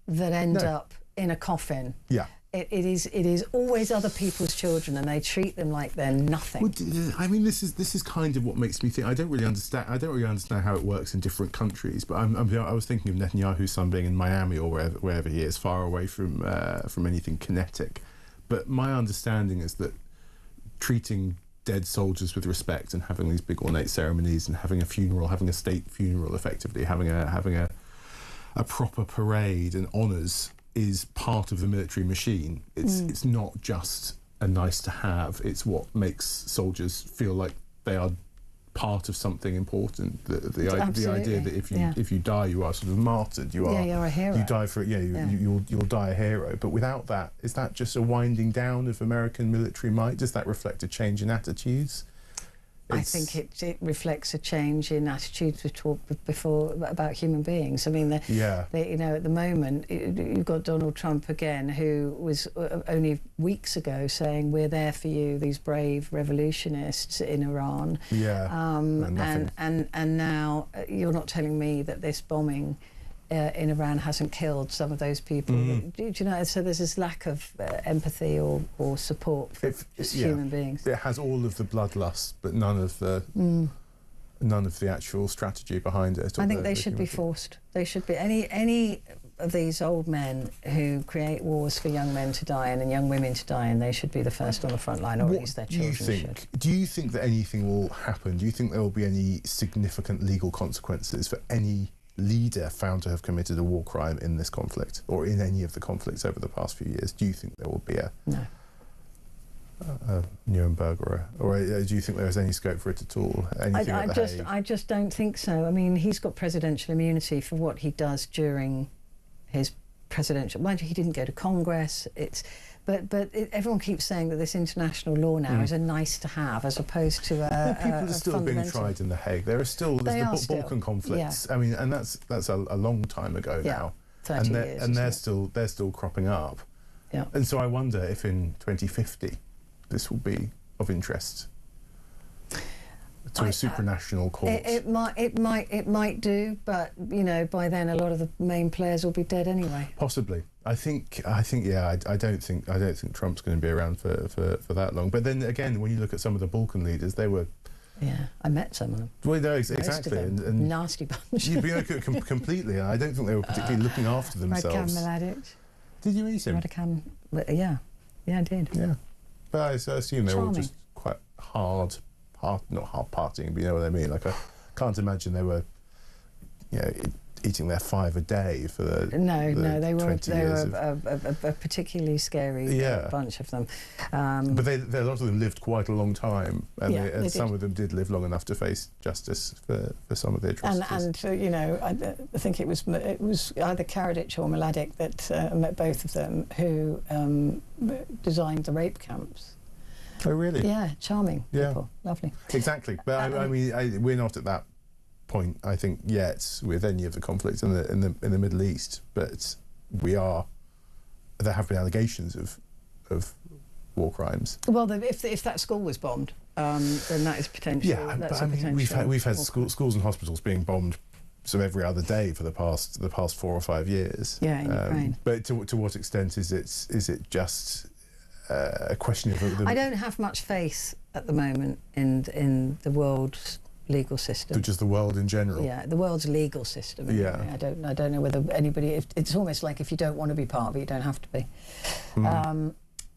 that end up in a coffin. Yeah. It is always other people's children, and they treat them like they're nothing. Well, I mean, this is kind of what makes me think. I don't really understand how it works in different countries. But I was thinking of Netanyahu's son being in Miami or wherever he is, far away from anything kinetic. But my understanding is that treating dead soldiers with respect and having these big ornate ceremonies and having a funeral, having a state funeral, effectively having a proper parade and honours, is part of the military machine. It's not just a nice to have. It's what makes soldiers feel like they are part of something important. The idea that if you die, you are sort of martyred. You're a hero. You die for you'll die a hero. But without that, is that just a winding down of American military might? Does that reflect a change in attitudes? I think it reflects a change in attitudes we talked before about human beings. I mean, at the moment, you've got Donald Trump again, who was only weeks ago saying, "We're there for you, these brave revolutionists in Iran." Yeah. And now you're not telling me that this bombing in Iran hasn't killed some of those people. Do you know? So there's this lack of empathy or support for human beings. It has all of the bloodlust, but none of the actual strategy behind it. I think they should be forced. They should be any of these old men who create wars for young men to die and young women to die, and they should be the first on the front line, or at least their children should. Do you think that anything will happen? Do you think there will be any significant legal consequences for any leader found to have committed a war crime in this conflict, or in any of the conflicts over the past few years? Do you think there will be No. Nuremberg, or do you think there's any scope for it at all? I just don't think so. I mean, he's got presidential immunity for what he does during his presidential. Mind you, he didn't go to Congress. Everyone keeps saying that this international law now is a nice to have, as opposed to people are still being tried in The Hague. There's the Balkan conflicts. Yeah. I mean, and that's a long time ago now. 30 years. And they're still cropping up. Yeah. And so I wonder if in 2050 this will be of interest to a supranational court. It might do, but you know, by then a lot of the main players will be dead anyway. Possibly. I think yeah. I don't think Trump's going to be around for that long. But then again, when you look at some of the Balkan leaders, they were. Yeah, I met some of them. Well, no, exactly, and nasty bunch. Completely. I don't think they were particularly looking after themselves. Radkan Mladic. Did you meet him? Radkan, yeah, I did. Yeah, but I assume they're all just quite not hard partying, but you know what I mean. Like I can't imagine they were, you know, eating their 5 a day for the no, they were a particularly scary bunch of them. But a lot of them lived quite a long time, and some of them did live long enough to face justice for some of the atrocities. And you know, I think it was either Karadzic or Mladic that met both of them, who designed the rape camps. Oh, really? Yeah, charming people, lovely. Exactly, but I mean, we're not at that point, I think, yet with any of the conflicts in the Middle East, but we are. There have been allegations of war crimes. Well, if that school was bombed, then that is potential. Yeah, but I mean, we've had schools and hospitals being bombed sort of every other day for the past 4 or 5 years. Yeah, in Ukraine. But to what extent is it just a question of? I don't have much faith at the moment in the world's legal system. Just the world in general. Yeah, the world's legal system. Anyway. Yeah. I don't know whether anybody. It's almost like if you don't want to be part of it, you don't have to be.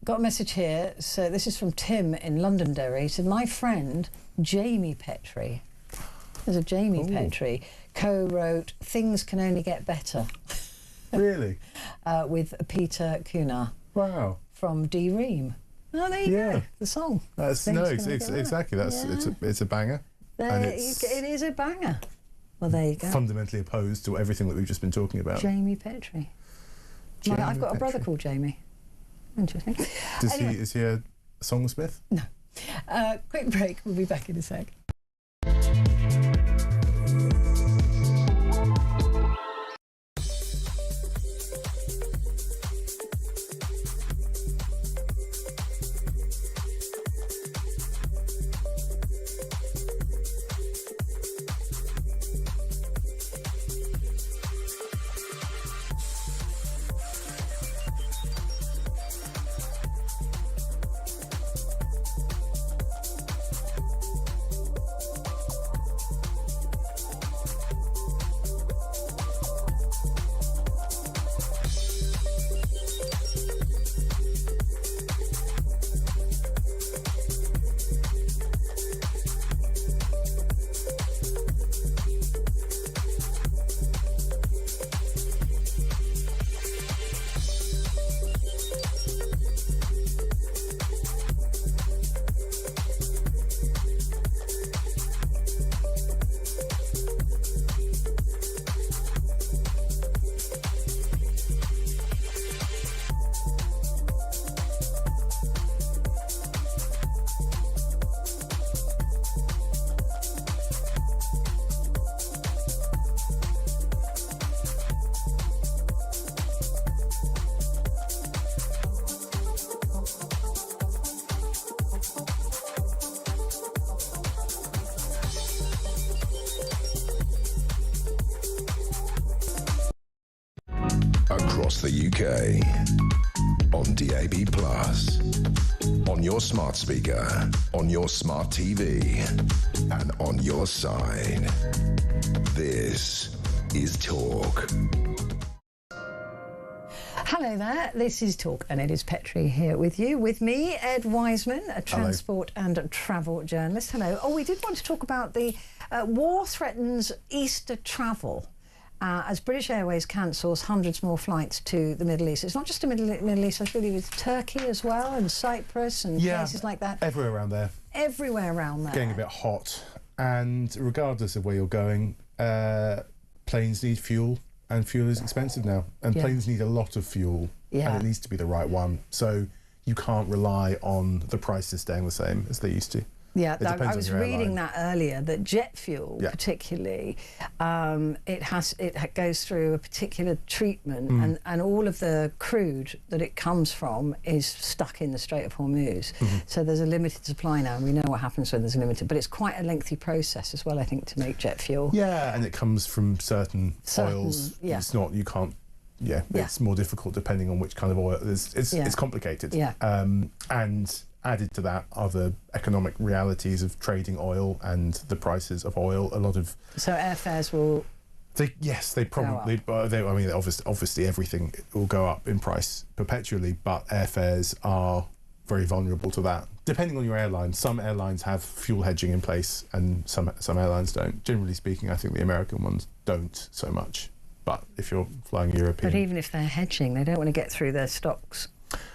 Got a message here. So this is from Tim in Londonderry. He said, my friend Jamie Petrie. There's a Jamie Petrie co-wrote "Things Can Only Get Better." Really? With Peter Cunha. Wow. From D Ream. Oh, there you go. The song. Exactly. It's a banger. It is a banger. Well, there you go. Fundamentally opposed to everything that we've just been talking about. Jamie Petrie. I've got a brother called Jamie. Interesting. Is he a songsmith? No. Quick break. We'll be back in a sec. Across the UK, on DAB+, on your smart speaker, on your smart TV, and on your side. This is Talk. Hello there, this is Talk, and it is Petrie here with you. With me, Ed Wiseman, a transport and travel journalist. Hello. Oh, we did want to talk about the war threatens Easter travel. as British Airways cancels hundreds more flights to the Middle East. It's not just the Middle East, I believe it's Turkey as well, and Cyprus and places like that. Everywhere around there. Everywhere around there. Getting a bit hot. And regardless of where you're going, planes need fuel, and fuel is expensive now. And planes need a lot of fuel, and it needs to be the right one. So you can't rely on the prices staying the same as they used to. Yeah, I was reading that earlier, that jet fuel particularly, it goes through a particular treatment, and all of the crude that it comes from is stuck in the Strait of Hormuz. So there's a limited supply now, and we know what happens when there's a limited, but it's quite a lengthy process as well, I think, to make jet fuel. Yeah, and it comes from certain oils. Yeah. It's not, you can't, it's more difficult depending on which kind of oil. It's complicated. Yeah. And added to that are the economic realities of trading oil and the prices of oil. A lot of airfares will. They probably. I mean, obviously everything will go up in price perpetually, but airfares are very vulnerable to that. Depending on your airline, some airlines have fuel hedging in place, and some airlines don't. Generally speaking, I think the American ones don't so much. But if you're flying European, but even if they're hedging, they don't want to get through their stocks.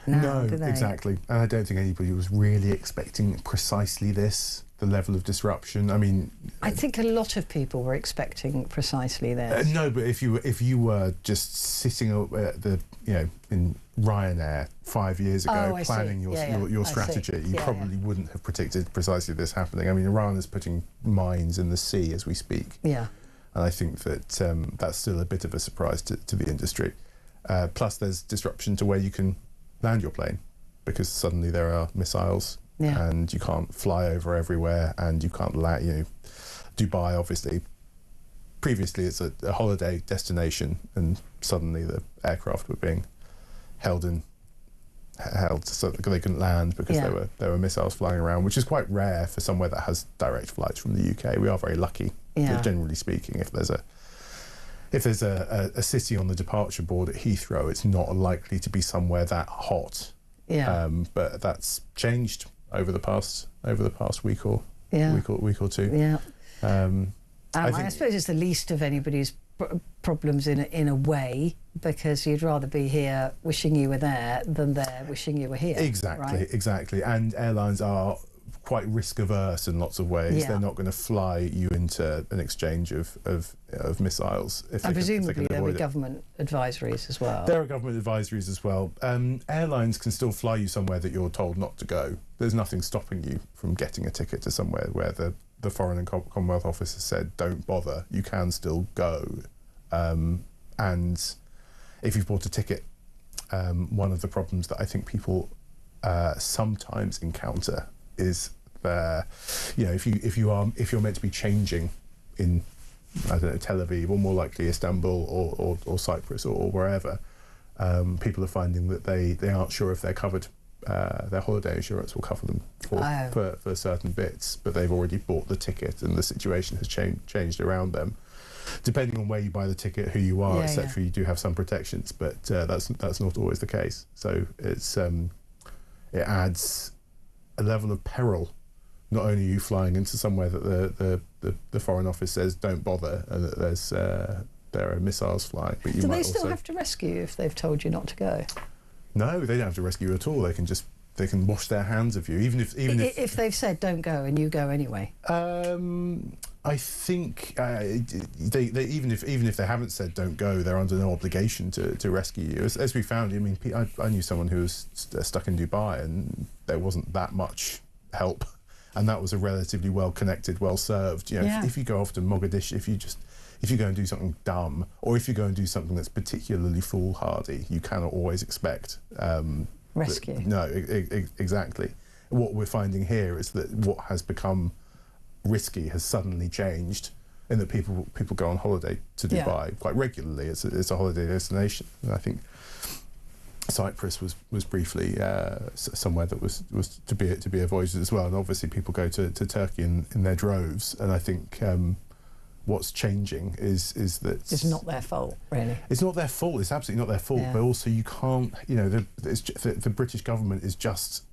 No, exactly. And I don't think anybody was really expecting precisely this, the level of disruption. I mean, I think a lot of people were expecting precisely this. No, but if you were just sitting at in Ryanair 5 years ago planning your strategy, you probably wouldn't have predicted precisely this happening. I mean, Iran is putting mines in the sea as we speak. Yeah. And I think that that's still a bit of a surprise to the industry. Plus, there's disruption to where you can land your plane, because suddenly there are missiles and you can't fly over everywhere, and you can't land. Dubai, obviously, previously it's a holiday destination, and suddenly the aircraft were being held so that they couldn't land because there were missiles flying around, which is quite rare for somewhere that has direct flights from the UK. We are very lucky, generally speaking. If there's a city on the departure board at Heathrow, it's not likely to be somewhere that hot. Yeah. But that's changed over the past week or two. Yeah. I suppose it's the least of anybody's problems in a way, because you'd rather be here wishing you were there than there wishing you were here. Exactly. And airlines are quite risk averse in lots of ways. Yeah. They're not going to fly you into an exchange of missiles. And presumably there'll be government advisories as well. There are government advisories as well. Airlines can still fly you somewhere that you're told not to go. There's nothing stopping you from getting a ticket to somewhere where the Foreign and Commonwealth Office has said don't bother. You can still go. And if you've bought a ticket, one of the problems that I think people sometimes encounter is if you're meant to be changing in, I don't know, Tel Aviv, or more likely Istanbul or Cyprus or wherever, people are finding that they aren't sure if they're covered. Their holiday insurance will cover them for certain bits, but they've already bought the ticket and the situation has changed around them. Depending on where you buy the ticket, who you are, etc., you do have some protections, but that's not always the case. So it adds a level of peril. Not only are you flying into somewhere that the Foreign Office says don't bother, and that there are missiles flying, but you do might they still have to rescue you if they've told you not to go? No, they don't have to rescue you at all. They can wash their hands of you, even if they've said don't go and you go anyway. I think they even if they haven't said don't go, they're under no obligation to rescue you. As we found, I mean, I knew someone who was stuck in Dubai, and there wasn't that much help, and that was a relatively well connected, well served. If you go off to Mogadishu, if you go and do something dumb, or if you go and do something that's particularly foolhardy, you cannot always expect rescue. Exactly. What we're finding here is that what has become risky has suddenly changed, in that people go on holiday to Dubai quite regularly. It's a holiday destination, and I think Cyprus was briefly somewhere that was to be avoided as well. And obviously people go to Turkey in their droves, and I think what's changing is that it's not their fault, really. It's not their fault. It's absolutely not their fault. But also you can't, the British government is just.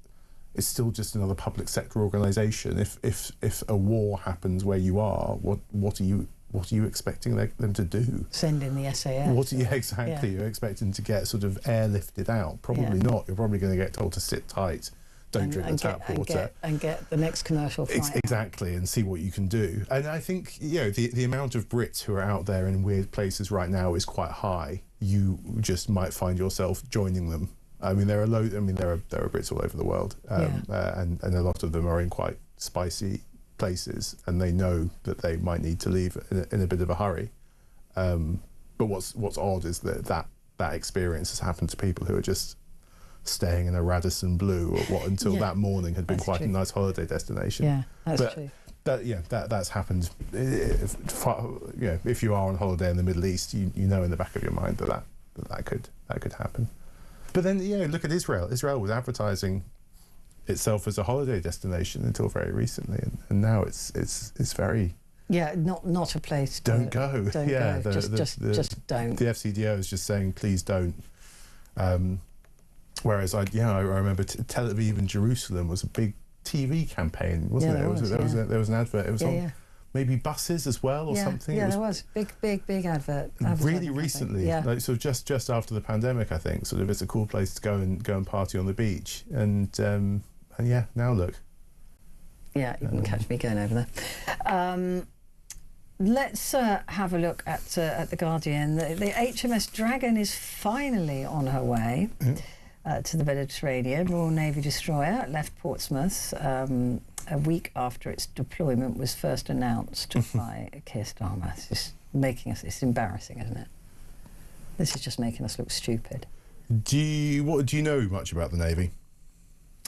It's still just another public sector organisation. If a war happens where you are, what are you what are you expecting them to do? Send in the SAS. What are you exactly? You're expecting to get sort of airlifted out? Probably not. You're probably going to get told to sit tight, don't drink the tap water. And get the next commercial flight. Exactly, and see what you can do. And I think, the amount of Brits who are out there in weird places right now is quite high. You just might find yourself joining them. I mean, there are Brits all over the world, and a lot of them are in quite spicy places, and they know that they might need to leave in a bit of a hurry. But what's odd is that experience has happened to people who are just staying in a Radisson Blu until that morning had been quite a nice holiday destination. Yeah, that's true. That's happened. If you are on holiday in the Middle East, you know in the back of your mind that could happen. But then look at Israel. Israel was advertising itself as a holiday destination until very recently, and now it's very not a place. Don't go. Don't go. Just don't. The FCDO is just saying please don't. Whereas I remember Tel Aviv and Jerusalem was a big TV campaign, wasn't it? There was an advert. It was on maybe buses as well or something. Yeah, there was big advert. Really recently, like sort of just after the pandemic, I think. Sort of, it's a cool place to go and party on the beach. And now look. Yeah, you can catch me going over there. Let's have a look at the Guardian. The HMS Dragon is finally on her way. To the Mediterranean. Royal Navy destroyer left Portsmouth a week after its deployment was first announced by Keir Starmer. It's embarrassing, isn't it? This is just making us look stupid. Do you know much about the Navy?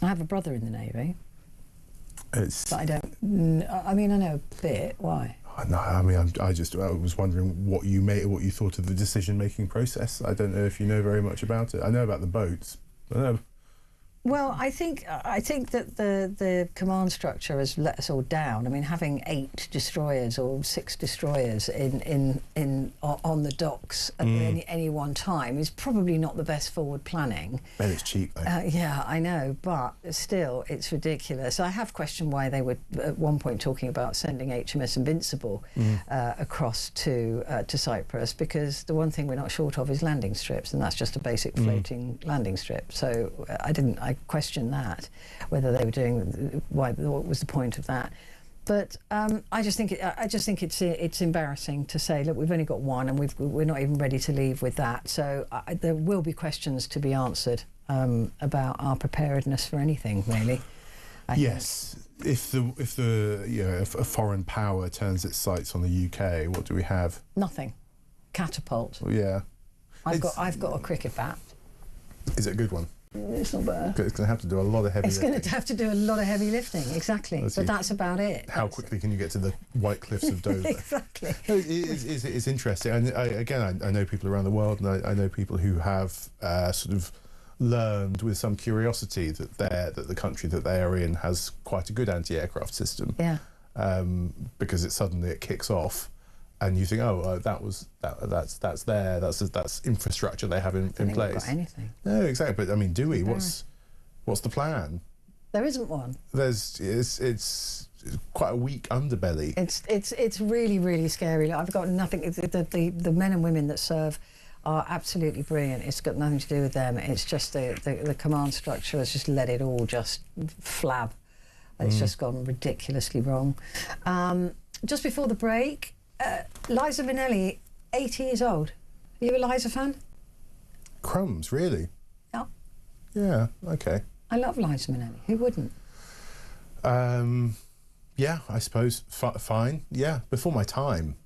I have a brother in the Navy. But I don't. I know a bit. Why? No, I mean, I was wondering what you thought of the decision-making process. I don't know if you know very much about it. I know about the boats. Well, I think that the command structure has let us all down. I mean, having 8 destroyers or 6 destroyers on the docks at any one time is probably not the best forward planning. But it's cheap, though. Yeah, I know, but still, it's ridiculous. I have questioned why they were at one point talking about sending HMS Invincible across to Cyprus, because the one thing we're not short of is landing strips, and that's just a basic floating landing strip. So I questioned that, whether they were doing what was the point of that. But I just think it's embarrassing to say, look, we've only got one, and we're not even ready to leave with that. So there will be questions to be answered about our preparedness for anything, really. Yes. If a foreign power turns its sights on the UK, what do we have? Nothing. Catapult. Well, yeah. I've got a cricket bat. Is it a good one? It's not better. It's going to have to do a lot of heavy lifting. It's going to have to do a lot of heavy lifting, exactly. But that's about it. How quickly can you get to the White Cliffs of Dover? Exactly. No, it's interesting. And I know people around the world, and I know people who have sort of learned with some curiosity that the country that they are in has quite a good anti-aircraft system. Yeah. Because it kicks off. And you think, that's there. That's infrastructure they have in place. Got anything? No, exactly. But I mean, do we? What's the plan? There isn't one. It's quite a weak underbelly. It's really, really scary. I've got nothing. The men and women that serve are absolutely brilliant. It's got nothing to do with them. It's just the command structure has just let it all just flab. It's just gone ridiculously wrong. Just before the break. Liza Minnelli, 80 years old. Are you a Liza fan? Crumbs, really? Yeah. Yeah, okay. I love Liza Minnelli. Who wouldn't? Yeah, I suppose. Fine. Yeah, before my time.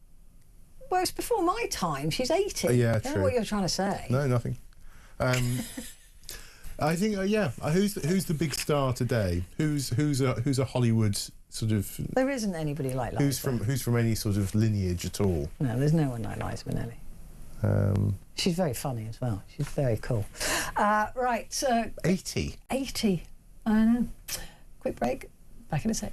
Well, it's before my time. She's 80. Yeah, I true. don't know what you're trying to say. No, nothing. I think, who's the big star today? Who's a Hollywood sort of... There isn't anybody like Liza. Who's from any sort of lineage at all? No, there's no one like Liza Minnelli. She's very funny as well. She's very cool. Right, so... 80? 80. I know. Quick break. Back in a sec.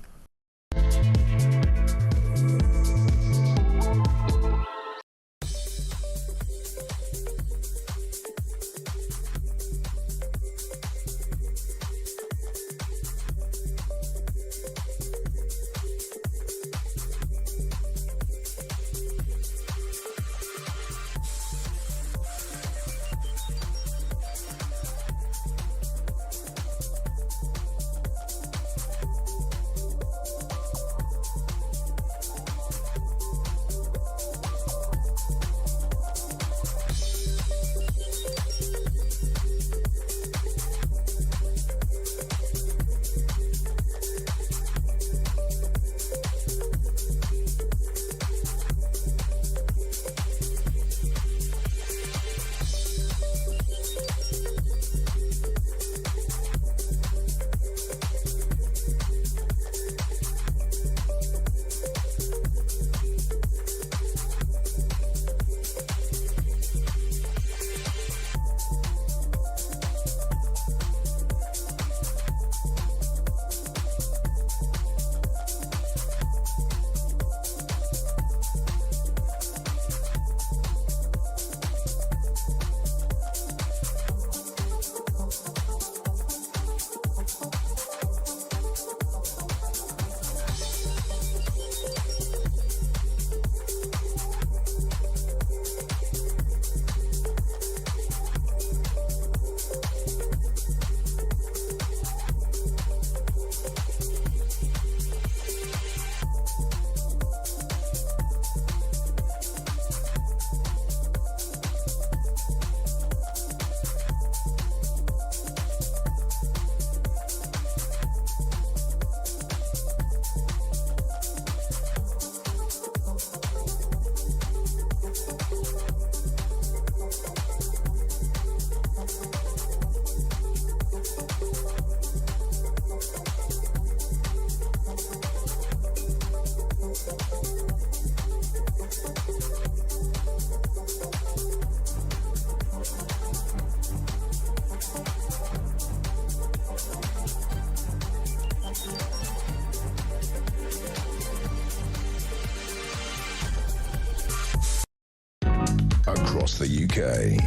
the UK.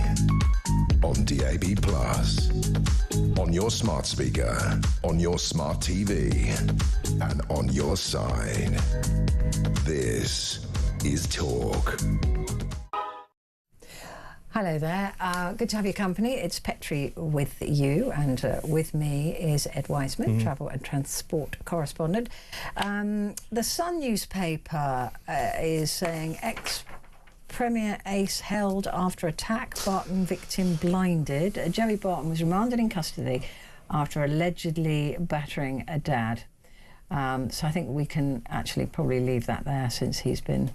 On DAB+, on your smart speaker, on your smart TV, and on your side. This is Talk. Hello there. Good to have your company. It's Petrie with you, and with me is Ed Wiseman, travel and transport correspondent. The Sun newspaper is saying ex-Premier Ace held after attack, Barton victim blinded. Joey Barton was remanded in custody after allegedly battering a dad. So I think we can actually probably leave that there, since he's been...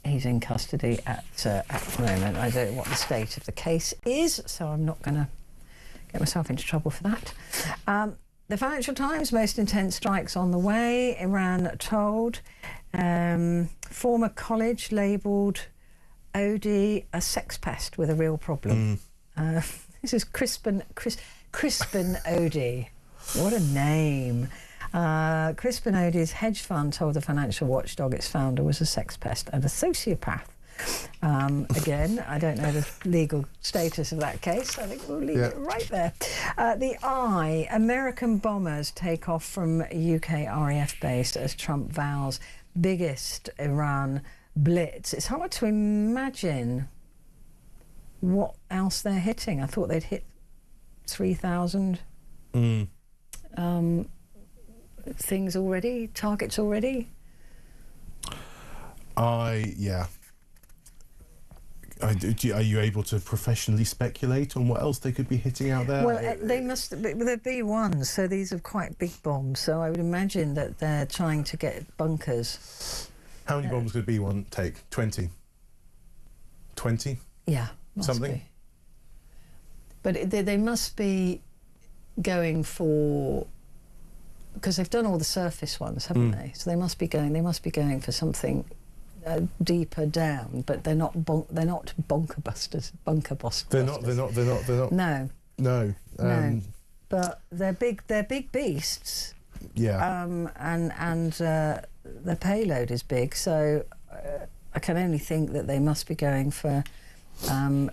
he's in custody at the moment. I don't know what the state of the case is, so I'm not going to get myself into trouble for that. The Financial Times, most intense strikes on the way. Iran told. Former college labelled Odie a sex pest with a real problem. This is Crispin Odie. What a name. Crispin Odie's hedge fund told the financial watchdog its founder was a sex pest and a sociopath. Again, I don't know the legal status of that case. I think we'll leave it right there. The Eye, American bombers take off from UK RAF base as Trump vows biggest Iran blitz. It's hard to imagine what else they're hitting. I thought they'd hit 3,000 things already, targets already. Are you able to professionally speculate on what else they could be hitting out there? Well, they're B1s, so these are quite big bombs. So I would imagine that they're trying to get bunkers. How many bombs could B1 take? 20? 20? Yeah, something. Be. But they must be going for, because they've done all the surface ones, haven't they? So they must be going for something deeper down. But they're not bunker busters. They're not. No. No. But they're big beasts. Yeah. And their payload is big. So I can only think that they must be going for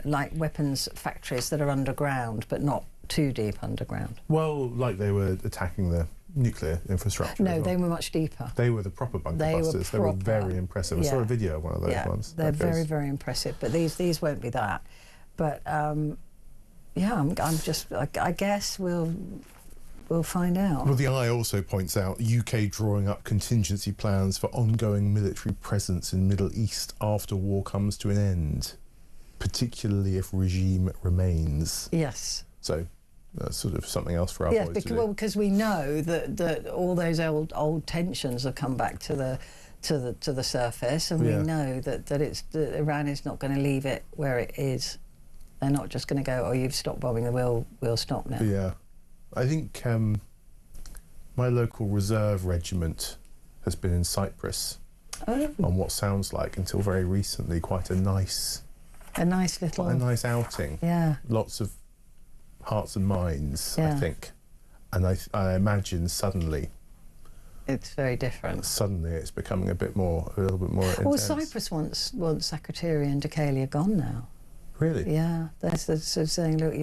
like weapons factories that are underground, but not too deep underground. Well, like they were attacking the nuclear infrastructure. No, they were much deeper. They were the proper bunker busters. They were very impressive. I saw a video of one of those ones. They're very, very impressive. But these won't be that. But I guess we'll find out. Well, the Eye also points out UK drawing up contingency plans for ongoing military presence in Middle East after war comes to an end, particularly if regime remains. Yes. So that's sort of something else for our boys to do. Because we know that all those old tensions have come back to the surface, and we know that Iran is not going to leave it where it is. They're not just going to go, oh, you've stopped bombing, we'll stop now. Yeah. I think my local reserve regiment has been in Cyprus on what sounds like, until very recently, quite a nice outing. Yeah. Lots of hearts and minds, I think. And I imagine suddenly it's very different. Suddenly it's becoming a little bit more intense. Well, Cyprus wants Secretary and Dekalia gone now. Really? Yeah, they're sort of saying, look,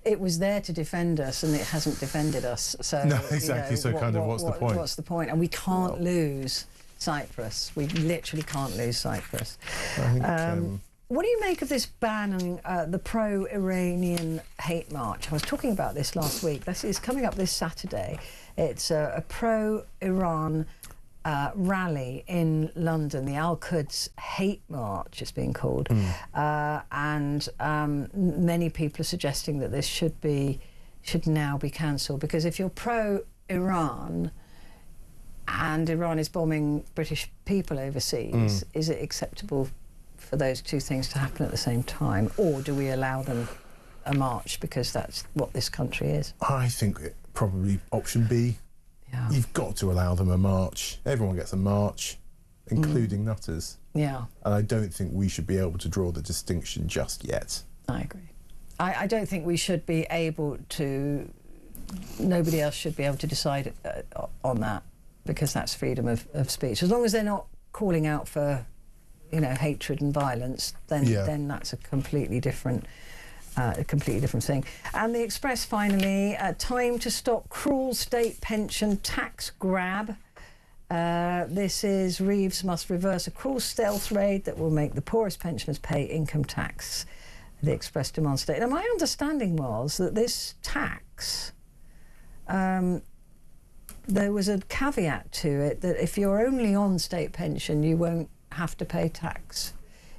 it was there to defend us, and it hasn't defended us. So no, exactly. So what's the point? What's the point? And we can't lose Cyprus. We literally can't lose Cyprus. I think, what do you make of this ban on the pro-Iranian hate march? I was talking about this last week. This is coming up this Saturday. It's a pro-Iran rally in London. The Al-Quds Hate March is being called. And many people are suggesting that this should now be cancelled, because if you're pro-Iran and Iran is bombing British people overseas, is it acceptable for those two things to happen at the same time, or do we allow them a march because that's what this country is? I think probably option B. Yeah. You've got to allow them a march. Everyone gets a march, including nutters. Yeah. And I don't think we should be able to draw the distinction just yet. I agree. I don't think we should be able to... Nobody else should be able to decide on that, because that's freedom of speech. As long as they're not calling out for hatred and violence, then that's a completely different thing. And the Express finally, time to stop cruel state pension tax grab. This is Reeves must reverse a cruel stealth raid that will make the poorest pensioners pay income tax. The Express demands state. Now, my understanding was that this tax, there was a caveat to it that if you're only on state pension, you won't have to pay tax.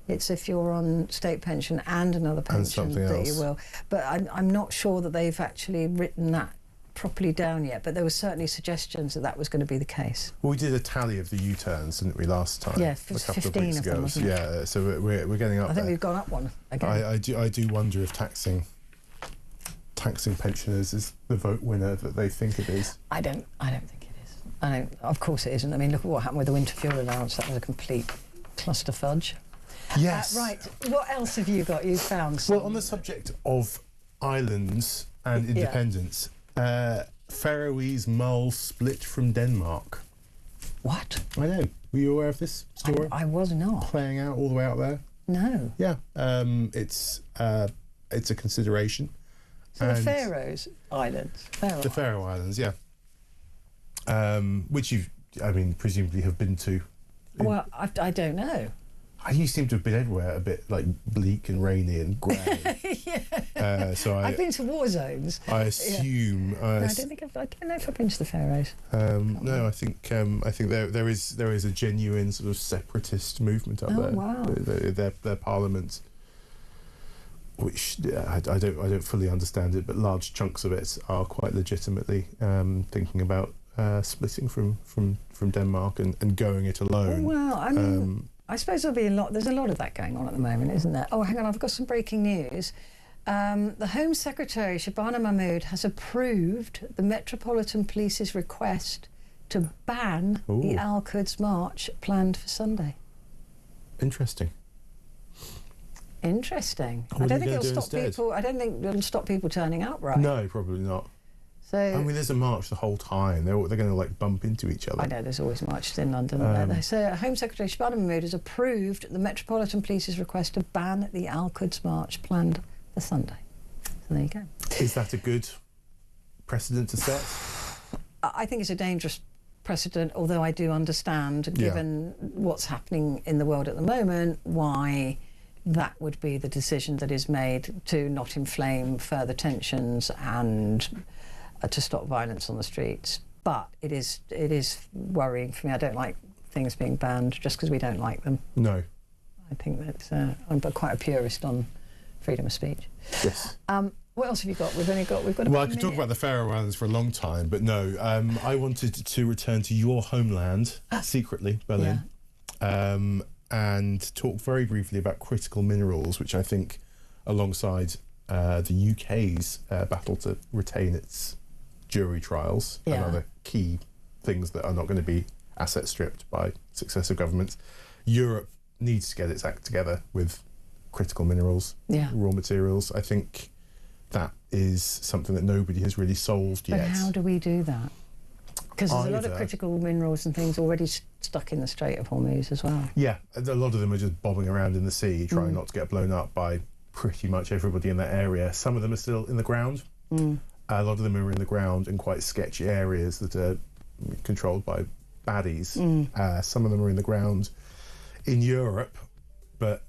It's if you're on state pension and another pension that you will. But I'm not sure that they've actually written that properly down yet, but there were certainly suggestions that was going to be the case. Well, we did a tally of the U-turns, didn't we, last time? Yeah, a couple 15 of weeks ago. Them, yeah, so we're getting up. I think we've gone up one again. I do wonder if taxing pensioners is the vote winner that they think it is. I don't think it is. Of course it isn't. I mean, look at what happened with the winter fuel allowance. That was a complete cluster fudge. Yes. Right. What else have you got? You found some? Well, on the subject of islands and independence, Faroese mull split from Denmark. What? I know. Were you aware of this story? I was not. Playing out all the way out there? No. Yeah. It's a consideration. So the Faroes Islands? The Faroe Islands, yeah. Which presumably have been to. Well, I don't know. You seem to have been everywhere, a bit like bleak and rainy and grey. Yeah. So I've been to war zones. I assume. Yeah. I don't know if I've been to the Faroes. No, I think there is a genuine sort of separatist movement up there. Wow. Their parliament, which I don't fully understand it, but large chunks of it are quite legitimately thinking about splitting from Denmark and going it alone. Oh, well, I mean. I suppose there's a lot of that going on at the moment, isn't there? Oh, hang on, I've got some breaking news. The Home Secretary, Shabana Mahmood, has approved the Metropolitan Police's request to ban the Al-Quds March planned for Sunday. Interesting. I don't think it'll stop people. I don't think it'll stop people turning up, right? No, probably not. So, there's a march the whole time. They're going to bump into each other. I know, there's always marches in London. So Home Secretary Shabana Mahmood has approved the Metropolitan Police's request to ban the Al-Quds March planned for Sunday. So there you go. Is that a good precedent to set? I think it's a dangerous precedent, although I do understand, given what's happening in the world at the moment, why that would be the decision that is made to not inflame further tensions and to stop violence on the streets. But it is worrying for me. I don't like things being banned just because we don't like them. No. I think that I'm quite a purist on freedom of speech. Yes. What else have you got? We've got. Well, I could talk about the Faroe Islands for a long time, but no. I wanted to return to your homeland secretly, Berlin, and talk very briefly about critical minerals, which I think, alongside the UK's battle to retain its jury trials and other key things that are not going to be asset stripped by successive governments, Europe needs to get its act together with critical minerals, raw materials. I think that is something that nobody has really solved yet. But how do we do that? Because there's a lot of critical minerals and things already stuck in the Strait of Hormuz as well. Yeah, a lot of them are just bobbing around in the sea, trying not to get blown up by pretty much everybody in that area. Some of them are still in the ground. A lot of them are in the ground in quite sketchy areas that are controlled by baddies. Some of them are in the ground in Europe, but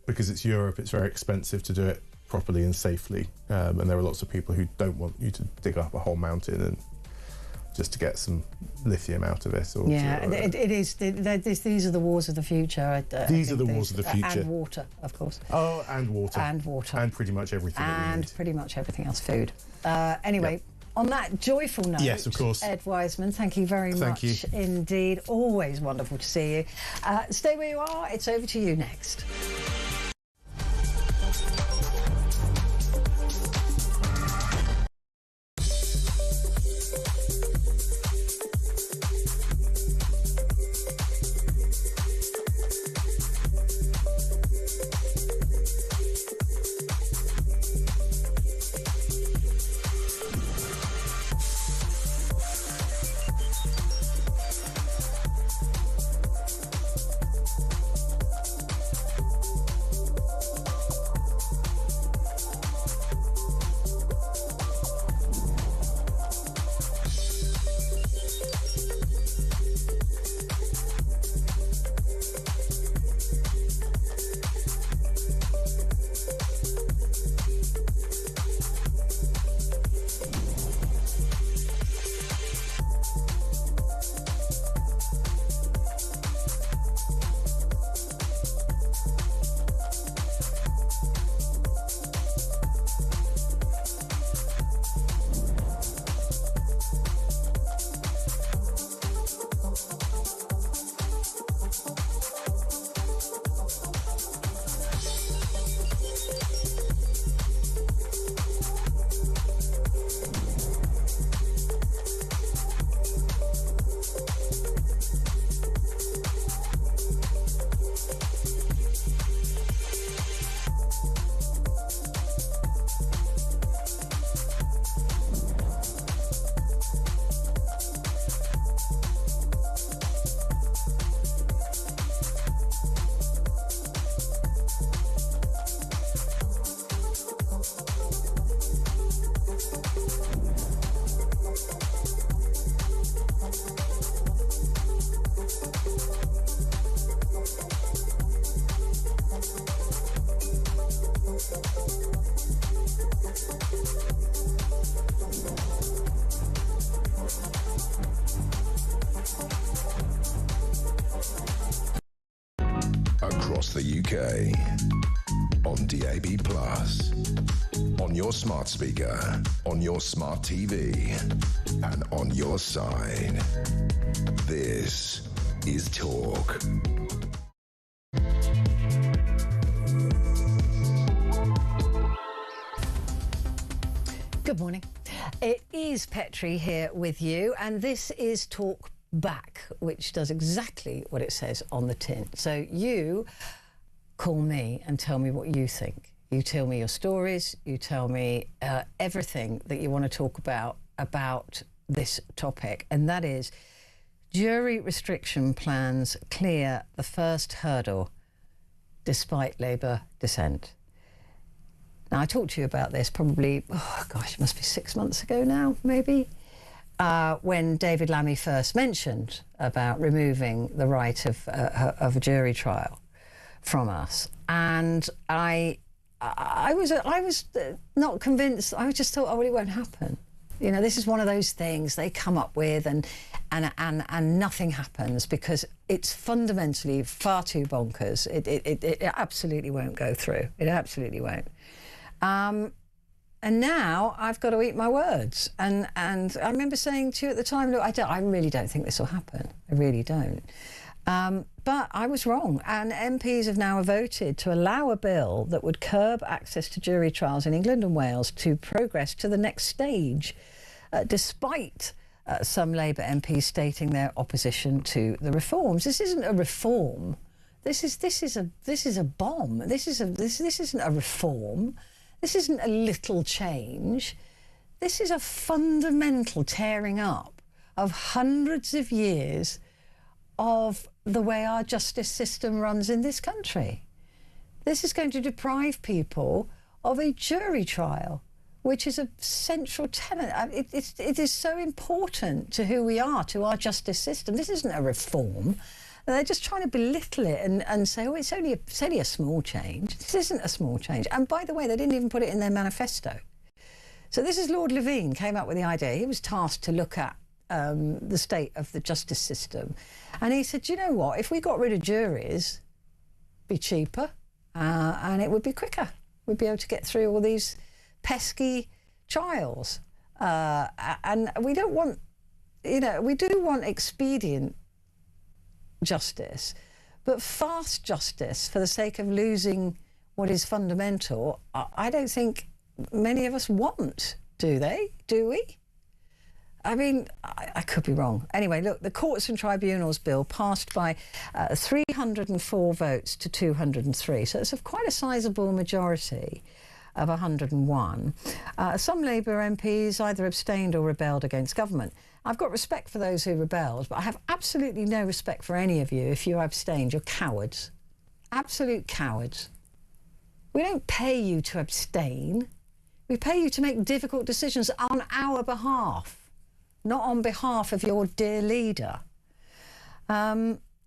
because it's Europe, it's very expensive to do it properly and safely. And there are lots of people who don't want you to dig up a whole mountain and just to get some lithium out of it. It is. These are the wars of the future. These are the wars of the future. And water, of course. Oh, and water. And water. And pretty much everything that we need. And pretty much everything else, food. Anyway, on that joyful note, yes, of course, Ed Wiseman, thank you very much indeed. Always wonderful to see you. Stay where you are. It's over to you next. across the UK, on DAB+, on your smart speaker, on your smart TV, and on your side. This is Talk. Good morning. It is Petrie here with you, and this is Talk Back, which does exactly what it says on the tin. So you call me and tell me what you think. You tell me your stories, you tell me everything that you want to talk about this topic, and that is jury restriction plans clear the first hurdle despite Labour dissent. Now, I talked to you about this probably, it must be 6 months ago now, maybe, when David Lammy first mentioned about removing the right of a jury trial from us. And I was not convinced. I just thought, it won't happen. You know, this is one of those things they come up with and nothing happens because it's fundamentally far too bonkers. It absolutely won't go through. It absolutely won't. And now I've got to eat my words. And I remember saying to you at the time, look, I really don't think this will happen. I really don't. But I was wrong. And MPs have now voted to allow a bill that would curb access to jury trials in England and Wales to progress to the next stage, despite some Labour MPs stating their opposition to the reforms. This isn't a reform. This is a bomb. This isn't a reform. This isn't a little change. This is a fundamental tearing up of hundreds of years of the way our justice system runs in this country. This is going to deprive people of a jury trial, which is a central tenet. It is so important to who we are, to our justice system. This isn't a reform. They're just trying to belittle it and say, it's only a small change. This isn't a small change. And by the way, they didn't even put it in their manifesto. So this is Lord Levine came up with the idea. He was tasked to look at the state of the justice system. And he said, you know what, if we got rid of juries, it'd be cheaper and it would be quicker. We'd be able to get through all these pesky trials. And we don't want, we do want expedient justice, but fast justice for the sake of losing what is fundamental, I don't think many of us want, do they? Do we? I mean, I could be wrong. Anyway, look, the Courts and Tribunals Bill passed by 304 votes to 203, so it's quite a sizable majority of 101. Some Labour MPs either abstained or rebelled against government. I've got respect for those who rebelled, but I have absolutely no respect for any of you if you abstained. You're cowards. Absolute cowards. We don't pay you to abstain. We pay you to make difficult decisions on our behalf, not on behalf of your dear leader.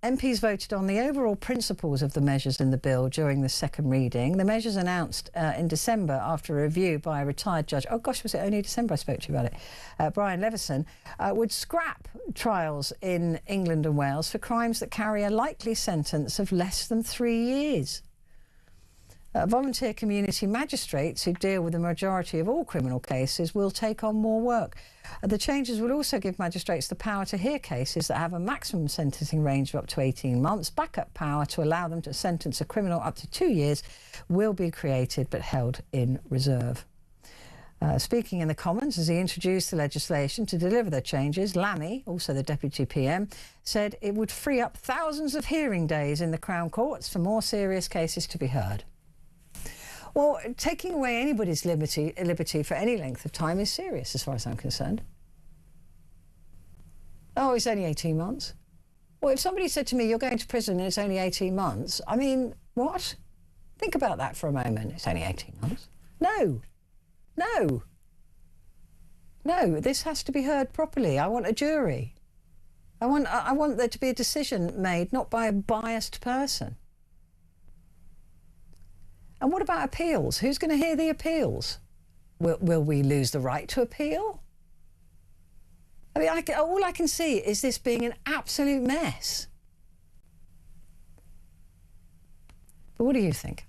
MPs voted on the overall principles of the measures in the bill during the second reading. The measures announced in December after a review by a retired judge, was it only December I spoke to you about it, Brian Levison, would scrap trials in England and Wales for crimes that carry a likely sentence of less than 3 years. Volunteer community magistrates who deal with the majority of all criminal cases will take on more work. The changes will also give magistrates the power to hear cases that have a maximum sentencing range of up to 18 months. Backup power to allow them to sentence a criminal up to 2 years will be created but held in reserve. Speaking in the Commons as he introduced the legislation to deliver the changes, Lammy, also the Deputy PM, said it would free up thousands of hearing days in the Crown Courts for more serious cases to be heard. Well, taking away anybody's liberty for any length of time is serious, as far as I'm concerned. Oh, it's only 18 months. Well, if somebody said to me, you're going to prison and it's only 18 months, I mean, what? Think about that for a moment. It's only 18 months. No. No. No, this has to be heard properly. I want a jury. I want there to be a decision made, not by a biased person. And what about appeals? Who's going to hear the appeals? Will we lose the right to appeal? I mean, all I can see is this being an absolute mess. But what do you think?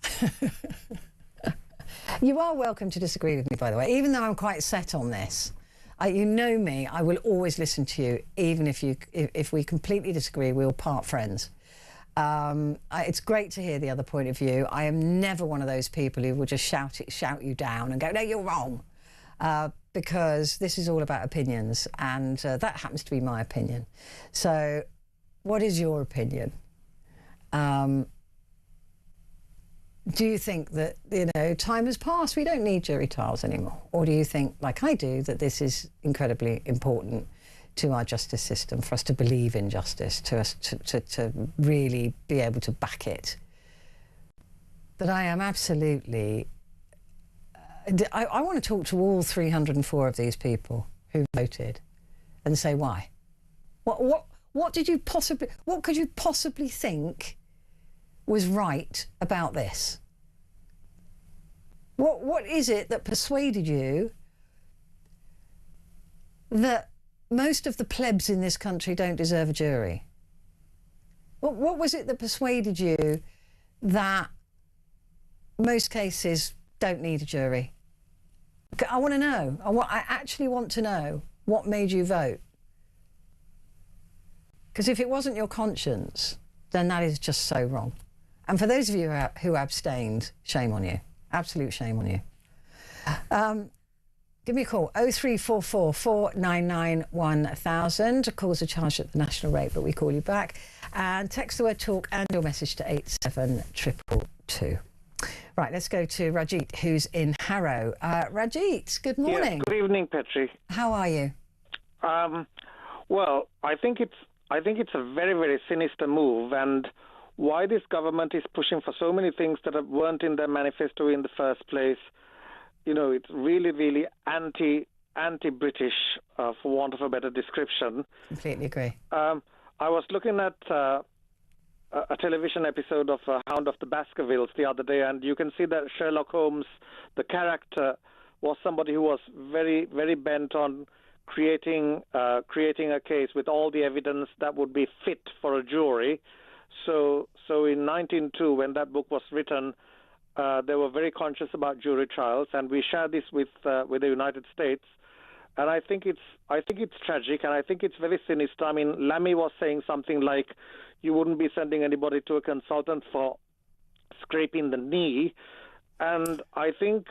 You are welcome to disagree with me, by the way, even though I'm quite set on this. You know me, I will always listen to you, even if we completely disagree, we'll part friends. It's great to hear the other point of view. I am never one of those people who will just shout you down and go, no, you're wrong. Because this is all about opinions, and that happens to be my opinion. So what is your opinion? Do you think that, you know, time has passed, we don't need jury trials anymore? Or do you think, like I do, that this is incredibly important to our justice system, for us to believe in justice, to us to really be able to back it? But I am absolutely... I want to talk to all 304 of these people who voted and say why. What could you possibly think was right about this? What is it that persuaded you that most of the plebs in this country don't deserve a jury? What was it that persuaded you that most cases don't need a jury? I want to know. I actually want to know what made you vote. Because if it wasn't your conscience, then that is just so wrong. And for those of you who abstained, shame on you. Absolute shame on you. Give me a call, 0344 499 1000. Calls are charged at the national rate, but we call you back. And text the word talk and your message to 87222. Right, let's go to Rajit, who's in Harrow. Rajit, good morning. Yes, good evening, Petrie. How are you? Well, I think it's a very, very sinister move, and why this government is pushing for so many things that weren't in their manifesto in the first place. You know, it's really, really anti-British, for want of a better description. Completely agree. I was looking at a television episode of Hound of the Baskervilles the other day, and you can see that Sherlock Holmes, the character, was somebody who was very, very bent on creating a case with all the evidence that would be fit for a jury. So in 1902, when that book was written, they were very conscious about jury trials, and we share this with the United States. And I think it's tragic, and I think it's very sinister. I mean, Lammy was saying something like, you wouldn't be sending anybody to a consultant for scraping the knee, and I think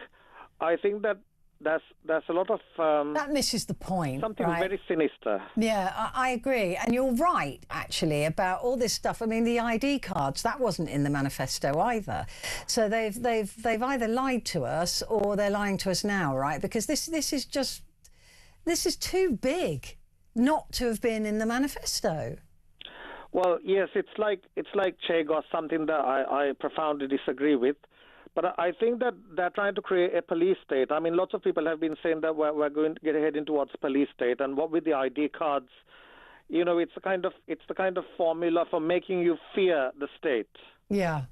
that there's a lot of that misses the point. Something right? Very sinister. Yeah, I agree, and you're right actually about all this stuff. I mean, the ID cards, that wasn't in the manifesto either. So they've either lied to us or they're lying to us now, right? Because this is too big not to have been in the manifesto. Well, yes, it's like Chagos, something that I profoundly disagree with. But I think that they're trying to create a police state. I mean, lots of people have been saying that we're going to get heading towards police state, and what with the ID cards, you know, it's the kind of formula for making you fear the state. Yeah,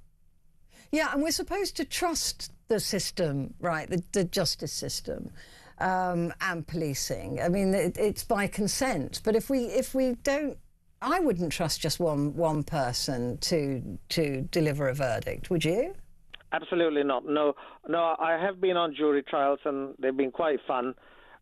and we're supposed to trust the system, right? The justice system, and policing. I mean, it's by consent. But if we don't, I wouldn't trust just one person to deliver a verdict. Would you? Absolutely not. No, I have been on jury trials, and they've been quite fun.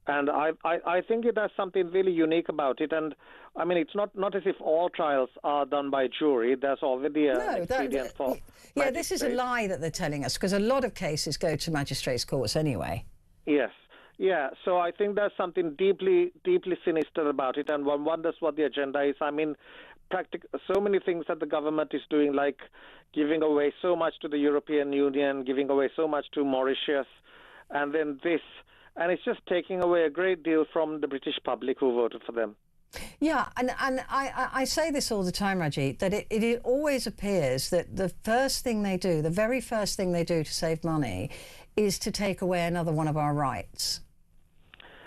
And I think it has something really unique about it. And, I mean, it's not as if all trials are done by jury. There's already an expedient for yeah, this is a lie that they're telling us, because a lot of cases go to magistrates' courts anyway. Yes. Yeah, so I think there's something deeply, deeply sinister about it, and one wonders what the agenda is. I mean, so many things that the government is doing, like giving away so much to the European Union, giving away so much to Mauritius, and then this, and it's just taking away a great deal from the British public who voted for them. Yeah, and I say this all the time, Rajit, that it always appears that the first thing they do, the very first thing they do to save money, is to take away another one of our rights.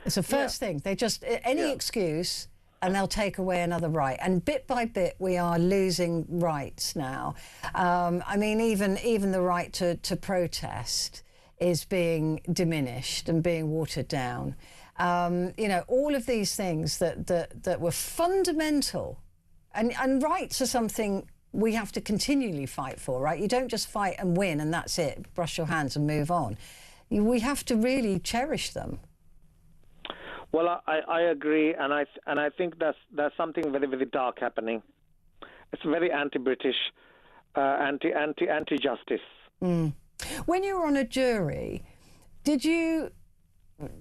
It's the first thing. They just, any excuse, and they'll take away another right. And bit by bit, we are losing rights now. I mean, even the right to protest is being diminished and being watered down. You know, all of these things that were fundamental, and rights are something we have to continually fight for, right? You don't just fight and win and that's it, brush your hands and move on. We have to really cherish them. Well, I agree, and I think there's something very, very dark happening. It's very anti-British, anti-justice. Mm. When you were on a jury, did you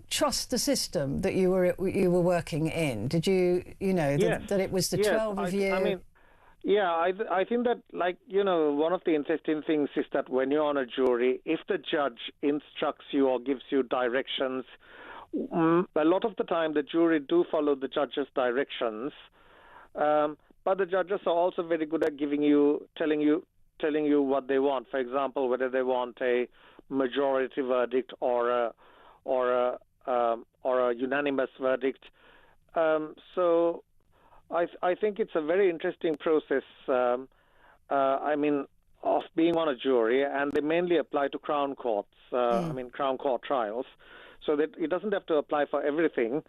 trust the system that you were working in? Did you know that it was the 12 of you? I mean, yeah, I think that, like, you know, one of the interesting things is that when you're on a jury, if the judge instructs you or gives you directions, a lot of the time the jury do follow the judge's directions, but the judges are also very good at telling you what they want. For example, whether they want a majority verdict or a unanimous verdict. So I think it's a very interesting process. I mean, of being on a jury, and they mainly apply to Crown Courts. I mean, Crown Court trials. So that it doesn't have to apply for everything,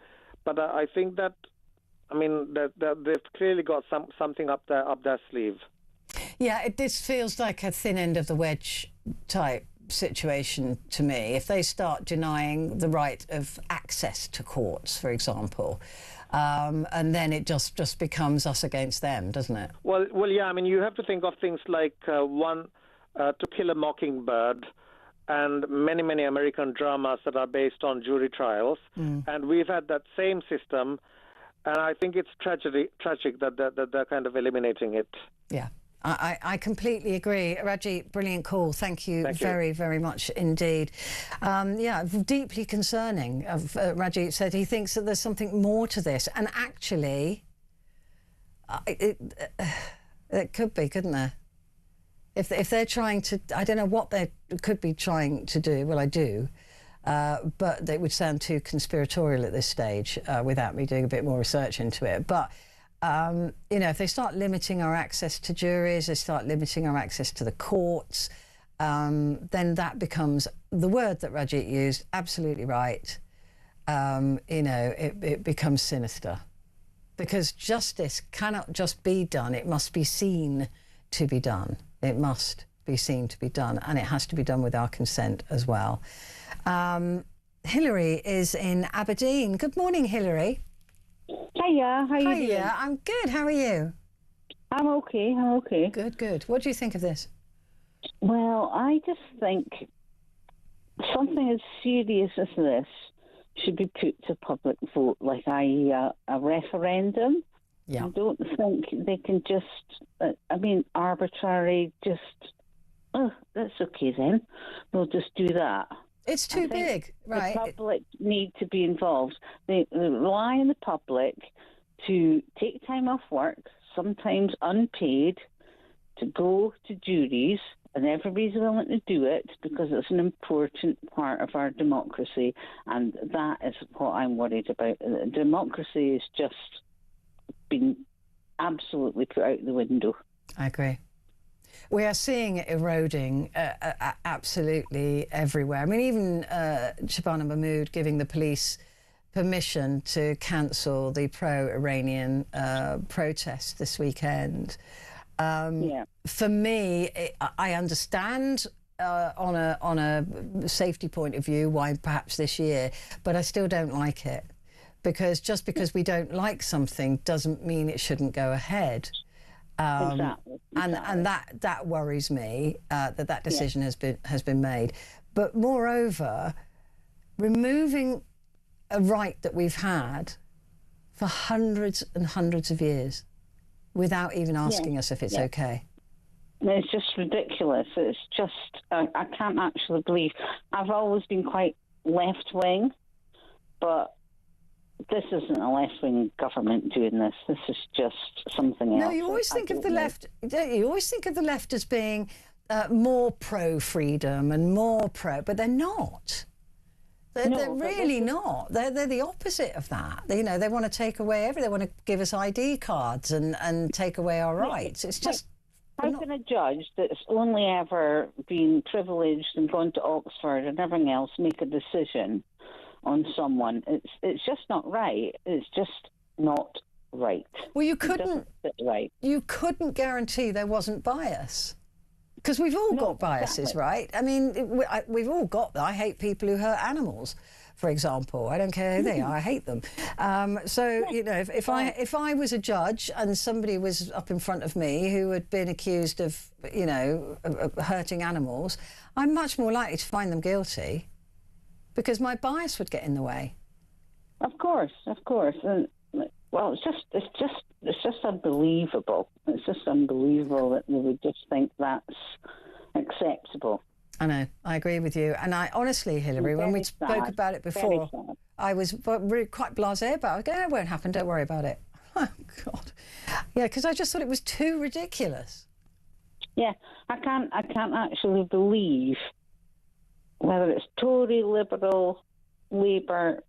but I think that, I mean, that they've clearly got something up their sleeve. Yeah, this feels like a thin end of the wedge type situation to me. If they start denying the right of access to courts, for example, and then it just becomes us against them, doesn't it? Well, yeah. I mean, you have to think of things like To Kill a Mockingbird, and many American dramas that are based on jury trials, and we've had that same system, and I think it's tragic that they're kind of eliminating it. Yeah. I completely agree. Raji, brilliant call. Thank you very, very much indeed. Yeah, deeply concerning. Raji said he thinks that there's something more to this. And actually, it could be, couldn't there? If they're trying to, I don't know what they could be trying to do. Well, I do. But it would sound too conspiratorial at this stage without me doing a bit more research into it. But you know, if they start limiting our access to juries, they start limiting our access to the courts, then that becomes the word that Rajit used, absolutely right. You know, it becomes sinister, because justice cannot just be done, it must be seen to be done. It must be seen to be done, and it has to be done with our consent as well. Hilary is in Aberdeen. Good morning, Hilary. Hiya, how are you doing? Hiya, I'm good. How are you? I'm okay. Good. What do you think of this? Well, I just think something as serious as this should be put to public vote, like a referendum. Yeah. I don't think they can just, arbitrary, that's okay then. We'll just do that. It's too big, right? The public need to be involved. They rely on the public to take time off work, sometimes unpaid, to go to juries, and everybody's willing to do it because it's an important part of our democracy, and that is what I'm worried about. Democracy has just been absolutely put out the window. I agree. We are seeing it eroding absolutely everywhere. I mean, even Shabana Mahmood giving the police permission to cancel the pro-Iranian protest this weekend. For me, I understand on a safety point of view why perhaps this year, but I still don't like it, because just because we don't like something doesn't mean it shouldn't go ahead. Exactly. And that worries me, that decision has been made. But moreover, removing a right that we've had for hundreds and hundreds of years without even asking us if it's okay. It's just ridiculous. It's just, I can't actually believe. I've always been quite left-wing, but this isn't a left-wing government doing this. This is just something else. No, you always think of the left, don't you? You always think of the left as being more pro-freedom and more pro, but they're not. They're really not. They're the opposite of that. You know, they want to take away everything. They want to give us ID cards and take away our rights. It's just... How can a judge that's only ever been privileged and gone to Oxford and everything else make a decision on someone? It's just not right. It's just not right. Well, you couldn't. It doesn't sit right. You couldn't guarantee there wasn't bias. Because we've all got biases, exactly. right? I mean, we've all got that. I hate people who hurt animals, for example. I don't care who they are. I hate them. So, you know, if I was a judge and somebody was up in front of me who had been accused of, you know, of hurting animals, I'm much more likely to find them guilty because my bias would get in the way. Of course. And, well, it's just unbelievable. It's just unbelievable that they would just think that's acceptable. I know. I agree with you. And I honestly, Hilary, when we spoke about it before, I was really quite blasé about it. It won't happen. Don't worry about it. Oh, God. Yeah, because I just thought it was too ridiculous. Yeah, I can't actually believe whether it's Tory, Liberal, Labour,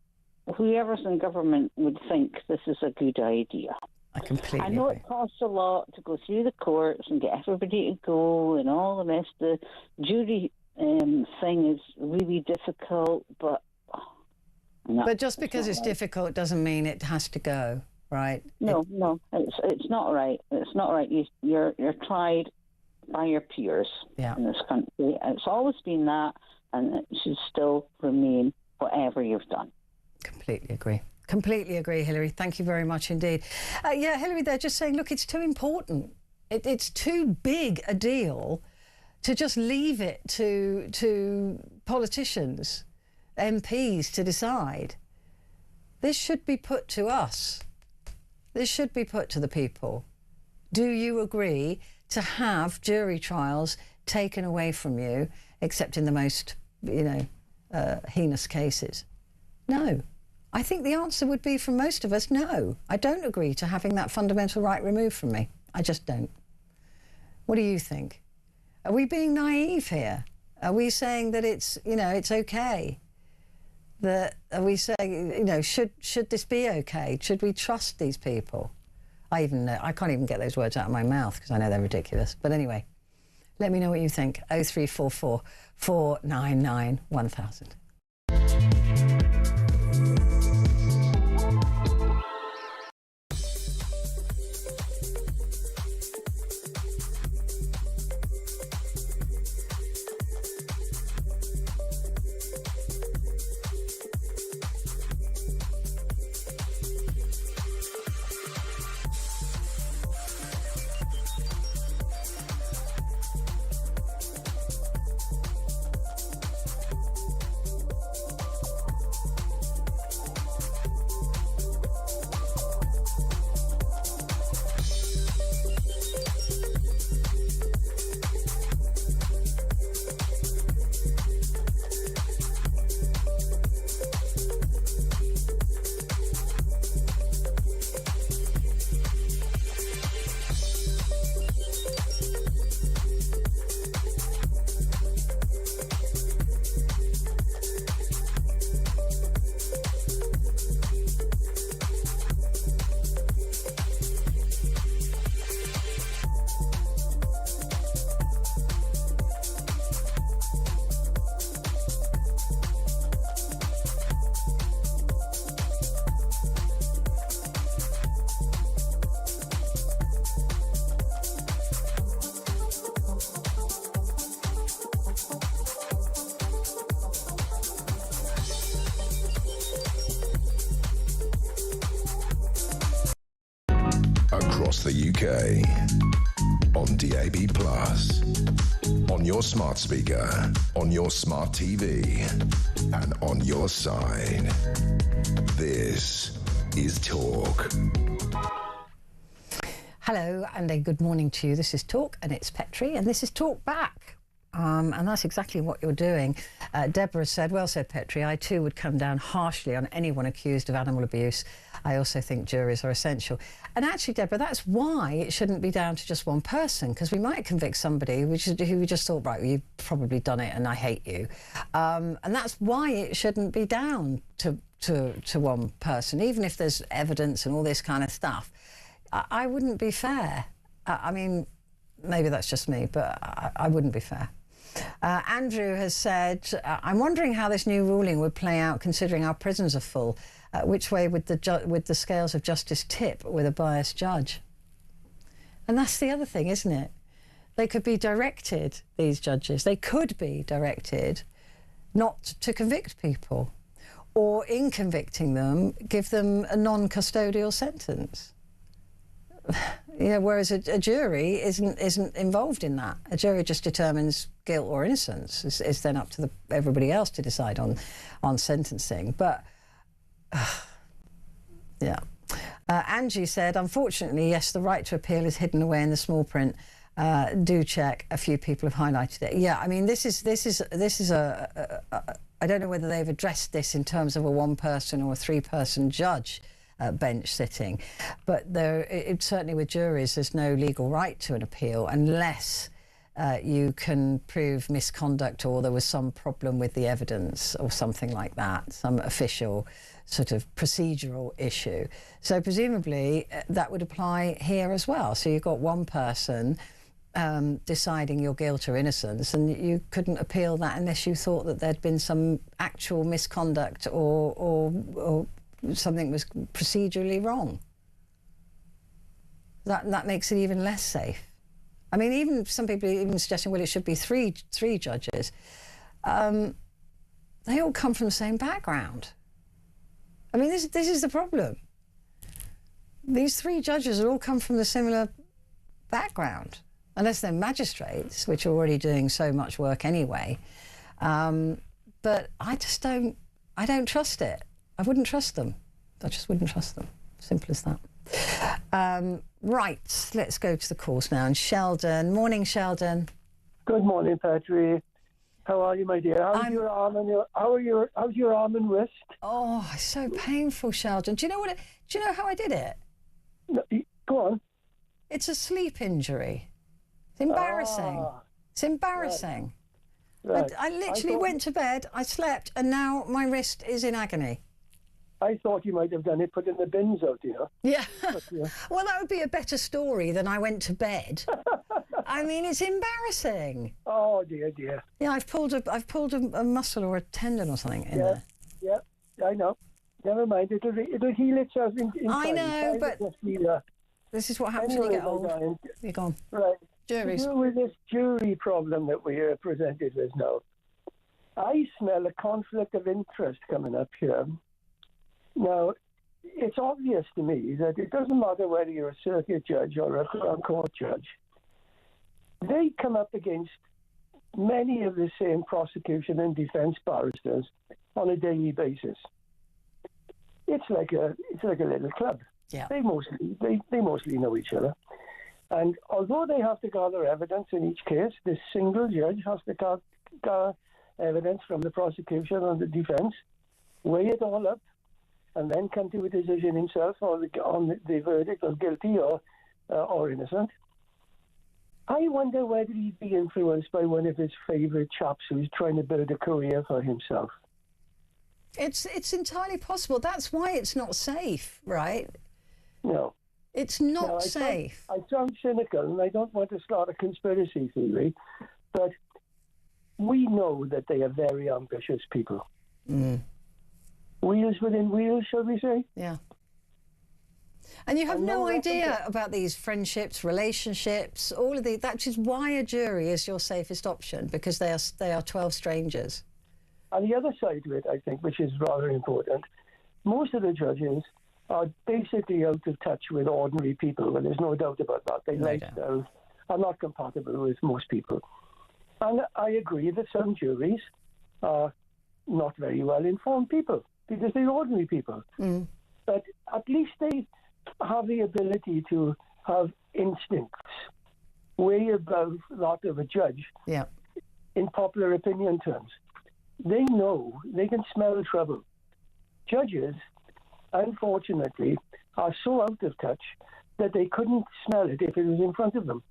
whoever's in government would think this is a good idea. I completely I know agree. it costs a lot to go through the courts and get everybody to go and all the rest. The jury thing is really difficult, but... But just because it's difficult doesn't mean it has to go, right? No, it's not right. It's not right. You're tried by your peers in this country. It's always been that, and it should still remain whatever you've done. Completely agree. Completely agree, Hilary. Thank you very much indeed. Yeah, Hilary, they're just saying, look, it's too important. It's too big a deal to just leave it to politicians, MPs to decide. This should be put to us. This should be put to the people. Do you agree to have jury trials taken away from you, except in the most, you know, heinous cases? No. I think the answer would be from most of us, no. I don't agree to having that fundamental right removed from me. I just don't. What do you think? Are we being naive here? Are we saying that it's, you know, it's okay? Are we saying, you know, should this be okay? Should we trust these people? I can't even get those words out of my mouth because I know they're ridiculous. But anyway, let me know what you think. 0344 499 1000. Across the UK, on DAB+, on your smart speaker, on your smart TV, and on your side. This is Talk. Hello and a good morning to you. This is Talk and it's Petrie and this is Talk Back. And that's exactly what you're doing. Deborah said, well said, Petrie, I too would come down harshly on anyone accused of animal abuse. I also think juries are essential. And actually, Deborah, that's why it shouldn't be down to just one person, because we might convict somebody who we just thought, right, well, you've probably done it and I hate you. And that's why it shouldn't be down to one person, even if there's evidence and all this kind of stuff. I wouldn't be fair. I mean, maybe that's just me, but I wouldn't be fair. Andrew has said, I'm wondering how this new ruling would play out considering our prisons are full. which way would the scales of justice tip with a biased judge? And that's the other thing, isn't it? They could be directed, these judges, they could be directed not to convict people, or in convicting them, give them a non-custodial sentence. Whereas a jury isn't involved in that. A jury just determines guilt or innocence. It's then up to everybody else to decide on sentencing. But yeah. Angie said, unfortunately, yes, the right to appeal is hidden away in the small print. Do check. A few people have highlighted it. Yeah, I mean, this is I don't know whether they've addressed this in terms of a one-person or a three-person judge bench sitting, but certainly with juries, there's no legal right to an appeal unless you can prove misconduct or there was some problem with the evidence or something like that, some official sort of procedural issue. So presumably that would apply here as well. So you've got one person deciding your guilt or innocence, and you couldn't appeal that unless you thought that there'd been some actual misconduct or something was procedurally wrong. That makes it even less safe. I mean, even some people even suggesting, well, it should be three judges. They all come from the same background. I mean, this is the problem. These three judges all come from the similar background, unless they're magistrates, which are already doing so much work anyway. But I don't trust it. I wouldn't trust them. I just wouldn't trust them. Simple as that. Right, let's go to the calls now. And Sheldon. Morning, Sheldon. Good morning, Petrie. How are you, my dear? How's your arm and wrist? Oh, it's so painful, Sheldon. Do you know how I did it? No, go on. It's a sleep injury. It's embarrassing. It's embarrassing. Right. I literally went to bed, I slept, and now my wrist is in agony. I thought you might have done it, putting the bins out, Yeah. But, yeah. Well, that would be a better story than I went to bed. I mean, it's embarrassing. Oh, dear. Yeah, I've pulled a muscle or a tendon or something in there. Yeah, I know. Never mind, it'll heal itself in time. I know, but this is what happens when you get old. You're gone. Right. Juries. To do with this jury problem that we are presented with now, I smell a conflict of interest coming up here. Now, it's obvious to me that it doesn't matter whether you're a circuit judge or a court judge. They come up against many of the same prosecution and defense barristers on a daily basis. It's like a little club. Yeah. They mostly know each other. And although they have to gather evidence in each case, this single judge has to gather evidence from the prosecution and the defense, weigh it all up, and then come to a decision himself on the verdict of guilty or innocent. I wonder whether he'd be influenced by one of his favourite chaps who's trying to build a career for himself. It's entirely possible. That's why it's not safe, right? No. It's not safe. I sound cynical, and I don't want to start a conspiracy theory, but we know that they are very ambitious people. Mm. Wheels within wheels, shall we say? Yeah. And you have no idea about these friendships, relationships, all of the. That is why a jury is your safest option, because they are 12 strangers. And the other side of it, I think, which is rather important, most of the judges are basically out of touch with ordinary people. Well, there's no doubt about that. Their lifestyles are not compatible with most people. And I agree that some juries are not very well informed people, because they're ordinary people. Mm. But at least they have the ability to have instincts way above that of a judge. Yeah. In popular opinion terms. They know, they can smell trouble. Judges, unfortunately, are so out of touch that they couldn't smell it if it was in front of them.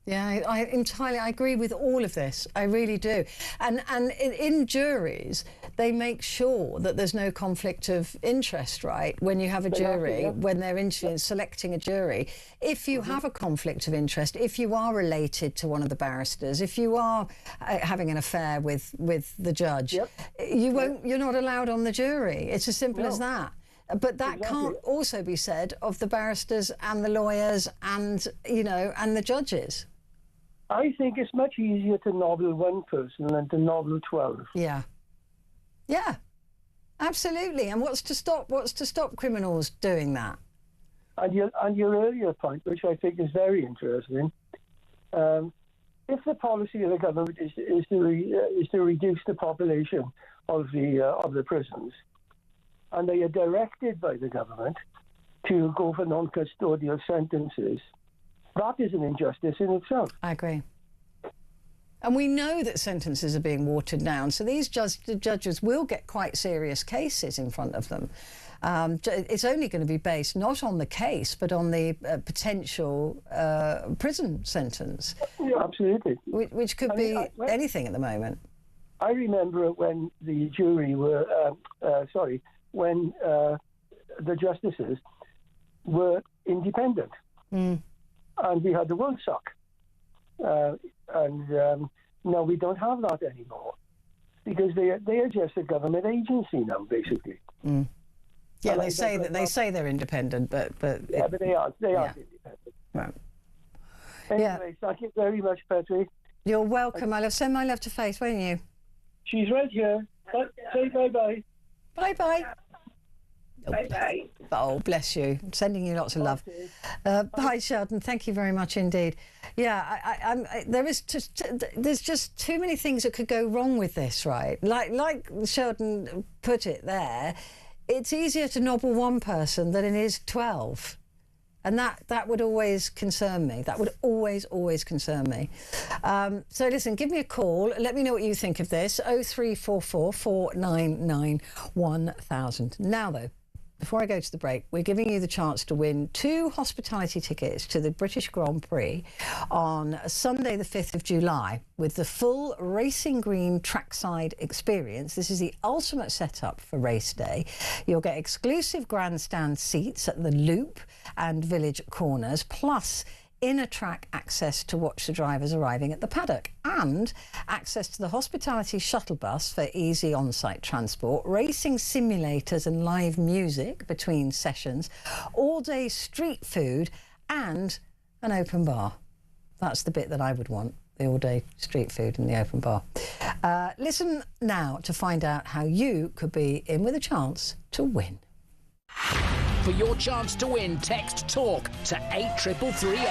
Yeah, I entirely agree with all of this. I really do. And in juries, they make sure that there's no conflict of interest, right? When you have a jury, when they're selecting a jury, if you have a conflict of interest, if you are related to one of the barristers, if you are having an affair with the judge, you're not allowed on the jury. It's as simple as that. But that can't also be said of the barristers and the lawyers and, you know, and the judges. I think it's much easier to nobble one person than to nobble 12. Yeah. Yeah, absolutely. And what's to stop criminals doing that? And your earlier point, which I think is very interesting, if the policy of the government is to reduce the population of the prisons, and they are directed by the government to go for non-custodial sentences, that is an injustice in itself. I agree. And we know that sentences are being watered down, so these judges will get quite serious cases in front of them. It's only going to be based not on the case, but on the potential prison sentence. Yeah, absolutely. Which could be anything at the moment. I remember when the jury were, when the justices were independent. And we had the Woolsock. Now we don't have that anymore because they are just a government agency now, basically. Yeah, and they say they're independent, but yeah, but they aren't independent. Right. Anyway, thank you very much, Petrie. You're welcome, my love. Send my love to Faith, won't you? She's right here. Say bye-bye. Bye-bye. Bye-bye. Oh, bless you. I'm sending you lots of love. Bye, Sheldon. Thank you very much indeed. Yeah, there's just too many things that could go wrong with this, right? Like Sheldon put it there, it's easier to nobble one person than it is 12. And that would always concern me. That would always concern me. So listen, give me a call. Let me know what you think of this. 0344 499 1000. Now, though, before I go to the break, we're giving you the chance to win 2 hospitality tickets to the British Grand Prix on Sunday the 5th of July with the full Racing Green trackside experience. This is the ultimate setup for race day. You'll get exclusive grandstand seats at the Loop and Village Corners, plus inner track access to watch the drivers arriving at the paddock, and access to the hospitality shuttle bus for easy on-site transport, racing simulators and live music between sessions, all-day street food and an open bar. That's the bit that I would want, the all-day street food and the open bar. Listen now to find out how you could be in with a chance to win. For your chance to win, text TALK to 83338.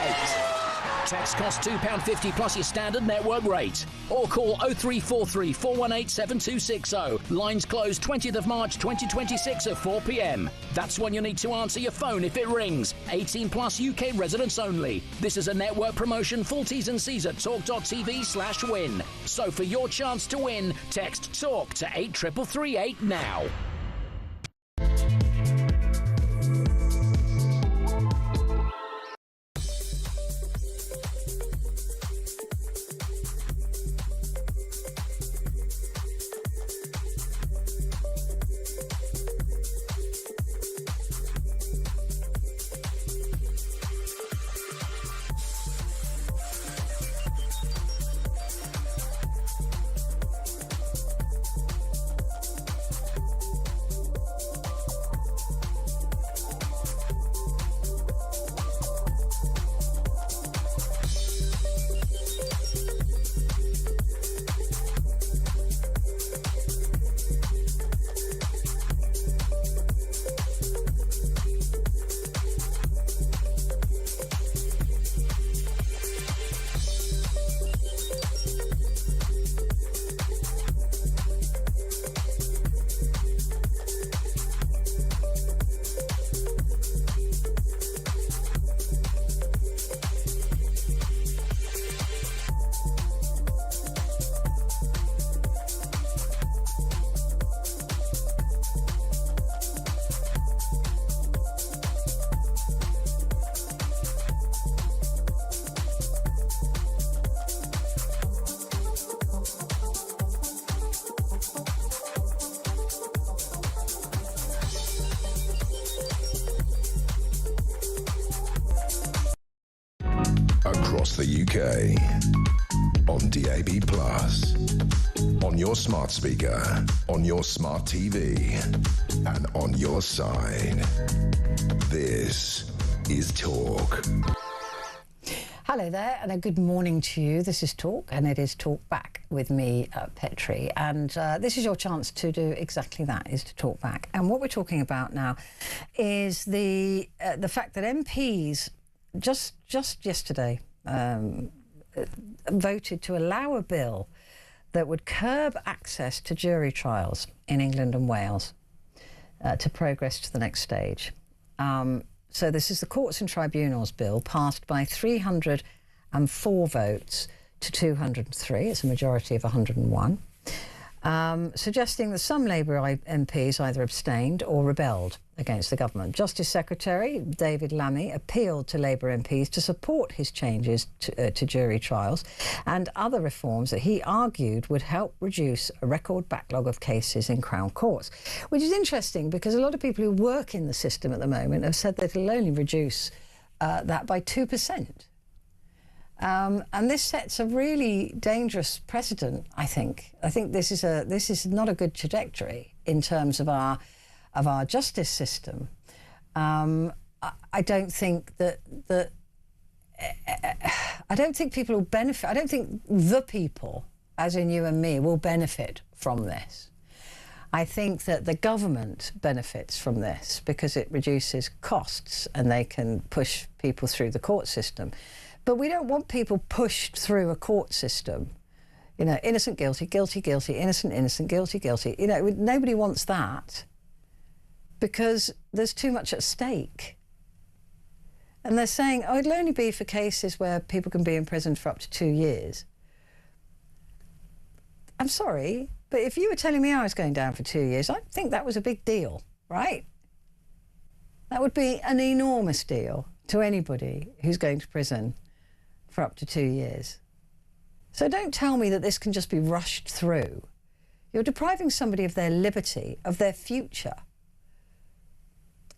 Text costs £2.50 plus your standard network rate. Or call 0343 418 7260. Lines close 20th of March 2026 at 4 p.m. That's when you need to answer your phone if it rings. 18 plus UK residents only. This is a network promotion. Full T's and C's at talk.tv/win. So for your chance to win, text TALK to 83338 now. across the UK. On DAB+, on your smart speaker, on your smart TV, and on your side. This is Talk. Hello there, and a good morning to you. This is Talk, and it is Talk Back with me, Petrie. And this is your chance to do exactly that, is to talk back. And what we're talking about now is the fact that MPs just yesterday voted to allow a bill that would curb access to jury trials in England and Wales to progress to the next stage. So this is the Courts and Tribunals Bill, passed by 304 votes to 203. It's a majority of 101, suggesting that some Labour MPs either abstained or rebelled against the government. Justice Secretary David Lammy appealed to Labour MPs to support his changes to jury trials and other reforms that he argued would help reduce a record backlog of cases in Crown courts, which is interesting because a lot of people who work in the system at the moment have said that it'll only reduce that by 2%. And this sets a really dangerous precedent, I think. I think this is not a good trajectory in terms of our justice system. I don't think I don't think people will benefit. I don't think the people, as in you and me, will benefit from this. I think that the government benefits from this because it reduces costs and they can push people through the court system. But we don't want people pushed through a court system. You know, innocent, guilty, guilty, guilty, innocent, innocent, guilty, guilty. You know, nobody wants that because there's too much at stake. And they're saying, oh, it'll only be for cases where people can be imprisoned for up to 2 years. I'm sorry, but if you were telling me I was going down for 2 years, I'd think that was a big deal, right? That would be an enormous deal to anybody who's going to prison for up to 2 years. So don't tell me that this can just be rushed through. You're depriving somebody of their liberty, of their future,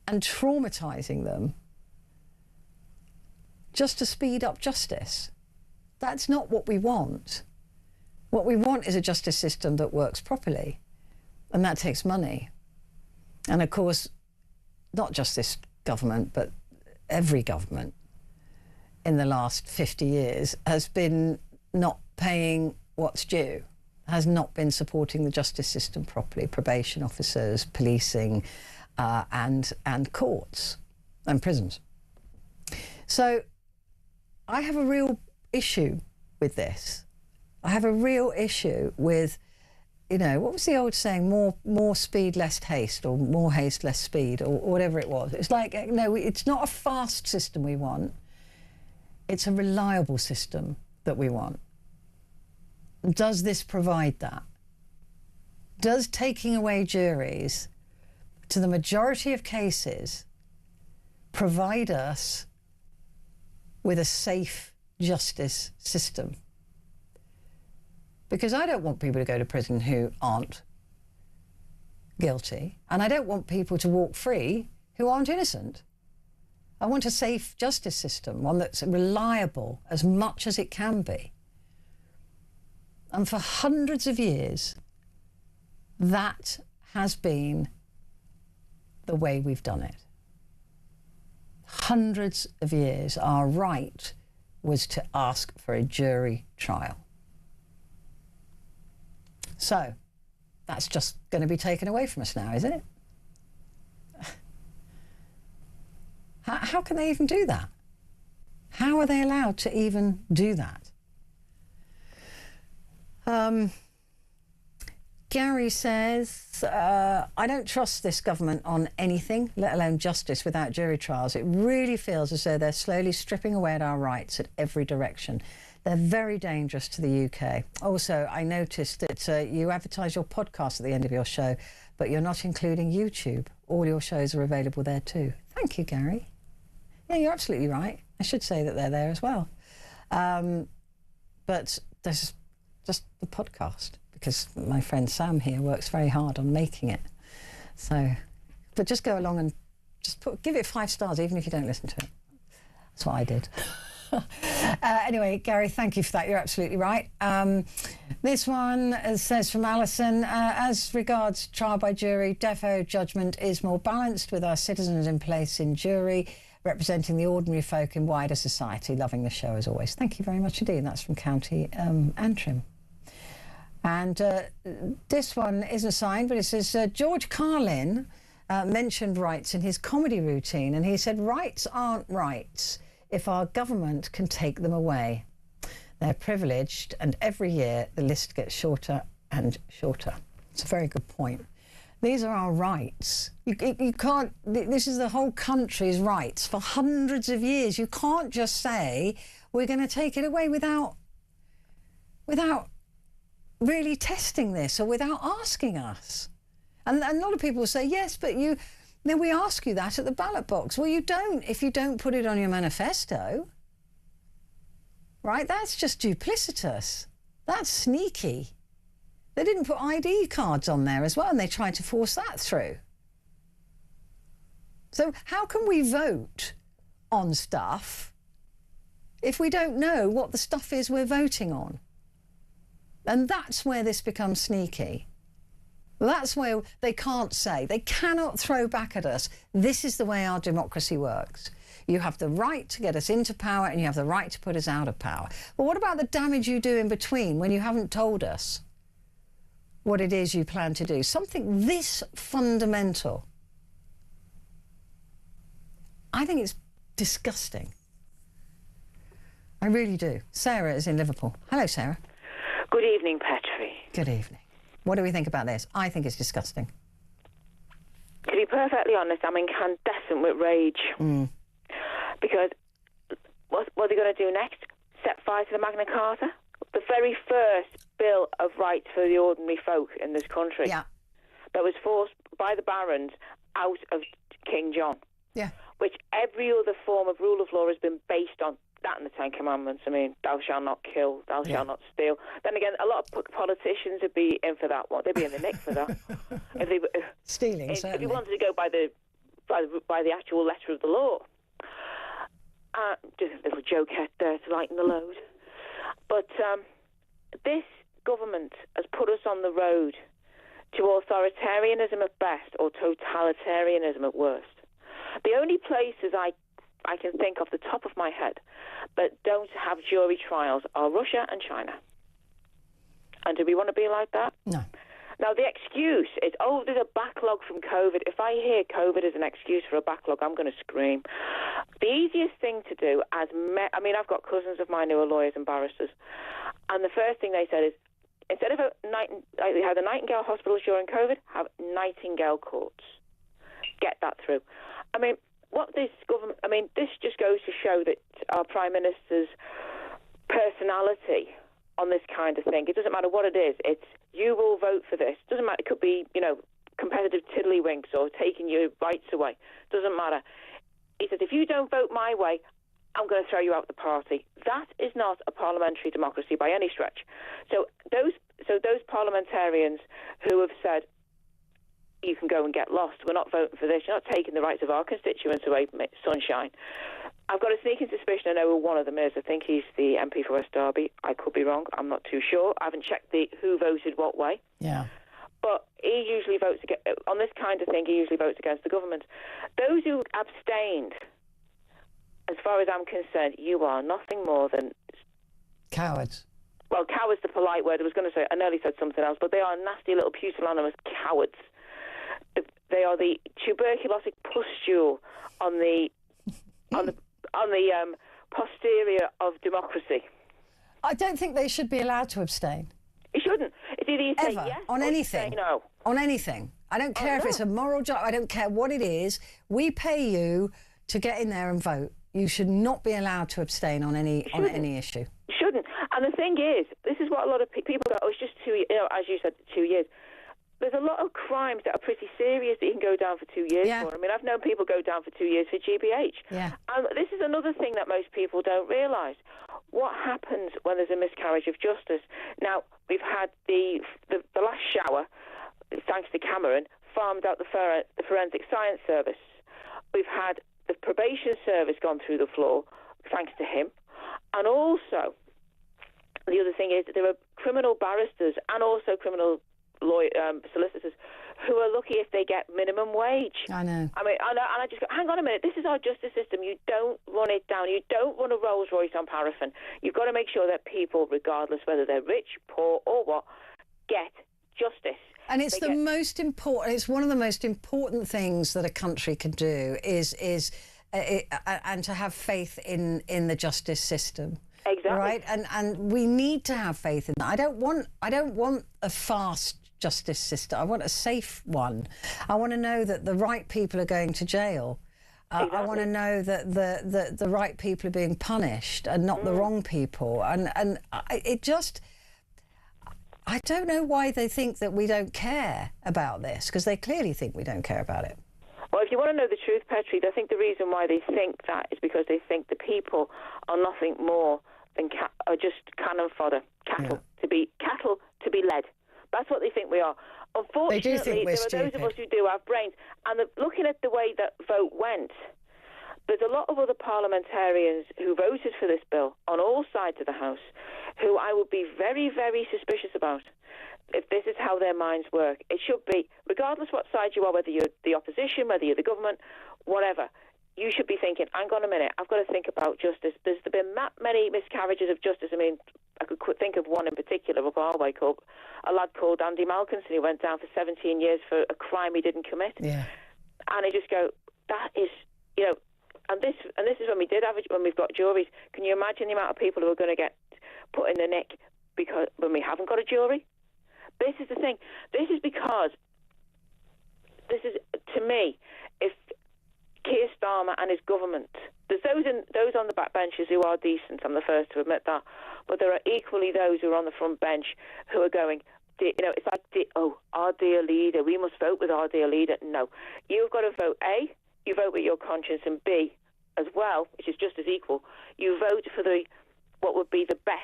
and traumatising them just to speed up justice. That's not what we want. What we want is a justice system that works properly, and that takes money. And of course, not just this government, but every government in the last 50 years has been not paying what's due, has not been supporting the justice system properly, probation officers, policing, and courts and prisons. So I have a real issue with this. I have a real issue with, you know, what was the old saying, more speed, less haste, or more haste, less speed, or whatever it was. It's like, no, it's not a fast system we want. It's a reliable system that we want. Does this provide that? Does taking away juries to the majority of cases provide us with a safe justice system? Because I don't want people to go to prison who aren't guilty, and I don't want people to walk free who aren't innocent. I want a safe justice system, one that's reliable as much as it can be. And for hundreds of years, that has been the way we've done it. Hundreds of years, our right was to ask for a jury trial. So, that's just going to be taken away from us now, isn't it? How can they even do that? How are they allowed to even do that? Gary says, I don't trust this government on anything, let alone justice, without jury trials. It really feels as though they're slowly stripping away at our rights at every direction. They're very dangerous to the UK. Also, I noticed that you advertise your podcast at the end of your show, but you're not including YouTube. All your shows are available there too. Thank you, Gary. Yeah, you're absolutely right. I should say that they're there as well. But there's just the podcast, because my friend Sam here works very hard on making it. So, but just go along and just give it 5 stars, even if you don't listen to it. That's what I did. Anyway, Gary, thank you for that. You're absolutely right. This one says from Alison, as regards trial by jury, defo judgment is more balanced with our citizens in place in jury, representing the ordinary folk in wider society. Loving the show as always. Thank you very much indeed. That's from County Antrim. And this one isn't signed, but it says George Carlin mentioned rights in his comedy routine, and he said rights aren't rights if our government can take them away. They're privileged, and every year the list gets shorter and shorter. It's a very good point. These are our rights. You can't, this is the whole country's rights for hundreds of years. You can't just say we're going to take it away without really testing this or without asking us. And a lot of people say, yes, but then we ask you that at the ballot box. Well, you don't if you don't put it on your manifesto. Right? That's just duplicitous. That's sneaky. They didn't put ID cards on there as well, and they tried to force that through. So how can we vote on stuff if we don't know what the stuff is we're voting on? And that's where this becomes sneaky. That's where they can't say, they cannot throw back at us, this is the way our democracy works. You have the right to get us into power and you have the right to put us out of power. But what about the damage you do in between when you haven't told us what it is you plan to do? Something this fundamental. I think it's disgusting. I really do. Sarah is in Liverpool. Hello, Sarah. Good evening, Petrie. Good evening. What do we think about this? I think it's disgusting. To be perfectly honest, I'm incandescent with rage. Because what are they going to do next? Set fire to the Magna Carta? The very first Bill of Rights for the ordinary folk in this country. Yeah. That was forced by the barons out of King John. Yeah. Which every other form of rule of law has been based on. That and the Ten Commandments. I mean, thou shalt not kill, thou shalt not steal. Then again, a lot of politicians would be in for that one. They'd be in the nick for that. Stealing, if certainly. you wanted to go by the actual letter of the law. Just a little jokette there to lighten the load. But this government has put us on the road to authoritarianism at best or totalitarianism at worst. The only places I can think off the top of my head that don't have jury trials are Russia and China. And do we want to be like that? No. Now, the excuse is, oh, there's a backlog from COVID. If I hear COVID as an excuse for a backlog, I'm going to scream. The easiest thing to do, I've got cousins of mine who are lawyers and barristers, and the first thing they said is, instead of have the Nightingale hospitals during COVID, have Nightingale courts. Get that through. I mean, this just goes to show that our Prime Minister's personality on this kind of thing, it doesn't matter what it is, it's you will vote for this. Doesn't matter, it could be, competitive tiddlywinks or taking your rights away. Doesn't matter. He says, if you don't vote my way, I'm going to throw you out of the party. That is not a parliamentary democracy by any stretch. So those parliamentarians who have said, you can go and get lost, we're not voting for this, you're not taking the rights of our constituents away from it, sunshine. I've got a sneaking suspicion I know who one of them is. I think he's the MP for West Derby. I could be wrong. I'm not too sure. I haven't checked who voted what way. Yeah. But he usually votes on this kind of thing. He usually votes against the government. Those who abstained, as far as I'm concerned, you are nothing more than cowards. Well, coward's the polite word. I was going to say, I nearly said something else, but they are nasty little pusillanimous cowards. They are the tuberculous pustule on the posterior of democracy. I don't think they should be allowed to abstain. You shouldn't. It's either you say yes on or anything. You say no. On anything. I don't care if it's a moral job. I don't care what it is. We pay you to get in there and vote. You should not be allowed to abstain on any issue. You shouldn't. And the thing is, this is what a lot of people go, oh, it's just 2 years, as you said, 2 years. There's a lot of crimes that are pretty serious that you can go down for 2 years for. I mean, I've known people go down for 2 years for GBH. Yeah. And this is another thing that most people don't realise. What happens when there's a miscarriage of justice? Now, we've had the last shower, thanks to Cameron, farmed out the Forensic Science Service. We've had the probation service gone through the floor, thanks to him. And also, the other thing is that there are criminal barristers and also criminal solicitors who are lucky if they get minimum wage. I know. I mean, and I just go, hang on a minute, this is our justice system. You don't run it down. You don't run a Rolls Royce on paraffin. You've got to make sure that people, regardless whether they're rich, poor, or what, get justice. And it's most important. It's one of the most important things that a country can do and to have faith in the justice system. Exactly. Right, and we need to have faith in that. I don't want a fast justice system. I want a safe one. I want to know that the right people are going to jail. Exactly. I want to know that the right people are being punished and not the wrong people. And I don't know why they think that we don't care about this, because they clearly think we don't care about it. Well, if you want to know the truth, Petrie, I think the reason why they think that is because they think the people are nothing more than are just cannon fodder, cattle to be led. That's what they think we are. Unfortunately, there are those of us who do have brains. And looking at the way that vote went, there's a lot of other parliamentarians who voted for this bill on all sides of the House who I would be very, very suspicious about if this is how their minds work. It should be, regardless what side you are, whether you're the opposition, whether you're the government, whatever, you should be thinking, hang on a minute, I've got to think about justice. There's been that many miscarriages of justice. I mean, I could think of one in particular up our way, called a lad called Andy Malkinson, who went down for 17 years for a crime he didn't commit. Yeah. And I just go, that is, and this is when we've got juries. Can you imagine the amount of people who are going to get put in the nick because when we haven't got a jury? This is the thing. This is because to me, if Keir Starmer and his government, there's those on the backbenches who are decent, I'm the first to admit that, but there are equally those who are on the front bench who are going, it's like, our dear leader, we must vote with our dear leader. No, you've got to vote A, you vote with your conscience, and B, as well, which is just as equal, you vote for what would be the best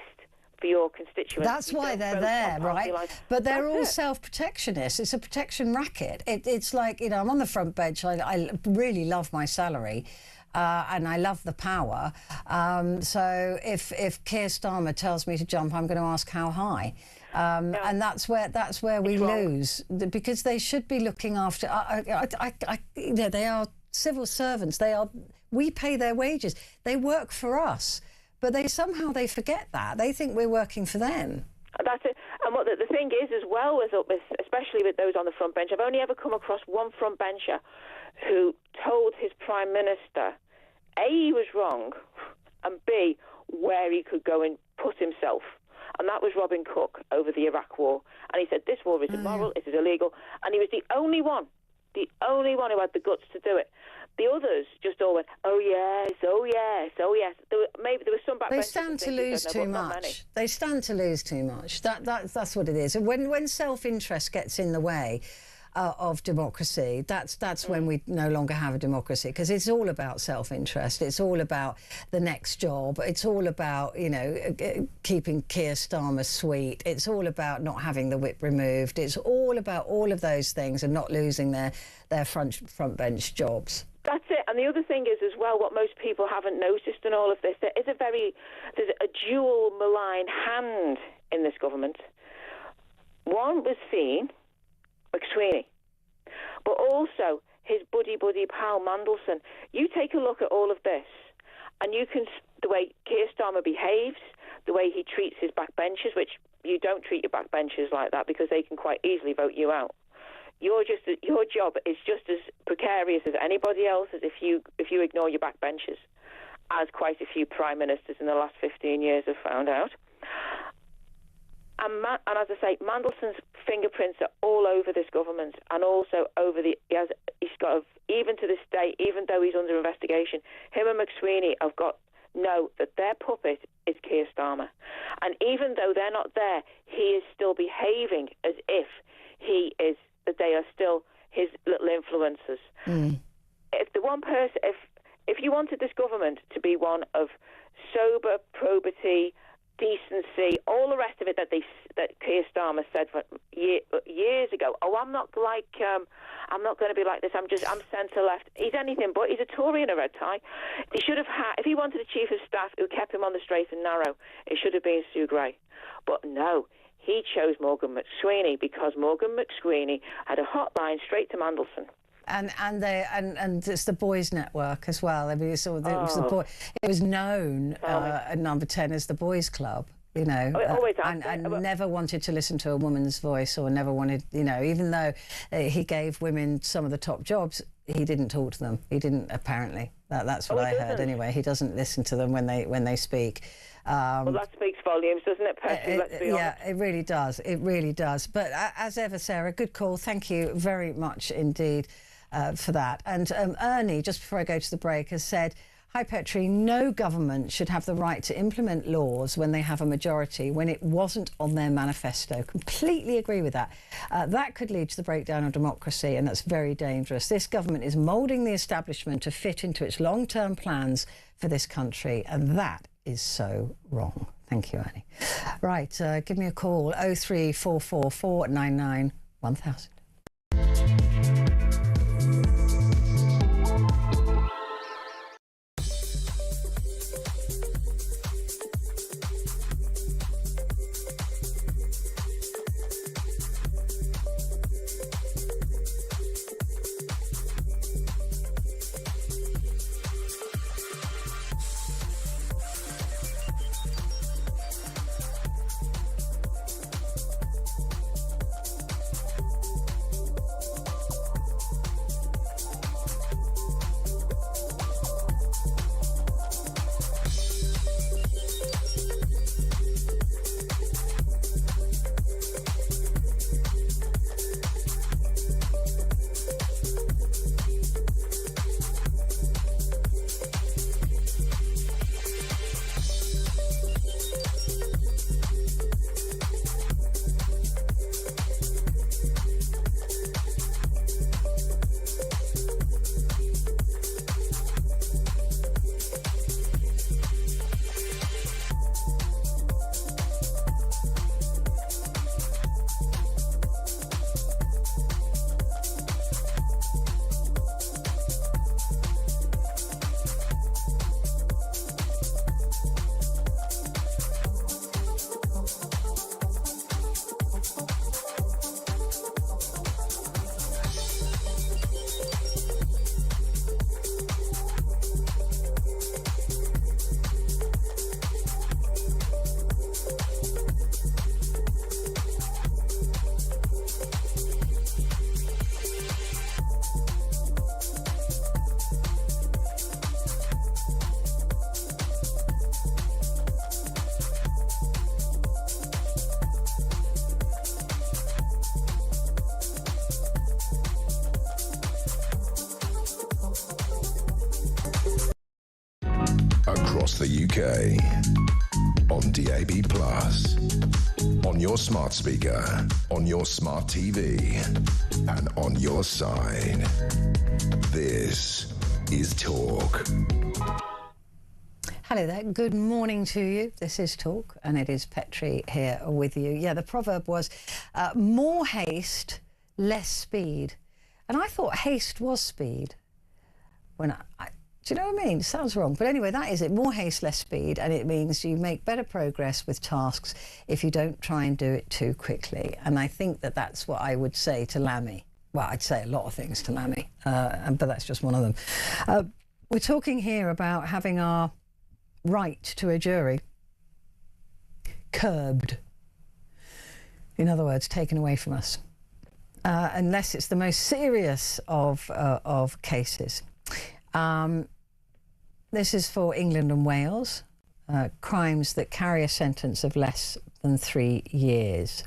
for your constituents. That's why they're there, right? But they're all self-protectionists. It's a protection racket. It's like, I'm on the front bench. I really love my salary. And I love the power. So if Keir Starmer tells me to jump, I'm going to ask how high. And that's where we lose, because they should be looking after. They are civil servants. We pay their wages. They work for us, but they forget that. They think we're working for them. That's it. And what the thing is as well, especially with those on the front bench, I've only ever come across one front bencher who told his Prime Minister, A, he was wrong, and B, where he could go and put himself. And that was Robin Cook over the Iraq War. And he said, this war is immoral, it is illegal. And he was the only one who had the guts to do it. The others just all went, oh yes, oh yes, oh yes. Maybe there was some backbenchers. They stand to lose too much. They stand to lose too much. That's what it is. When self-interest gets in the way of democracy, that's when we no longer have a democracy, because it's all about self-interest. It's all about the next job. It's all about keeping Keir Starmer sweet. It's all about not having the whip removed. It's all about all of those things and not losing their front bench jobs. That's it. And the other thing is as well, what most people haven't noticed in all of this, there's a dual malign hand in this government. One was seen, McSweeney, but also his buddy pal Mandelson. You take a look at all of this, and the way Keir Starmer behaves, the way he treats his backbenchers, which you don't treat your backbenchers like that because they can quite easily vote you out. Your job is just as precarious as anybody else's if you ignore your backbenchers, as quite a few prime ministers in the last 15 years have found out. And as I say, Mandelson's fingerprints are all over this government, and also over he's got, even to this day, even though he's under investigation, him and McSweeney have got know that their puppet is Keir Starmer. And even though they're not there, he is still behaving as if that they are still his little influencers. If the one person, if you wanted this government to be one of sober probity, decency, all the rest of it that Keir Starmer said years ago. Oh, I'm not going to be like this. I'm centre left. He's anything but. He's a Tory in a red tie. He should have had, if he wanted a chief of staff who kept him on the straight and narrow, it should have been Sue Gray. But no, he chose Morgan McSweeney because Morgan McSweeney had a hotline straight to Mandelson. And it's the boys' network as well. I mean, it was known at Number 10 as the boys' club. You know, and never wanted to listen to a woman's voice, or never wanted, you know, even though he gave women some of the top jobs, he didn't talk to them. He didn't, apparently. That's what I heard anyway. He doesn't listen to them when they speak. Well, that speaks volumes, doesn't it, Petrie? Let's be honest. Yeah, it really does. It really does. But as ever, Sarah, good call. Thank you very much indeed for that. And Ernie, just before I go to the break, has said, "Hi, Petrie, no government should have the right to implement laws when they have a majority, when it wasn't on their manifesto." Completely agree with that. That could lead to the breakdown of democracy, and that's very dangerous. This government is moulding the establishment to fit into its long-term plans for this country, and that is so wrong. Thank you, Ernie. Right, give me a call, 0344 499 1000. Across the UK, on DAB+, on your smart speaker, on your smart TV, and on your side. This is Talk. Hello there, good morning to you. This is Talk, and it is Petrie here with you. Yeah, the proverb was more haste, less speed. And I thought haste was speed. When do you know what I mean? It sounds wrong. But anyway, that is it. More haste, less speed. And it means you make better progress with tasks if you don't try and do it too quickly. And I think that that's what I would say to Lammy. Well, I'd say a lot of things to Lammy, but that's just one of them. We're talking here about having our right to a jury curbed. In other words, taken away from us. Unless it's the most serious of cases. This is for England and Wales, crimes that carry a sentence of less than 3 years.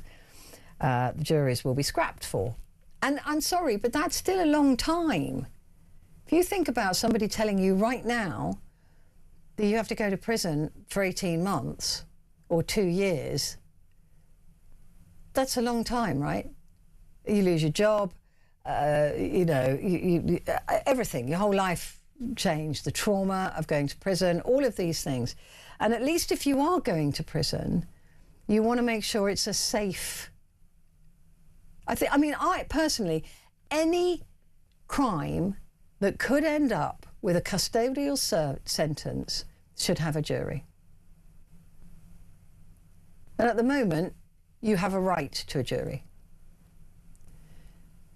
The juries will be scrapped for. And I'm sorry, but that's still a long time. If you think about somebody telling you right now that you have to go to prison for 18 months or 2 years, that's a long time, right? You lose your job, you know, everything, your whole life change, the trauma of going to prison, all of these things. And at least if you are going to prison, you want to make sure it's a safe... I personally, any crime that could end up with a custodial sentence should have a jury. And at the moment, you have a right to a jury.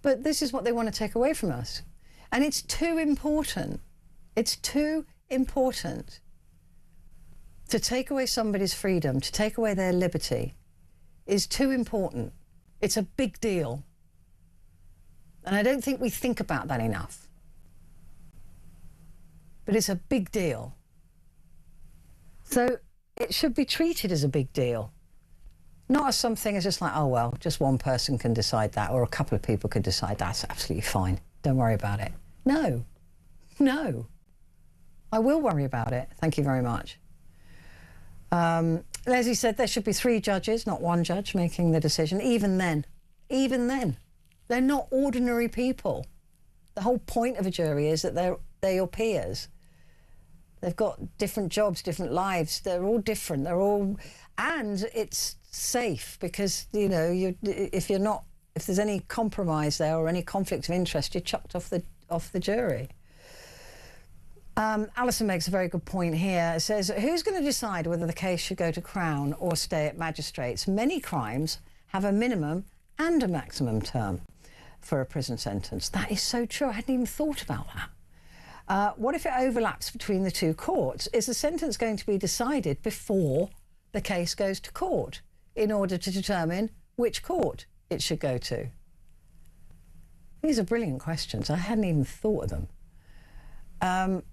But this is what they want to take away from us. And it's too important. It's too important to take away somebody's freedom, to take away their liberty, is too important. It's a big deal. And I don't think we think about that enough. But it's a big deal. So it should be treated as a big deal. Not as something as just like, oh, well, just one person can decide that, or a couple of people could decide that's absolutely fine. Don't worry about it. No. No. I will worry about it. Thank you very much. Leslie said there should be 3 judges, not 1 judge, making the decision. Even then, they're not ordinary people. The whole point of a jury is that they're your peers. They've got different jobs, different lives. They're all different. And it's safe because, you know, if there's any compromise there or any conflict of interest, you're chucked off the jury. Alison makes a very good point here. It says, who's going to decide whether the case should go to Crown or stay at magistrates? Many crimes have a minimum and a maximum term for a prison sentence. That is so true. I hadn't even thought about that. What if it overlaps between the 2 courts? Is the sentence going to be decided before the case goes to court in order to determine which court it should go to? These are brilliant questions. I hadn't even thought of them.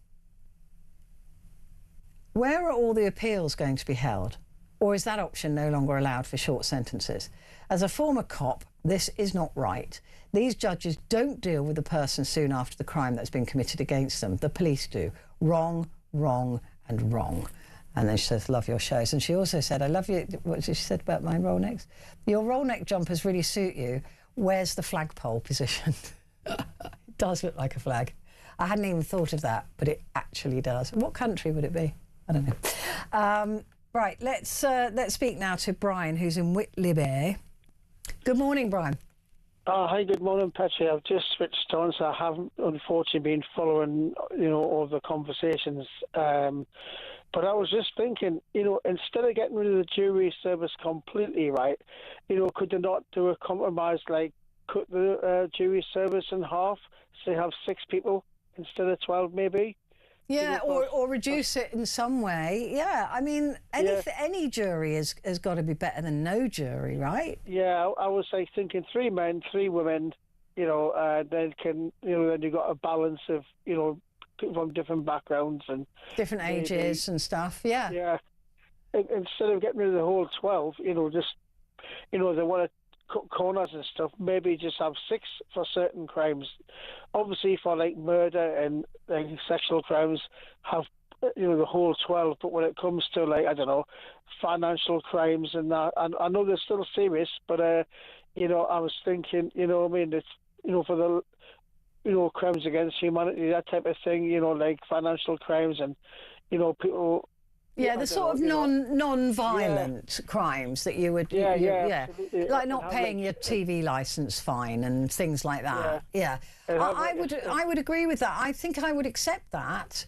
Where are all the appeals going to be held? Or is that option no longer allowed for short sentences? As a former cop, this is not right. These judges don't deal with the person soon after the crime that's been committed against them. The police do. Wrong, wrong, and wrong. And then she says, love your shows. And she also said, I love you. What did she said about my roll necks? Your roll neck jumpers really suit you. Where's the flagpole position? It does look like a flag. I hadn't even thought of that, but it actually does. What country would it be? I don't know. Right, let's speak now to Brian, who's in Whitley Bay. Good morning, Brian. Hi, good morning, Petrie. I've just switched on, so I haven't, unfortunately, been following, all the conversations. But I was just thinking, instead of getting rid of the jury service completely, right, could they not do a compromise, like cut the jury service in half, say have 6 people instead of 12, maybe? Yeah, or reduce it in some way. Yeah, I mean, any jury has got to be better than no jury, right? Yeah, I was thinking 3 men, 3 women, then then you got a balance of, people from different backgrounds and different ages and stuff. Yeah. Yeah. Instead of getting rid of the whole 12, just, they want to cut corners and stuff, maybe just have 6 for certain crimes. Obviously for like murder and like sexual crimes have the whole 12, but when it comes to like, I don't know, financial crimes and that, and I know they're still serious, but I was thinking, it's for the crimes against humanity, that type of thing, like financial crimes and people. Yeah, the sort of non-violent crimes that you would, like not paying your TV licence fine and things like that. Yeah, I would agree with that. I think I would accept that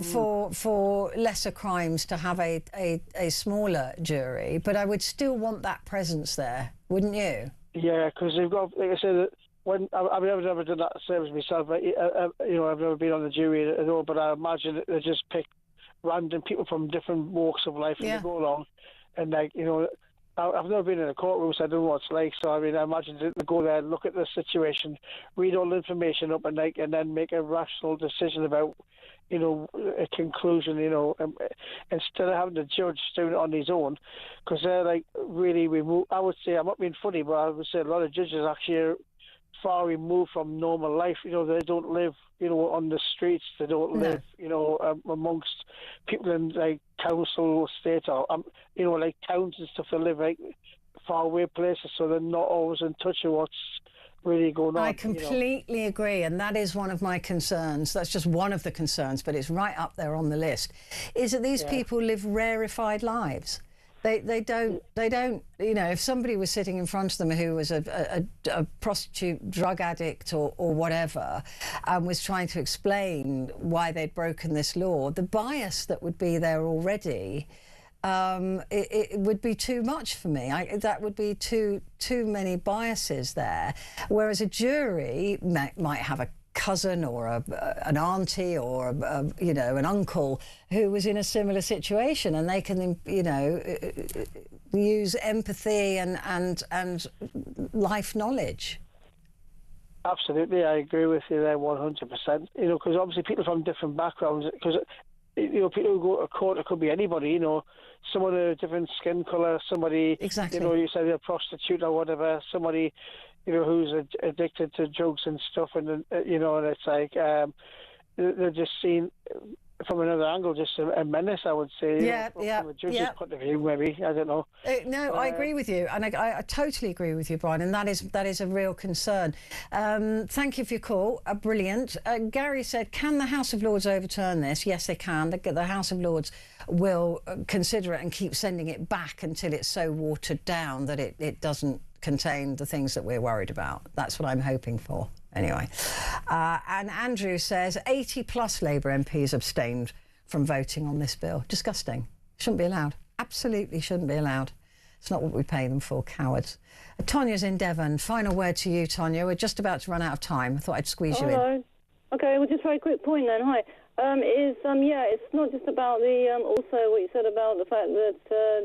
for lesser crimes to have a smaller jury, but I would still want that presence there, wouldn't you? Yeah, because they've got, like I said, I've never done that service myself. I've never been on the jury at all, but I imagine they just pick random people from different walks of life and they go along and I've never been in a courtroom, so I don't know what it's like. So I imagine they go there, look at the situation, read all the information up and then make a rational decision about a conclusion, instead of having the judge doing it on his own, because they're really removed. I would say, I'm not being funny, but I would say a lot of judges actually are far removed from normal life. They don't live on the streets, they don't live amongst people in council estates or towns and stuff. They live far away places, so they're not always in touch with what's really going on. I completely agree, and that is one of my concerns. That's just one of the concerns, but it's right up there on the list, is that these people live rarefied lives. They don't, you know, if somebody was sitting in front of them who was a prostitute, drug addict or whatever, and was trying to explain why they'd broken this law, the bias that would be there already, it would be too much for me. That would be too many biases there. Whereas a jury might have a cousin or an auntie or you know, an uncle who was in a similar situation, and they can, you know, use empathy and life knowledge. Absolutely, I agree with you there 100%. You know, because obviously people from different backgrounds, because, you know, people who go to court, it could be anybody, you know, someone with a different skin colour, somebody, you know, you said a prostitute or whatever, somebody, you know, who's addicted to drugs and stuff, and you know, and it's like they're just seen from another angle, just a menace, I would say. Yeah, from a judge's point of view, maybe, I don't know. No, I agree with you, and I totally agree with you, Brian, and that is a real concern. Thank you for your call. Brilliant. Gary said, can the House of Lords overturn this? Yes, they can. The House of Lords will consider it and keep sending it back until it's so watered down that it doesn't contain the things that we're worried about. That's what I'm hoping for. Anyway, and Andrew says 80+ Labour MPs abstained from voting on this bill. Disgusting. Shouldn't be allowed. Absolutely shouldn't be allowed. It's not what we pay them for, cowards. Tanya's in Devon. Final word to you, Tanya. We're just about to run out of time. I thought I'd squeeze you in. Okay, well, just a very quick point then. Hi. It's not just about the, also what you said about the fact that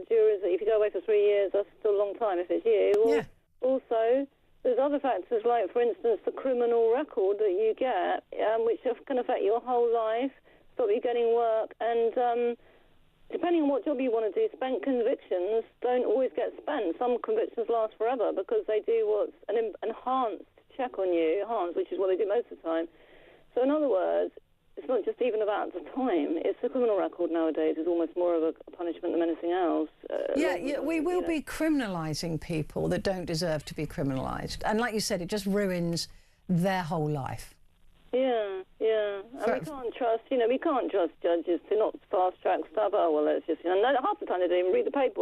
jurors, if you go away for 3 years, that's still a long time if it's you. Well, also, there's other factors like, for instance, the criminal record that you get, which can affect your whole life, stop you getting work, and depending on what job you want to do, spent convictions don't always get spent. Some convictions last forever because they do what's an enhanced check on you, which is what they do most of the time. So in other words, it's not just even about the time. It's the criminal record nowadays is almost more of a punishment than anything else. We will be criminalising people that don't deserve to be criminalised. And like you said, it just ruins their whole life. Yeah. And we can't trust judges to not fast-track stuff. Oh, well, let's just, half the time they don't even read the paperwork.